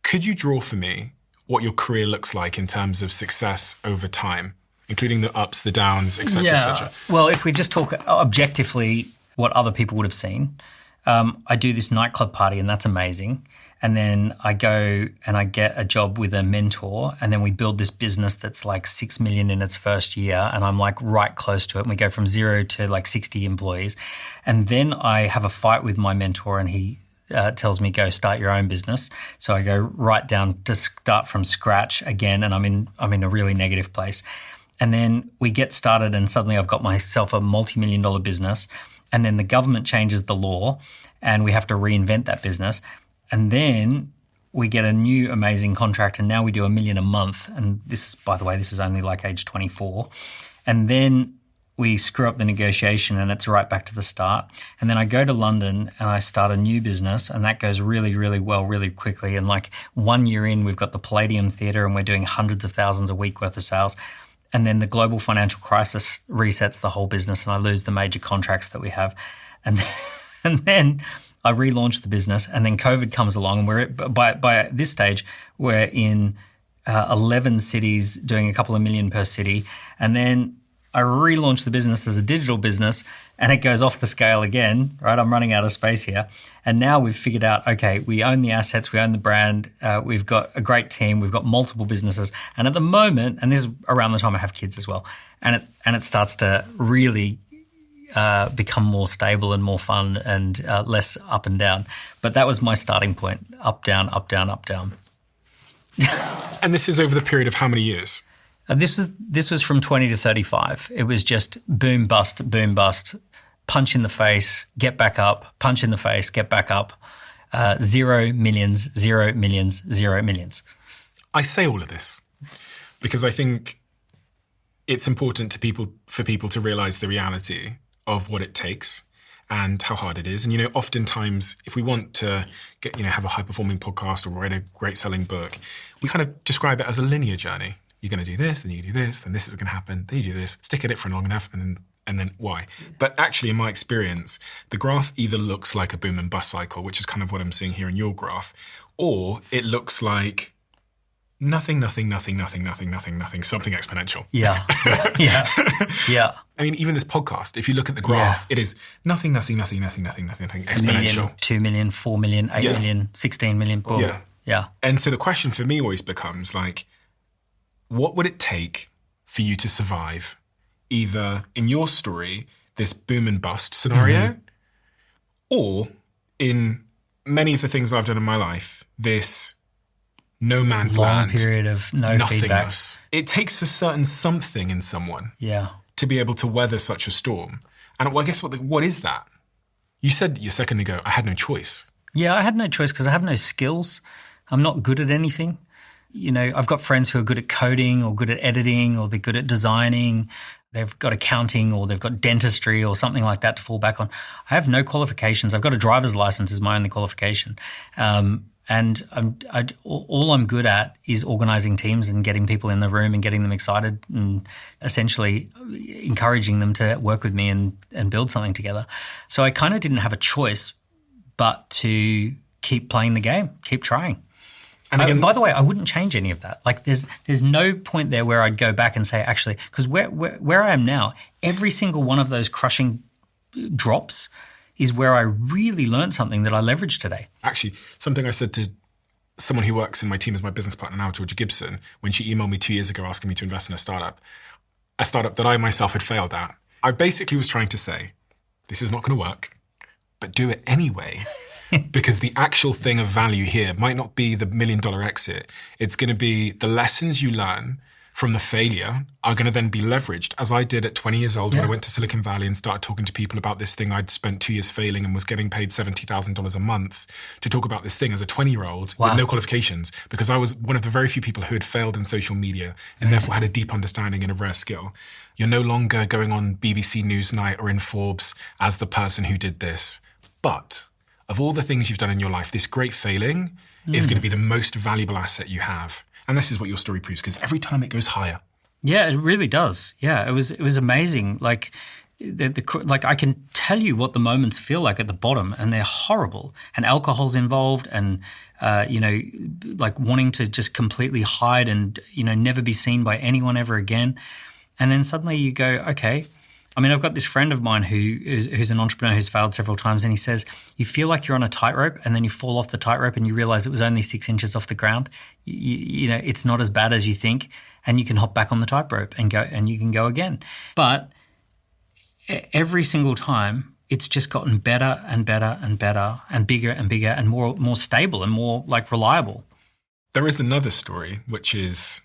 Could you draw for me what your career looks like in terms of success over time, including the ups, the downs, et cetera, et cetera? Well, if we just talk objectively what other people would have seen, I do this nightclub party and that's amazing. And then I go and I get a job with a mentor, and then we build this business that's like 6 million in its first year, and I'm like right close to it. And we go from 0 to like 60 employees. And then I have a fight with my mentor, and he tells me, go start your own business. So I go right down to start from scratch again, and I'm in a really negative place. And then we get started, and suddenly I've got myself a multi-million-dollar business. And then the government changes the law, and we have to reinvent that business. And then we get a new amazing contract, and now we do $1 million a month. And this, by the way, this is only like age 24. And then we screw up the negotiation, and it's right back to the start. And then I go to London and I start a new business, and that goes really, really well, really quickly. And like 1 year in, we've got the Palladium Theatre, and we're doing hundreds of thousands a week worth of sales. And then the global financial crisis resets the whole business, and I lose the major contracts that we have. And then I relaunched the business, and then COVID comes along, and we're by this stage we're in 11 cities, doing a couple of million per city. And then I relaunched the business as a digital business, and it goes off the scale again. Right, I'm running out of space here, and now we've figured out, okay, we own the assets, we own the brand, we've got a great team, we've got multiple businesses, and at the moment, and this is around the time I have kids as well, and it starts to really become more stable and more fun and less up and down. But that was my starting point: up, down, up, down, up, down. And this is over the period of how many years? This was from 20 to 35. It was just boom, bust, punch in the face, get back up, punch in the face, get back up. 0 millions, 0 millions, 0 millions. I say all of this because I think it's important for people to realize the reality of what it takes and how hard it is. And, oftentimes if we want to get, have a high performing podcast or write a great selling book, we kind of describe it as a linear journey. You're going to do this, then you do this, then this is going to happen, then you do this, stick at it for long enough, and then why? But actually, in my experience, the graph either looks like a boom and bust cycle, which is kind of what I'm seeing here in your graph, or it looks like nothing, something exponential. Yeah. I mean, even this podcast, if you look at the graph, it is nothing exponential. 1 million, 2 million, 4 million, 8 million, 16 million, boom. Yeah. And so the question for me always becomes like, what would it take for you to survive either in your story, this boom and bust scenario, or in many of the things I've done in my life, this no man's land. Long period of no feedback. It takes a certain something in someone to be able to weather such a storm. And I guess what is that? You said a second ago, I had no choice. Yeah, I had no choice because I have no skills. I'm not good at anything. I've got friends who are good at coding or good at editing or they're good at designing. They've got accounting or they've got dentistry or something like that to fall back on. I have no qualifications. I've got a driver's license as my only qualification. And all I'm good at is organizing teams and getting people in the room and getting them excited and essentially encouraging them to work with me and build something together. So I kind of didn't have a choice but to keep playing the game, keep trying. And again, by the way, I wouldn't change any of that. Like there's no point there where I'd go back and say, actually, because where I am now, every single one of those crushing drops is where I really learned something that I leveraged today. Actually, something I said to someone who works in my team as my business partner now, Georgia Gibson, when she emailed me 2 years ago asking me to invest in a startup that I myself had failed at. I basically was trying to say, this is not going to work, but do it anyway. Because the actual thing of value here might not be the $1 million exit. It's going to be the lessons you learn from the failure are going to then be leveraged, as I did at 20 years old when I went to Silicon Valley and started talking to people about this thing I'd spent 2 years failing and was getting paid $70,000 a month to talk about this thing as a 20-year-old with no qualifications, because I was one of the very few people who had failed in social media and therefore had a deep understanding and a rare skill. You're no longer going on BBC Newsnight or in Forbes as the person who did this. But of all the things you've done in your life, this great failing is going to be the most valuable asset you have. And this is what your story proves, because every time it goes higher. Yeah, it really does. Yeah, it was amazing. Like, like I can tell you what the moments feel like at the bottom, and they're horrible. And alcohol's involved, and like wanting to just completely hide and never be seen by anyone ever again. And then suddenly you go, okay. I mean, I've got this friend of mine who's an entrepreneur who's failed several times, and he says, you feel like you're on a tightrope and then you fall off the tightrope and you realize it was only 6 inches off the ground. It's not as bad as you think, and you can hop back on the tightrope and go, and you can go again. But every single time, it's just gotten better and better and better and bigger and more stable and more like reliable. There is another story, which is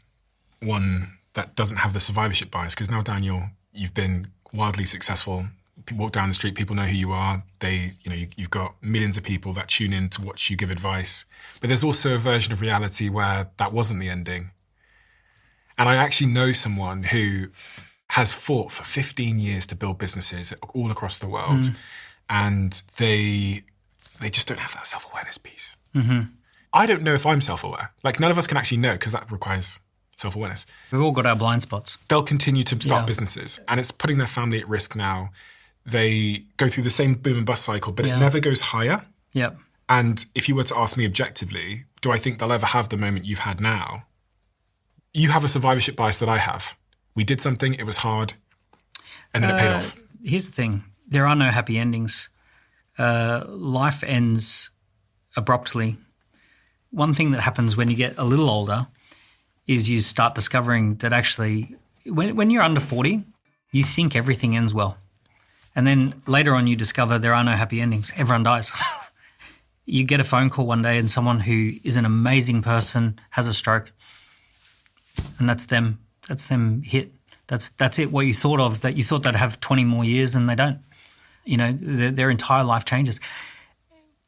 one that doesn't have the survivorship bias, because now, Daniel, you've been wildly successful. People walk down the street, people know who you are. You've got millions of people that tune in to watch you give advice. But there's also a version of reality where that wasn't the ending. And I actually know someone who has fought for 15 years to build businesses all across the world. And they just don't have that self-awareness piece. Mm-hmm. I don't know if I'm self-aware. Like, none of us can actually know, because that requires self-awareness. We've all got our blind spots. They'll continue to start businesses, and it's putting their family at risk now. They go through the same boom and bust cycle, but it never goes higher. Yep. And if you were to ask me objectively, do I think they'll ever have the moment you've had now? You have a survivorship bias that I have. We did something, it was hard, and then it paid off. Here's the thing. There are no happy endings. Life ends abruptly. One thing that happens when you get a little older is you start discovering that actually when you're under 40, you think everything ends well. And then later on you discover there are no happy endings. Everyone dies. You get a phone call one day and someone who is an amazing person has a stroke. And that's them. That's them hit. That's it, what you thought of, that you thought they'd have 20 more years, and they don't. Their entire life changes.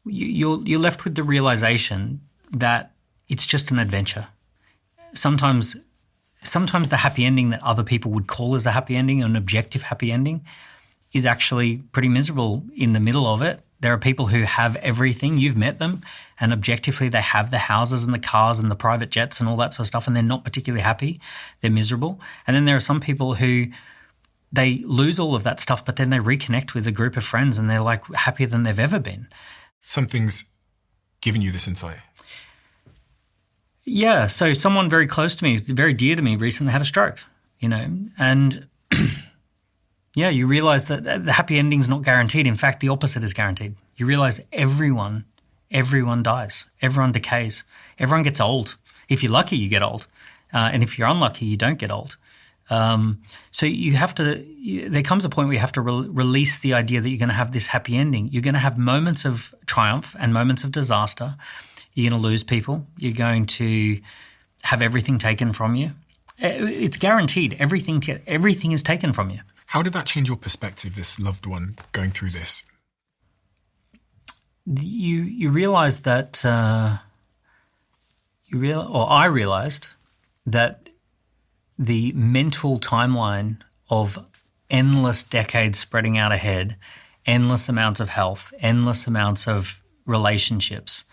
You're left with the realization that it's just an adventure. Sometimes the happy ending that other people would call as a happy ending, an objective happy ending, is actually pretty miserable in the middle of it. There are people who have everything. You've met them, and objectively they have the houses and the cars and the private jets and all that sort of stuff, and they're not particularly happy. They're miserable. And then there are some people who they lose all of that stuff, but then they reconnect with a group of friends and they're like happier than they've ever been. Something's given you this insight. Yeah, so someone very close to me, very dear to me, recently had a stroke, and yeah, you realise that the happy ending's not guaranteed. In fact, the opposite is guaranteed. You realise everyone dies, everyone decays, everyone gets old. If you're lucky, you get old, and if you're unlucky, you don't get old. So you have to. There comes a point where you have to release the idea that you're going to have this happy ending. You're going to have moments of triumph and moments of disaster. You're going to lose people. You're going to have everything taken from you. It's guaranteed. Everything is taken from you. How did that change your perspective, this loved one going through this? You realize that I realized that the mental timeline of endless decades spreading out ahead, endless amounts of health, endless amounts of relationships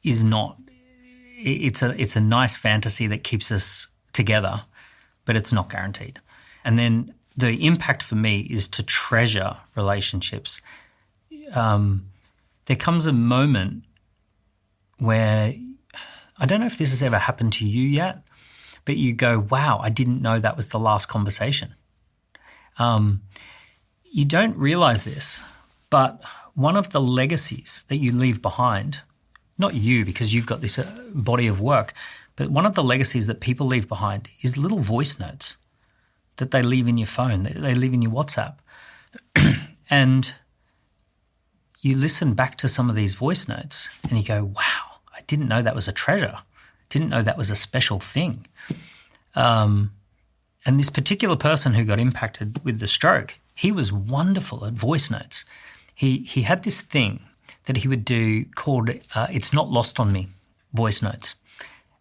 is not. It's a nice fantasy that keeps us together, but it's not guaranteed. And then the impact for me is to treasure relationships. There comes a moment where, I don't know if this has ever happened to you yet, but you go, wow, I didn't know that was the last conversation. You don't realize this, but one of the legacies that you leave behind, not you because you've got this body of work, but one of the legacies that people leave behind is little voice notes that they leave in your phone, that they leave in your WhatsApp. And you listen back to some of these voice notes and you go, wow, I didn't know that was a treasure. Didn't know that was a special thing. And this particular person who got impacted with the stroke, he was wonderful at voice notes. He had this thing that he would do called "It's Not Lost on Me" voice notes.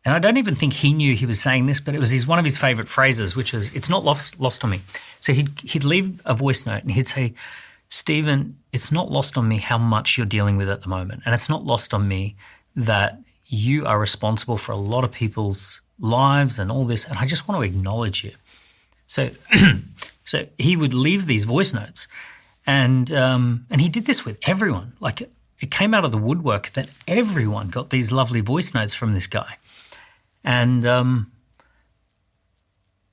And I don't even think he knew he was saying this, but it was one of his favourite phrases, which was "It's not lost on me." So he'd leave a voice note and he'd say, "Stephen, it's not lost on me how much you're dealing with at the moment, and it's not lost on me that you are responsible for a lot of people's lives and all this, and I just want to acknowledge you." So, so he would leave these voice notes, and he did this with everyone. Like it came out of the woodwork that everyone got these lovely voice notes from this guy, and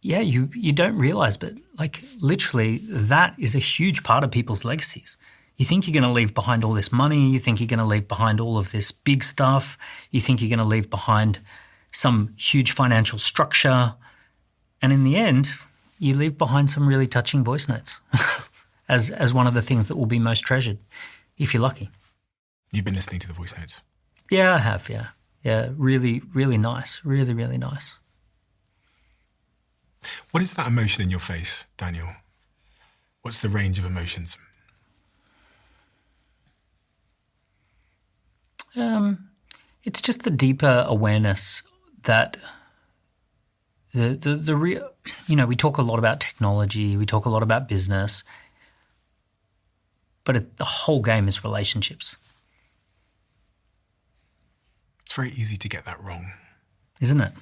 you don't realize, but like literally that is a huge part of people's legacies. You think you're going to leave behind all this money, you think you're going to leave behind all of this big stuff, you think you're going to leave behind some huge financial structure, and in the end, you leave behind some really touching voice notes as one of the things that will be most treasured, if you're lucky. You've been listening to the voice notes? Yeah, I have, yeah. Yeah, really, really nice. Really, really nice. What is that emotion in your face, Daniel? What's the range of emotions? It's just the deeper awareness that the real, we talk a lot about technology, we talk a lot about business, but the whole game is relationships. It's very easy to get that wrong. Isn't it?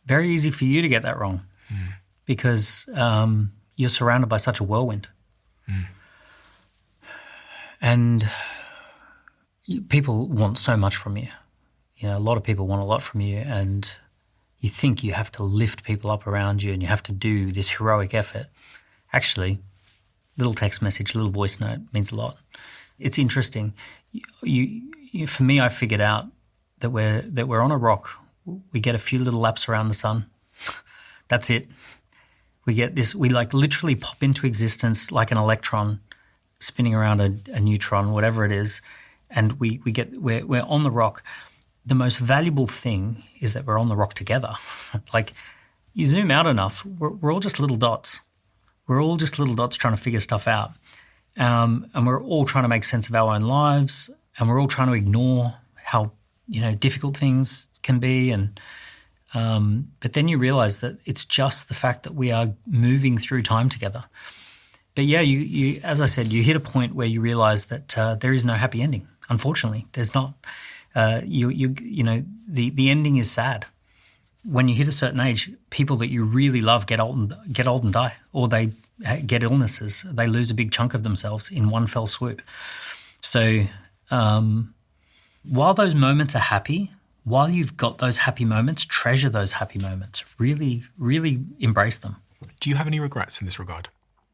Very easy for you to get that wrong because you're surrounded by such a whirlwind. And people want so much from you. A lot of people want a lot from you, and you think you have to lift people up around you and you have to do this heroic effort. Actually, little text message, little voice note means a lot. It's interesting. For me, I figured out that we're on a rock. We get a few little laps around the sun. That's it. We get this. We like literally pop into existence like an electron spinning around a neutron, whatever it is, and we're on the rock. The most valuable thing is that we're on the rock together. Like you zoom out enough, we're all just little dots. We're all just little dots trying to figure stuff out, and we're all trying to make sense of our own lives, and we're all trying to ignore how difficult things can be, and but then you realize that it's just the fact that we are moving through time together. But yeah, you as I said, you hit a point where you realize that there is no happy ending. Unfortunately, there's not. The ending is sad. When you hit a certain age, people that you really love get old and die, or they get illnesses. They lose a big chunk of themselves in one fell swoop. So while those moments are happy, while you've got those happy moments, treasure those happy moments. Really, really embrace them. Do you have any regrets in this regard?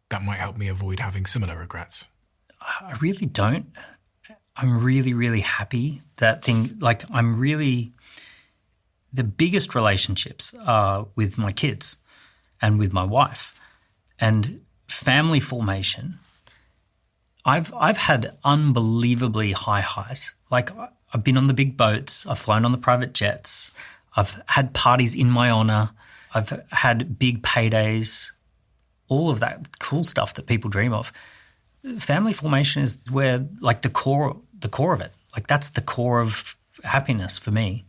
That might help me avoid having similar regrets. I really don't. I'm really, really happy the biggest relationships are with my kids and with my wife, and family formation. I've had unbelievably high highs. Like I've been on the big boats, I've flown on the private jets, I've had parties in my honor, I've had big paydays, all of that cool stuff that people dream of. Family formation is where like the core of it. Like that's the core of happiness for me.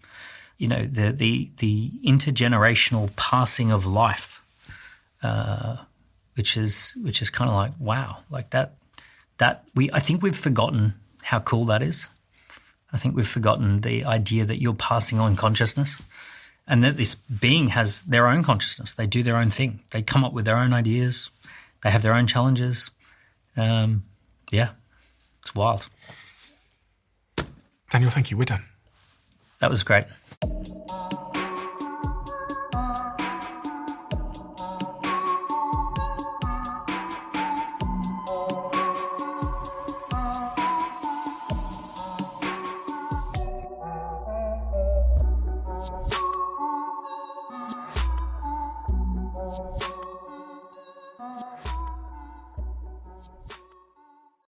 The intergenerational passing of life, which is kind of like wow, like that. I think we've forgotten how cool that is. I think we've forgotten the idea that you're passing on consciousness, and that this being has their own consciousness. They do their own thing. They come up with their own ideas. They have their own challenges. It's wild. Daniel, thank you. We're done. That was great.